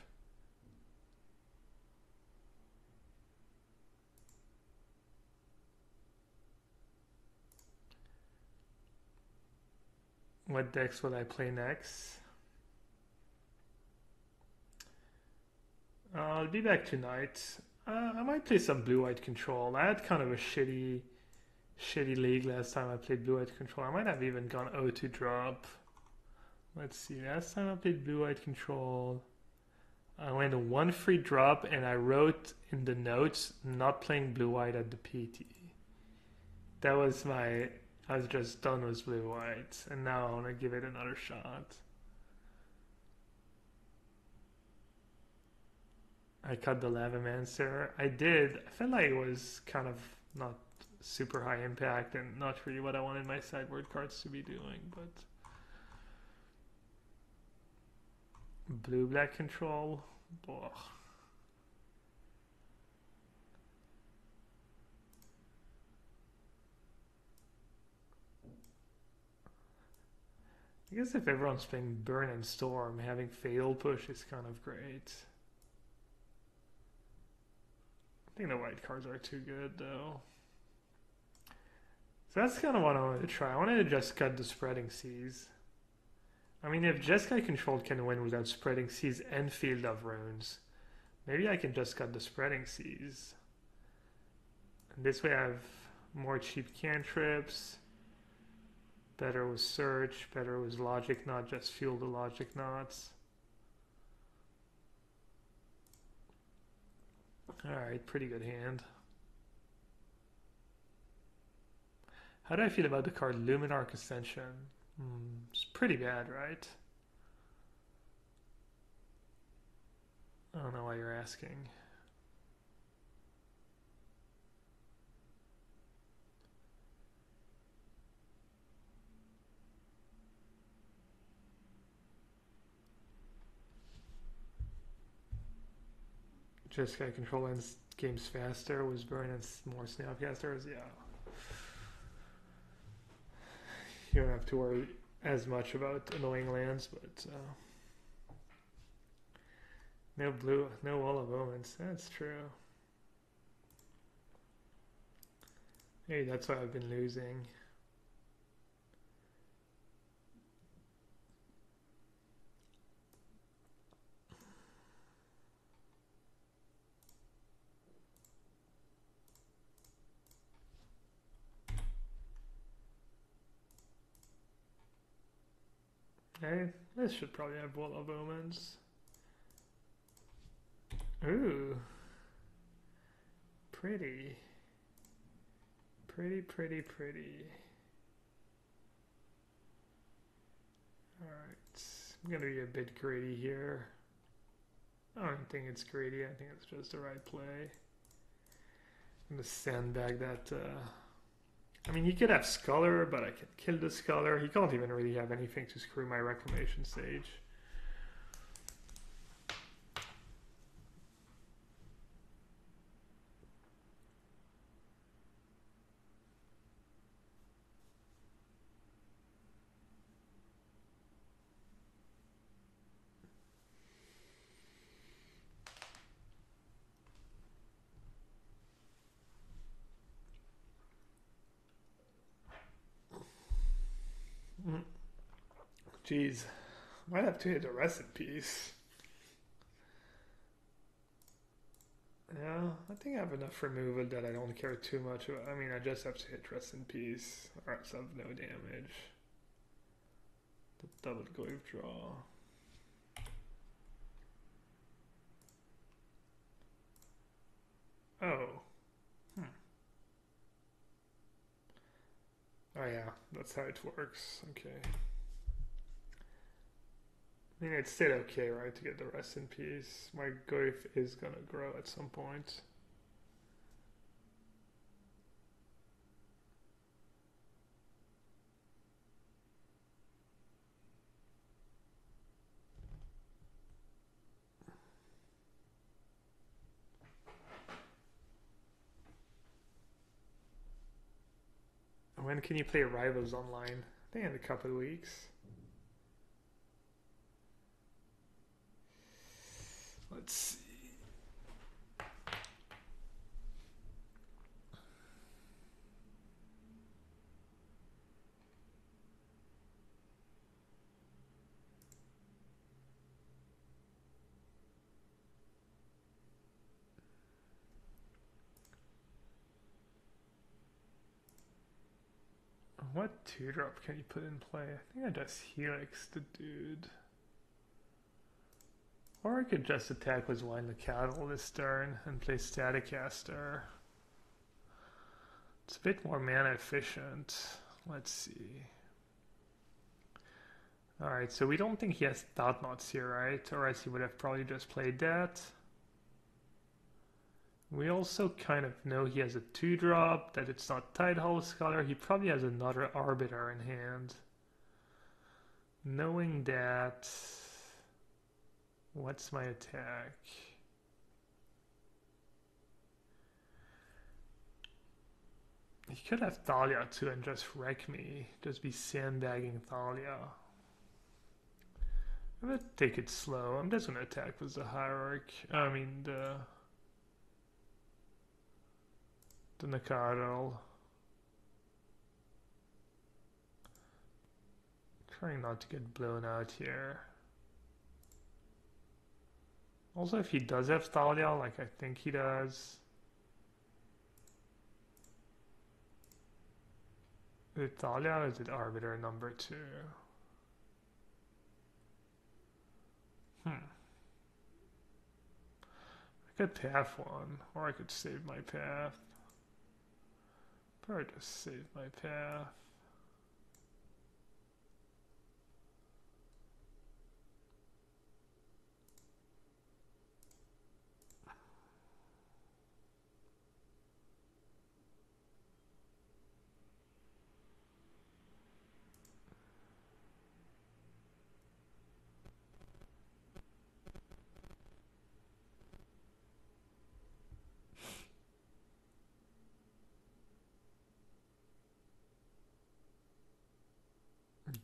What decks will I play next? I'll be back tonight. I might play some blue-white control. I had kind of a shitty league last time I played blue-white control. I might have even gone O2 drop. Let's see. Last time I played blue-white control, I went 1 free drop and I wrote in the notes not playing blue-white at the PT. That was I was just done with blue-white, and now I want to give it another shot. I cut the Lavamancer. I did. I felt like it was kind of not super high impact and not really what I wanted my sideboard cards to be doing, but blue-black control. Ugh. I guess if everyone's playing Burn and Storm, having Fatal Push is kind of great. I think the white cards are too good, though. So that's kind of what I wanted to try. I wanted to just cut the Spreading Seas. I mean, if Jeskai Control can win without Spreading Seas and Field of Runes, maybe I can just cut the Spreading Seas. And this way I have more cheap cantrips, better with Search, better with Logic Knot, just fuel the Logic Knots. Alright, pretty good hand. How do I feel about the card Luminarch Ascension? It's pretty bad, right? I don't know why you're asking. Jeskai Control ends games faster, was Burn and more Snapcasters, yeah. You don't have to worry as much about annoying lands, but no blue, no Wall of Omens, that's true. Hey, that's why I've been losing. Okay, this should probably have Wall of Omens. Ooh. Pretty. Pretty, pretty, pretty. Alright. I'm gonna be a bit greedy here. I don't think it's greedy, I think it's just the right play. I'm gonna sandbag that I mean, he could have Scholar, but I can kill the Scholar. He can't even really have anything to screw my Reclamation Stage. Jeez, might have to hit a rest in peace. Yeah, I think I have enough removal that I don't care too much about. I mean, I just have to hit rest in peace, or else I have no damage. The double glaive draw. Oh. Oh yeah, that's how it works. Okay. I mean, it's still okay, right, to get the rest in peace. My glaive is gonna grow at some point. When can you play Rivals online? I think in a couple of weeks. Let's see. What 2-drop can you put in play? I think I just Helix the dude. Or I could just attack with Wind the Cattle this turn and play Staticaster. It's a bit more mana efficient. Let's see. Alright, so we don't think he has Thought Knots here, right? Or else he would have probably just played that. We also kind of know he has a 2-drop, that it's not Tidehull Scholar. He probably has another Arbiter in hand. Knowing that, what's my attack? He could have Thalia too and just wreck me. Just be sandbagging Thalia. I'm gonna take it slow. I'm just gonna attack with the Hierarch. I mean the Nacatl. Trying not to get blown out here. Also, if he does have Thalia, like I think he does. Is it Thalia or is it Arbiter number 2? I could path one, or I could save my path. Probably just save my path.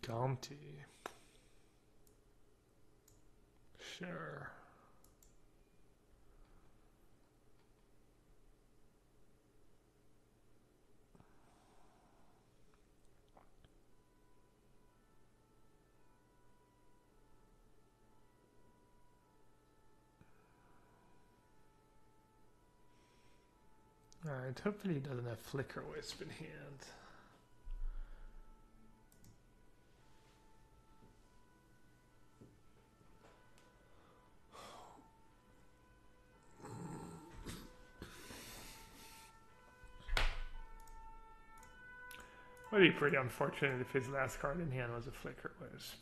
Gaunty. Sure. Alright, hopefully he doesn't have Flicker Wisp in hand. Would be pretty unfortunate if his last card in hand was a Flicker Wisp.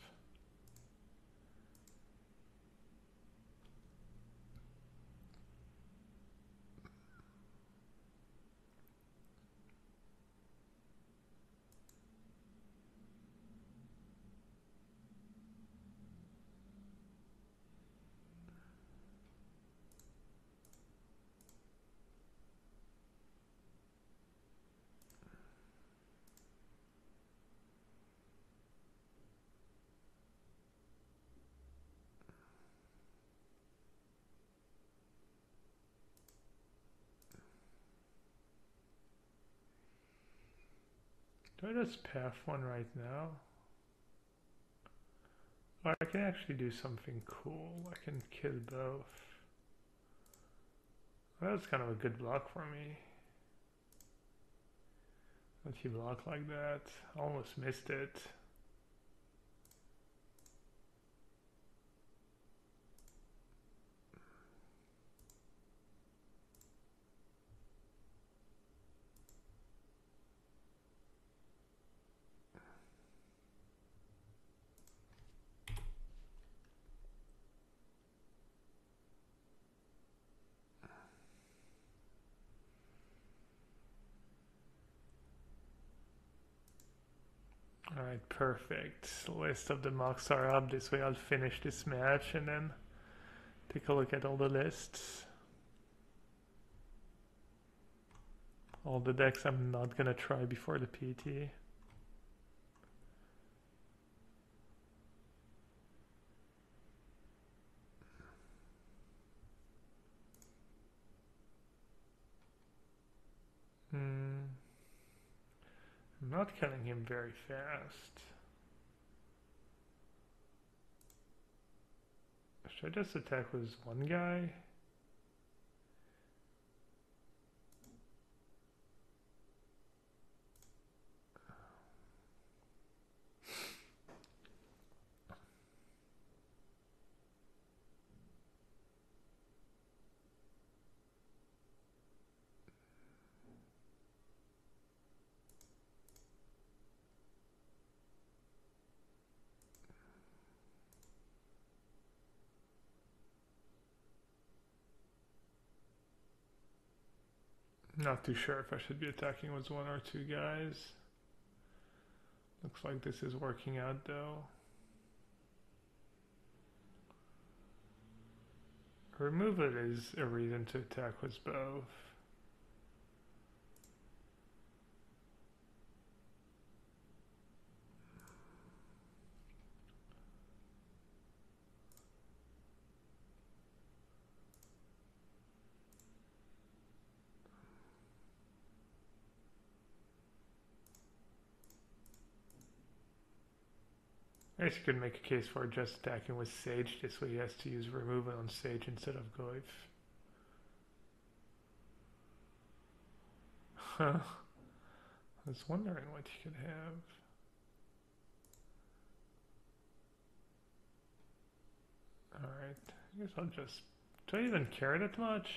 Do I just path one right now? Or I can actually do something cool. I can kill both. That's kind of a good block for me. Let you block like that. Almost missed it. Alright, perfect. List of the mocks are up. This way I'll finish this match and then take a look at all the lists. All the decks I'm not gonna try before the PT. I'm not killing him very fast. Should I just attack with one guy? Not too sure if I should be attacking with one or two guys. Looks like this is working out though. Remove it is a reason to attack with both. I guess you could make a case for just attacking with Sage. This way he has to use removal on Sage instead of Goyf. Huh. I was wondering what you could have. Alright, I guess I'll just... Do I even care that much?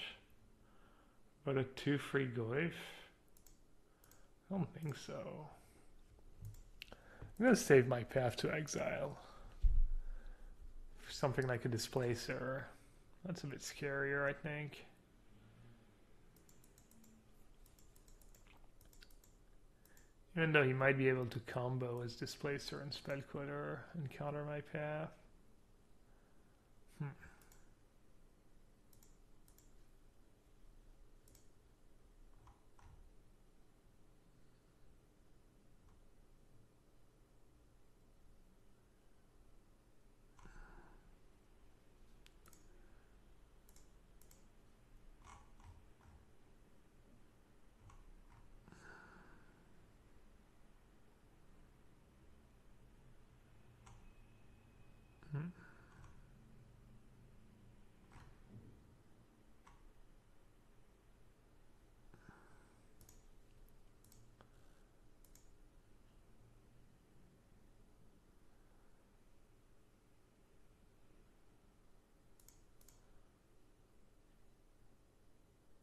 But a 2-free Goyf? I don't think so. I'm gonna save my path to exile. For something like a displacer. That's a bit scarier, I think. Even though he might be able to combo his displacer and spellquitter and counter my path.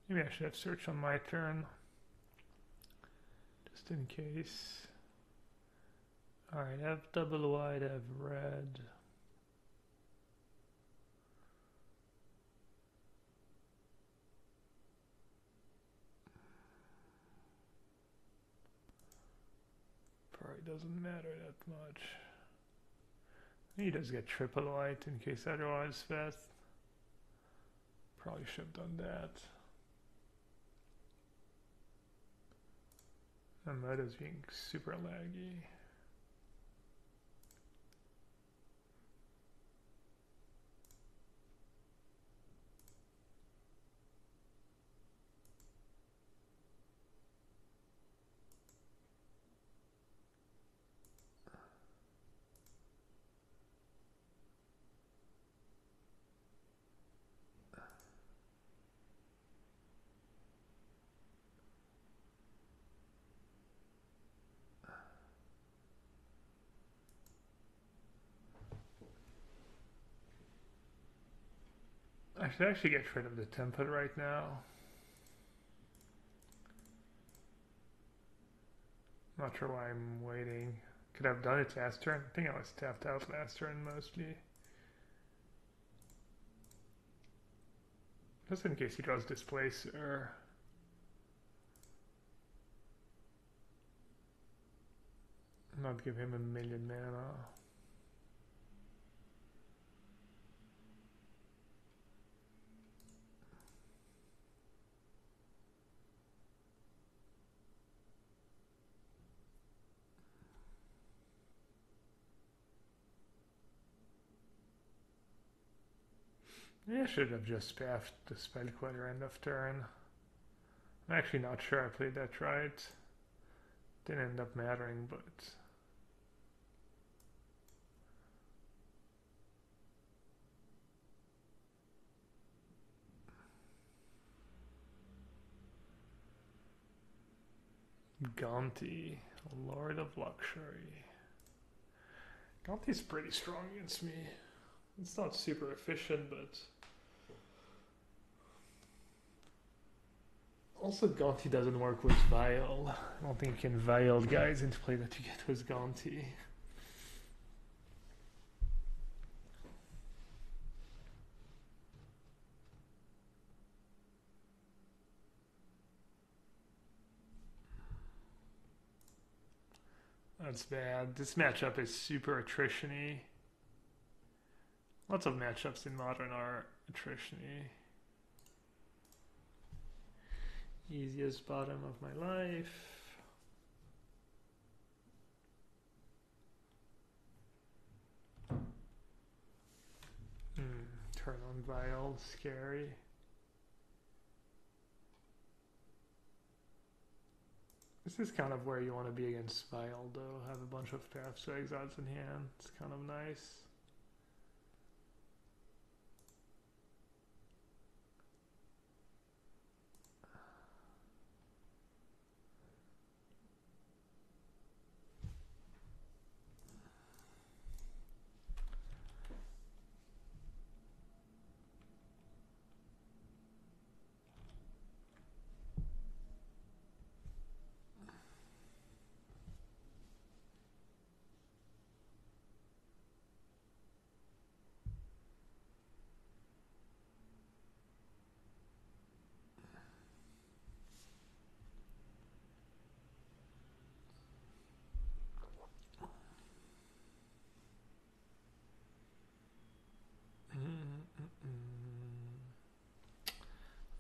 Maybe I should have searched on my turn. Just in case. Alright, I have double white, I have red. Probably doesn't matter that much. He does get triple white in case otherwise fast. Probably should have done that. And that is being super laggy. I should actually get rid of the template right now. Not sure why I'm waiting. Could have done it last turn. I think I was tapped out last turn mostly. Just in case he draws Displacer. Not give him 1,000,000 mana. Yeah, I should have just spaffed the spell queller end of turn. I'm actually not sure I played that right. Didn't end up mattering, but... Gonti, Lord of Luxury. Gonti's pretty strong against me. It's not super efficient, but... Also, Gonti doesn't work with Vial. I don't think you can Vial guys into play that you get with Gonti. That's bad. This matchup is super attrition-y. Lots of matchups in Modern are attrition-y. Easiest bottom of my life. Turn on Vial, scary. This is kind of where you want to be against Vial though. Have a bunch of Paths to Exiles in hand. It's kind of nice.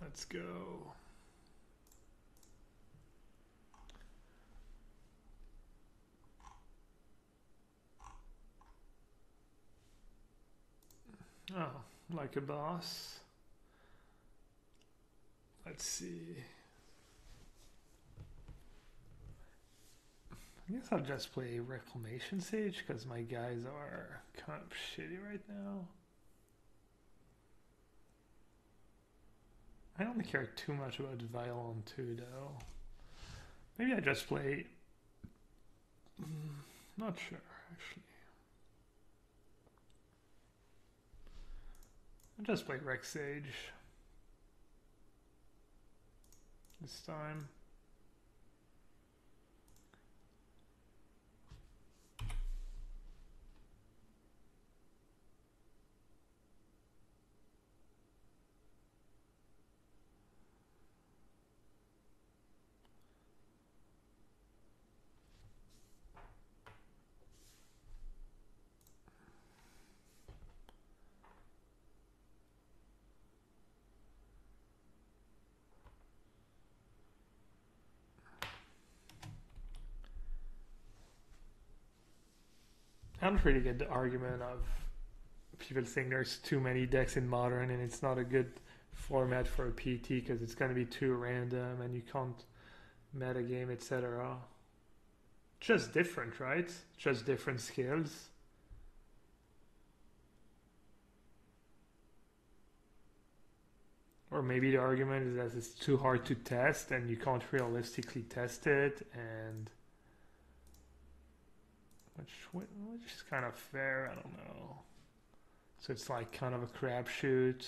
Let's go. Oh, like a boss. Let's see. I guess I'll just play Reclamation Sage because my guys are kind of shitty right now. I don't care too much about Vial on 2 though. Maybe I just play... not sure actually. I'll just play Rex Sage this time. I don't really get the argument of people saying there's too many decks in Modern and it's not a good format for a PT because it's going to be too random and you can't metagame, etc. Just different, right? Just different skills. Or maybe the argument is that it's too hard to test and you can't realistically test it, and which is kind of fair, I don't know. So it's like kind of a crapshoot.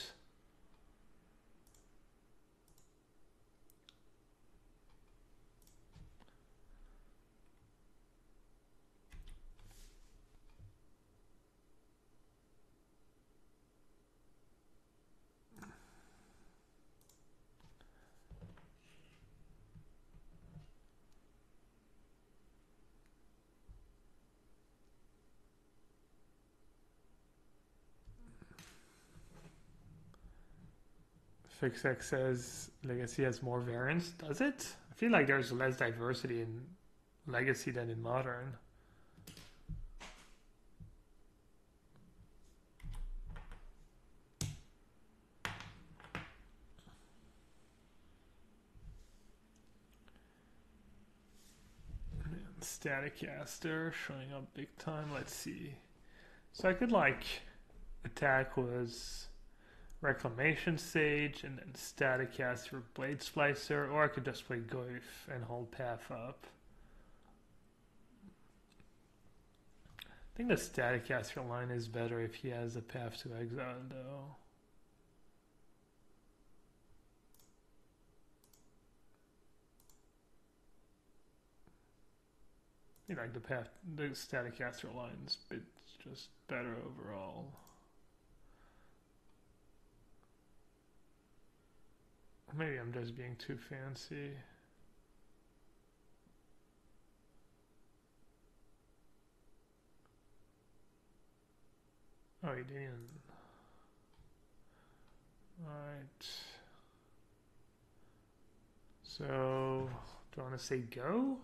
FixX says Legacy has more variants. Does it? I feel like there's less diversity in Legacy than in Modern. Staticaster showing up big time. Let's see. So I could like attack was Reclamation Sage and then Staticaster Blade Splicer, or I could just play Goyf and hold Path up. I think the Staticaster line is better if he has a Path to Exile though. I like the Staticaster line's it's just better overall. Maybe I'm just being too fancy. Oh, he didn't. Alright. So, do I want to say go?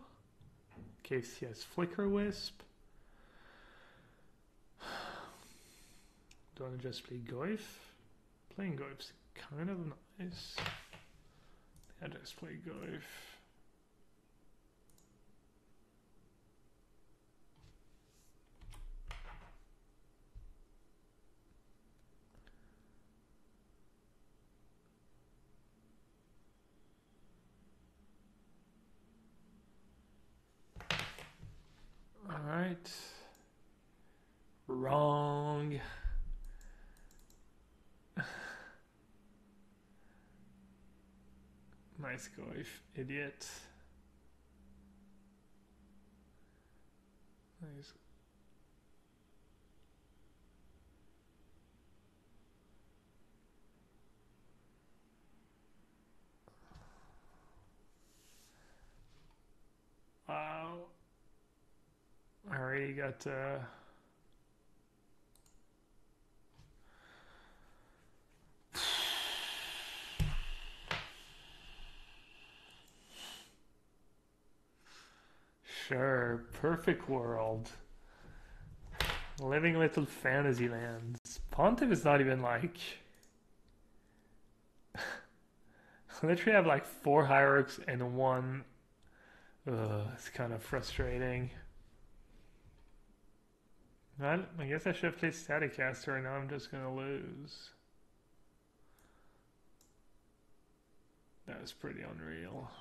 In case he has Flicker Wisp. Do I want to just play Goyf? Playing Goyf's kind of nice. I just play Goyf. Alright. Wrong. Nice Goyf, idiot. Nice. Wow. I already got sure, perfect world. Living little fantasy lands. Pontiff is not even like literally have like 4 hierarchs and 1. It's kind of frustrating. I guess I should have played Staticaster and now I'm just gonna lose. That was pretty unreal.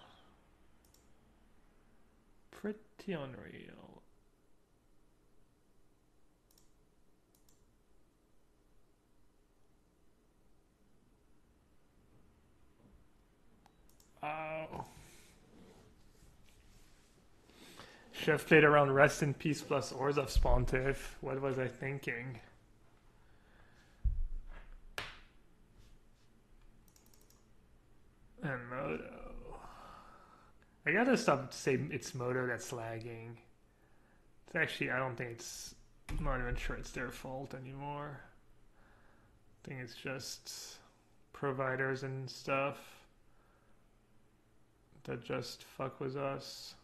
Pretty unreal. Oh. Should have played around Rest in Peace plus Orzhov's Pontiff. What was I thinking? And Moto. I gotta stop saying it's Moto that's lagging. It's actually, I don't think it's, I'm not even sure it's their fault anymore. I think it's just providers and stuff that just fuck with us.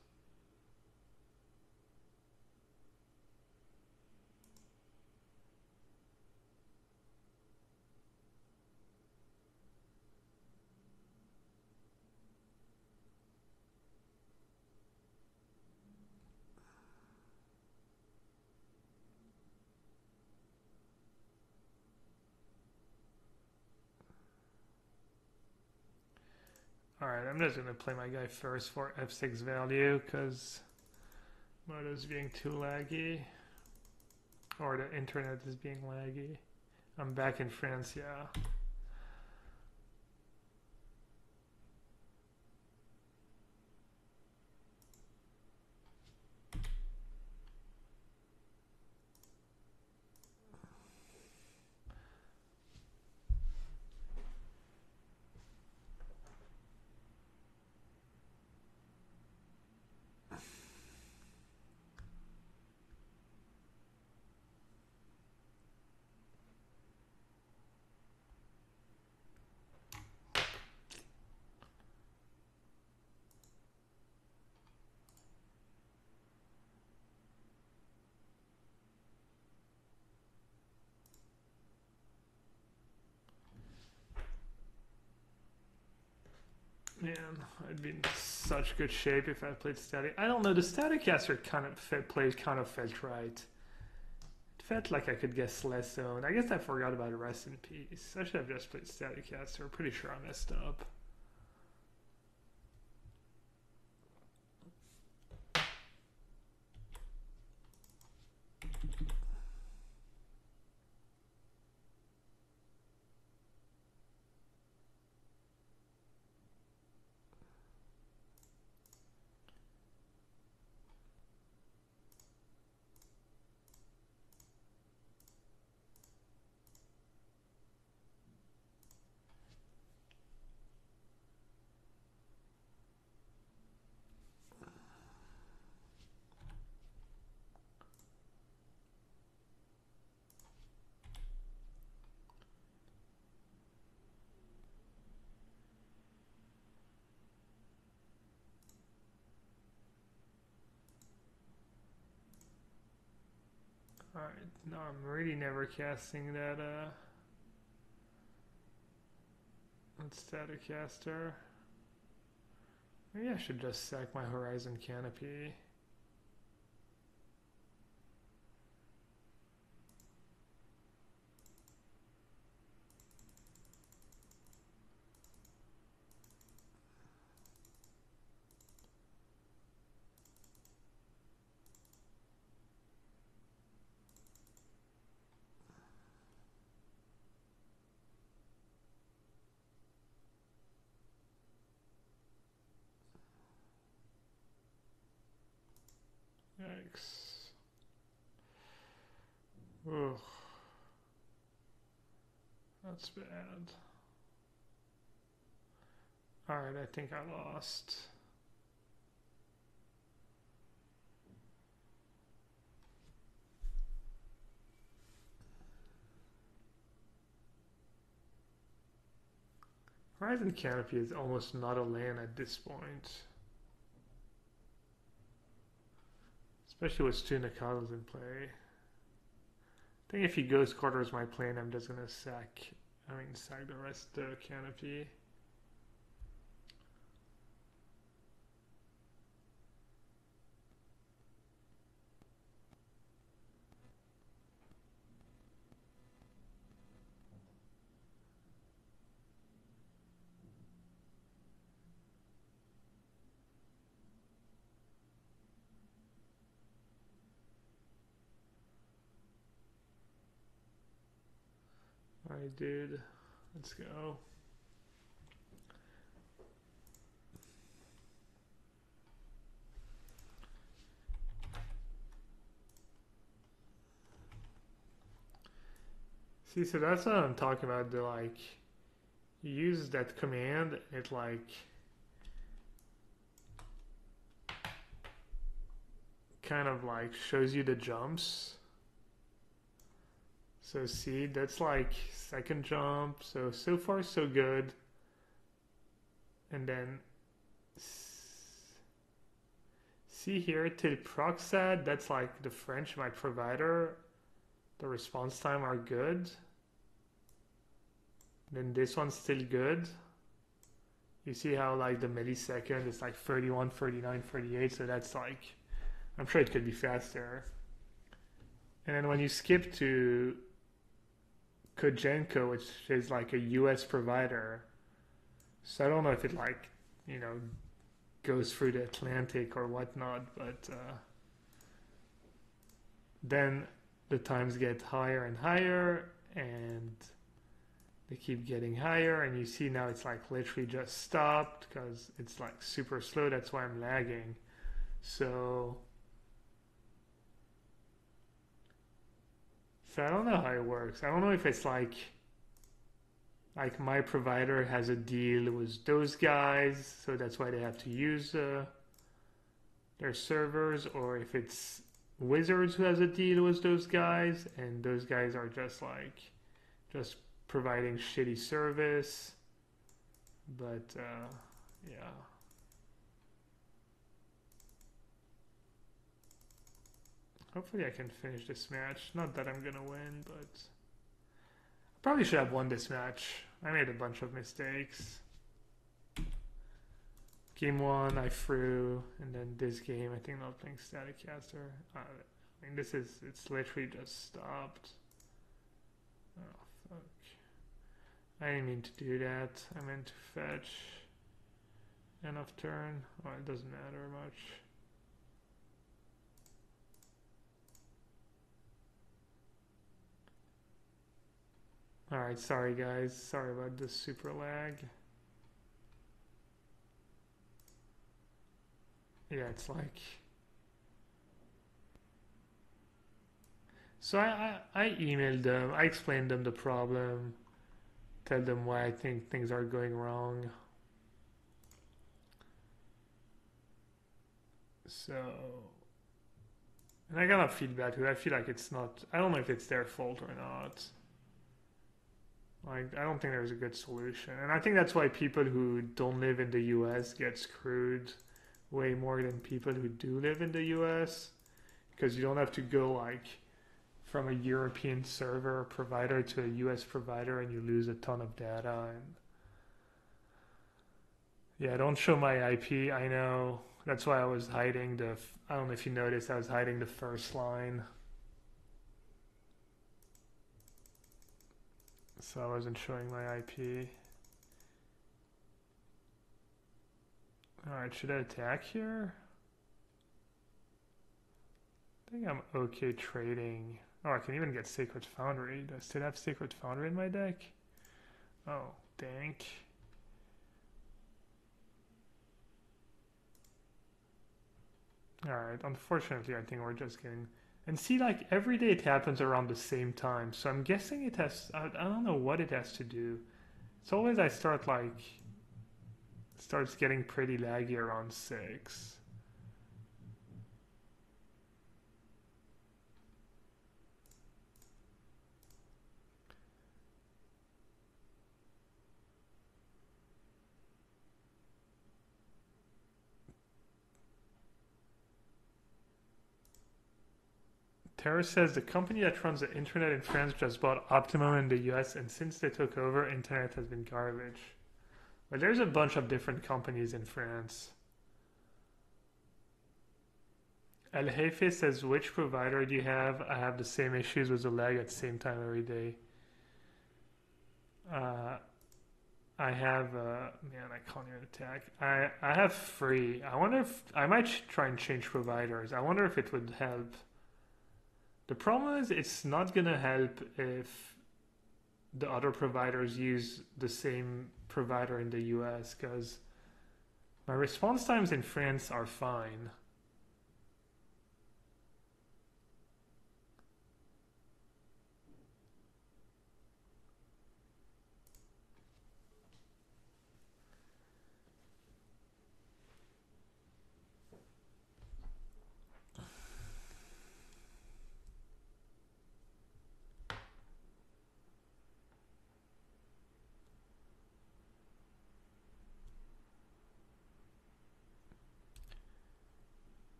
Alright, I'm just going to play my guy first for F6 value because Moto's being too laggy. Or the internet is being laggy. I'm back in France, yeah. Man, I'd be in such good shape if I played Static. I don't know, the Staticaster kind of felt right. It felt like I could guess less zone. I guess I forgot about Rest in Peace. I should have just played Staticaster. I'm pretty sure I messed up. Alright, no, I'm really never casting that Staticaster. Maybe I should just sack my Horizon Canopy. Yikes. Ugh. That's bad. Alright, I think I lost. Horizon Canopy is almost not a land at this point. Especially with two Nakados in play. I think if he goes quarters my plane, I'm just gonna sack the rest of the Canopy. Alright, dude. Let's go. See, so that's what I'm talking about. The like, you use that command, it like kind of like shows you the jumps. So see, that's like second jump. So far so good. And then see here, till Proxad, that's like the French, my provider. The response time are good. Then this one's still good. You see how like the millisecond is like 31, 39, 38. So that's like, I'm sure it could be faster. And then when you skip to Kojenko, which is like a US provider, so I don't know if it like, you know, goes through the Atlantic or whatnot, but then the times get higher and higher, and they keep getting higher, and you see now it's like literally just stopped because it's like super slow. That's why I'm lagging. So I don't know how it works. I don't know if it's like my provider has a deal with those guys, so that's why they have to use their servers, or if it's Wizards who has a deal with those guys, and those guys are just providing shitty service. But yeah. Hopefully I can finish this match. Not that I'm gonna win, but I probably should have won this match. I made a bunch of mistakes. Game 1 I threw, and then this game I think not playing Static Caster. I mean it's literally just stopped. Oh fuck. I didn't mean to do that. I meant to fetch end of turn. Oh, it doesn't matter much. Alright, sorry guys. Sorry about this super lag. Yeah, it's like... So I emailed them. I explained them the problem. Tell them why I think things are going wrong. So... And I got a feedback because I feel like it's not... I don't know if it's their fault or not. Like, I don't think there's a good solution. And I think that's why people who don't live in the US get screwed way more than people who do live in the US. Because you don't have to go, like, from a European server provider to a US provider and you lose a ton of data. And yeah, don't show my IP. I know. That's why I was hiding the... I don't know if you noticed, I was hiding the first line. So I wasn't showing my IP. Alright, should I attack here? I think I'm okay trading. Oh, I can even get Sacred Foundry. Do I still have Sacred Foundry in my deck? Oh, dank. Alright, unfortunately I think we're just getting... And see, like, every day it happens around the same time. So I'm guessing it has... I don't know what it has to do. It's always I start, like... It starts getting pretty laggy around 6. Tara says the company that runs the internet in France just bought Optimum in the US, and since they took over, internet has been garbage. But there's a bunch of different companies in France. El Jefe says, which provider do you have? I have the same issues with the lag at the same time every day. I have, man, I can't even attack. I have 3. I wonder if, I might try and change providers. I wonder if it would help. The problem is it's not going to help if the other providers use the same provider in the US, because my response times in France are fine.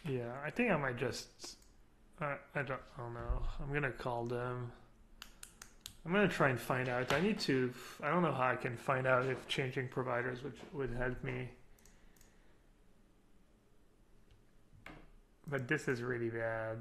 Yeah, I think I might just... I don't know. I'm gonna call them. I'm gonna try and find out. I need to... I don't know how I can find out if changing providers would help me. But this is really bad.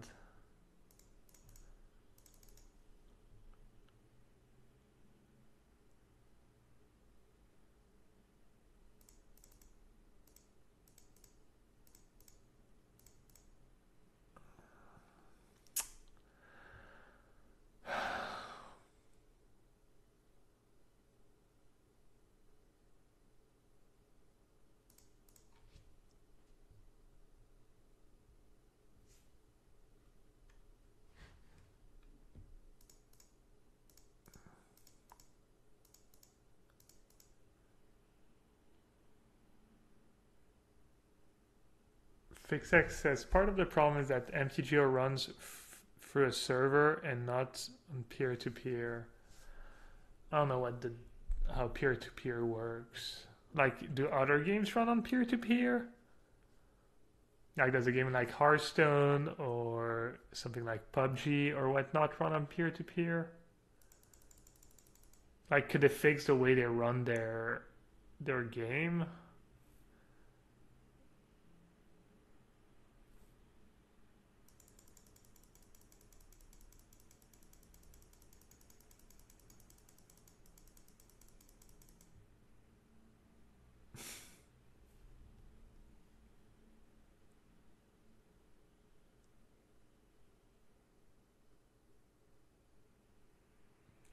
FixX says part of the problem is that MTGO runs through a server and not on peer-to-peer. I don't know how peer-to-peer works. Like, do other games run on peer-to-peer? Like, does a game like Hearthstone or something like PUBG or whatnot run on peer-to-peer? Like, could they fix the way they run their their game.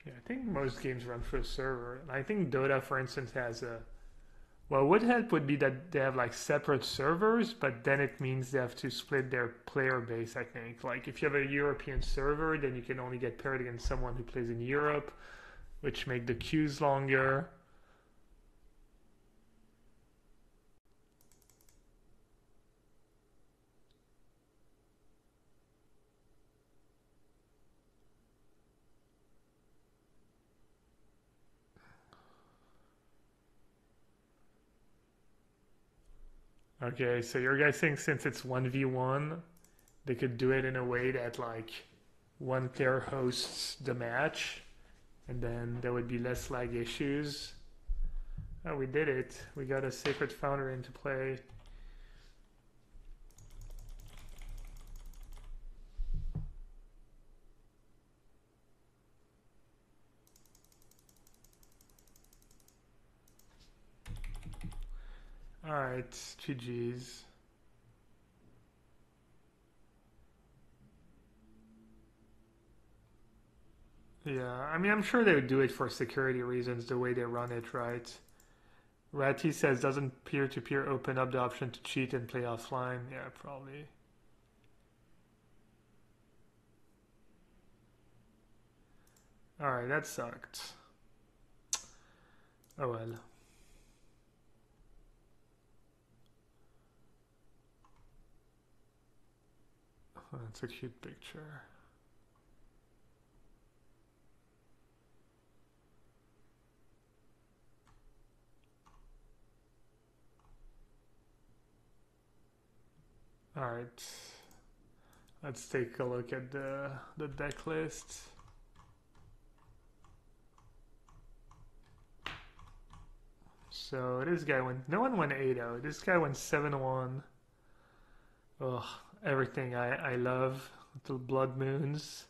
Yeah, I think most games run through a server. And I think Dota, for instance, has a. Well, what would help would be that they have like separate servers, but then it means they have to split their player base, I think. Like if you have a European server, then you can only get paired against someone who plays in Europe, which make the queues longer. Okay, so you're guessing since it's 1v1, they could do it in a way that like one player hosts the match and then there would be less lag issues. Oh, we did it. We got a Sacred Founder into play. Alright, GG's. Yeah, I mean, I'm sure they would do it for security reasons, the way they run it, right? Ratty says, doesn't peer-to-peer open up the option to cheat and play offline? Yeah, probably. Alright, that sucked. Oh well. That's a cute picture. Alright. Let's take a look at the deck list. So this guy went, no one went 8-0. This guy went 7-1. Ugh, everything I love. Little blood moons.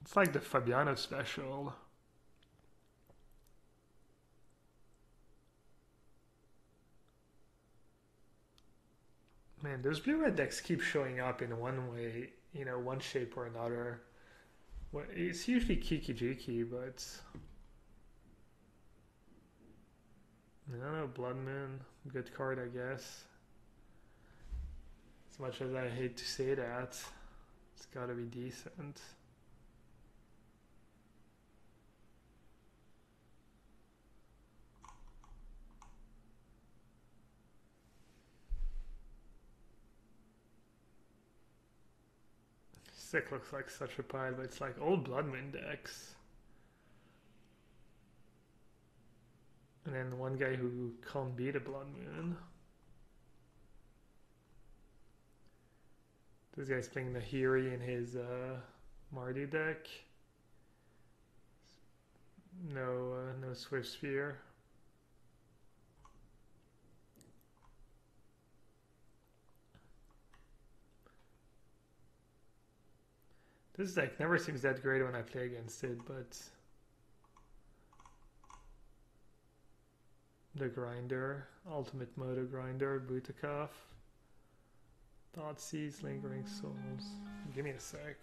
It's like the Fabiano special. Man, those blue-red decks keep showing up in one way, you know, one shape or another. Well, it's usually Kiki Jiki, but I don't know, Blood Moon, good card, I guess. As much as I hate to say that, it's gotta be decent. Sick looks like such a pile, but it's like old Blood Moon decks. And then one guy who can't beat a Blood Moon. This guy's playing the Hiri in his Mardu deck. No Swift Spear. This deck never seems that great when I play against it, but the Grinder, Ultimate Moto Grinder, Butakov, Thoughtseize, Lingering Souls. Give me a sec.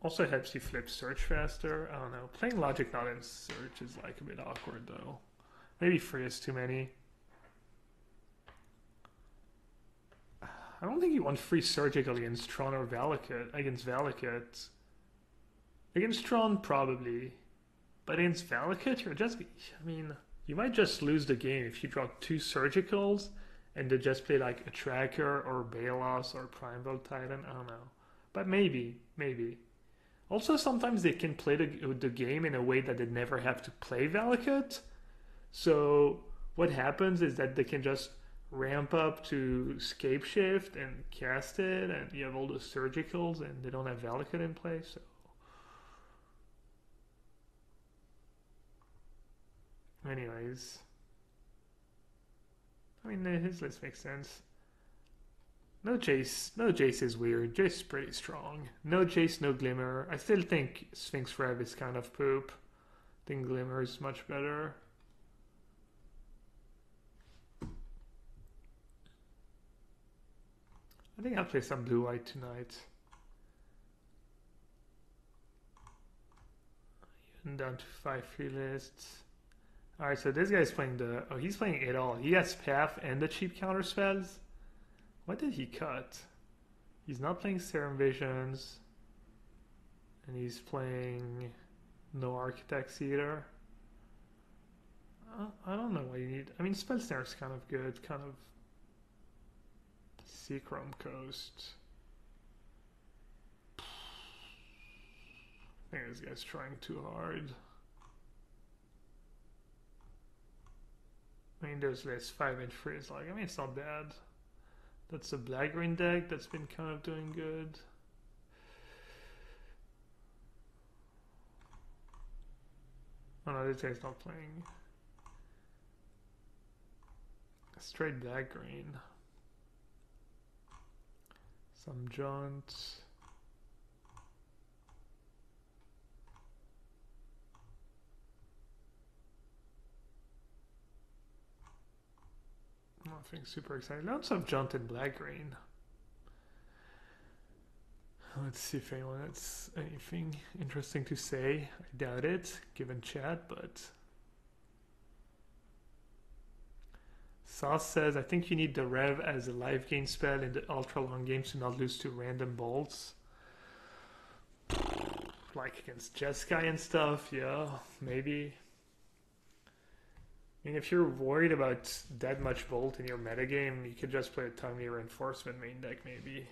Also helps you flip search faster. I don't know. Playing logic not in search is like a bit awkward though. Maybe 3 is too many. I don't think you want free surgical against Tron or Valakut. Against Valakut. Against Tron, probably. But against Valakut, you're just... I mean, you might just lose the game if you draw 2 surgicals and they just play like a Tracker or Balos or Primeval Titan. I don't know. But maybe. Also, sometimes they can play the game in a way that they never have to play Valakut. So what happens is that they can just ramp up to Scape Shift and cast it, and you have all the surgicals, and they don't have Valakut in play. So, anyways, I mean his list makes sense. No Jace. No Jace is weird. Jace is pretty strong. No Jace, no Glimmer. I still think Sphinx Rev is kind of poop. I think Glimmer is much better. I think I'll play some blue-white tonight. Even down to 5 free lists. Alright, so this guy's playing the... Oh, he's playing it all. He has Path and the cheap counter spells. What did he cut? He's not playing Serum Visions. And he's playing no Architects either. I don't know what you need. I mean, Spell Snare is kind of good. Kind of... Seachrome Coast. I think this guy's trying too hard. I mean, there's this 5-inch freeze. Like, I mean, it's not bad. That's a black-green deck that's been kind of doing good. Oh no, this guy's not playing. Straight black-green. Some jaunts. Nothing super exciting. Lots of jaunt in black green. Let's see if anyone has anything interesting to say. I doubt it, given chat, but Sauce says, I think you need the Rev as a life gain spell in the ultra long games to not lose to random bolts. Like against Jeskai and stuff, yeah, maybe. I mean, if you're worried about that much bolt in your metagame, you could just play a Timely Reinforcement main deck, maybe.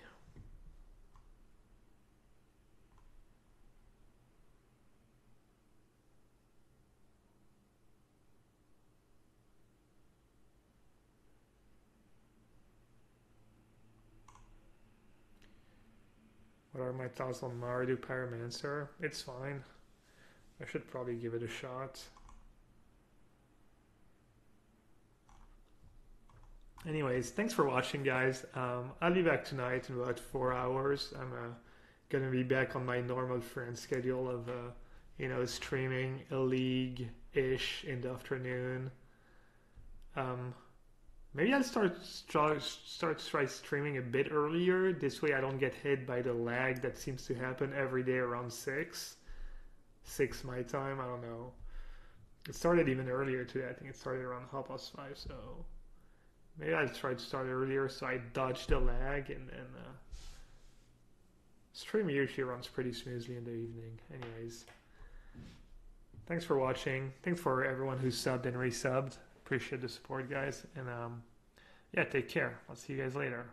What are my thoughts on Mardu Pyromancer? It's fine. I should probably give it a shot. Anyways, thanks for watching, guys. I'll be back tonight in about 4 hours. I'm gonna be back on my normal friend schedule of you know, streaming a league-ish in the afternoon. Maybe I'll start streaming a bit earlier. This way I don't get hit by the lag that seems to happen every day around 6 my time. I don't know. It started even earlier today. I think it started around 5:30, so maybe I'll try to start earlier so I dodge the lag, and then stream usually runs pretty smoothly in the evening. Anyways, thanks for watching. Thanks for everyone who subbed and resubbed. Appreciate the support, guys, and yeah, take care. I'll see you guys later.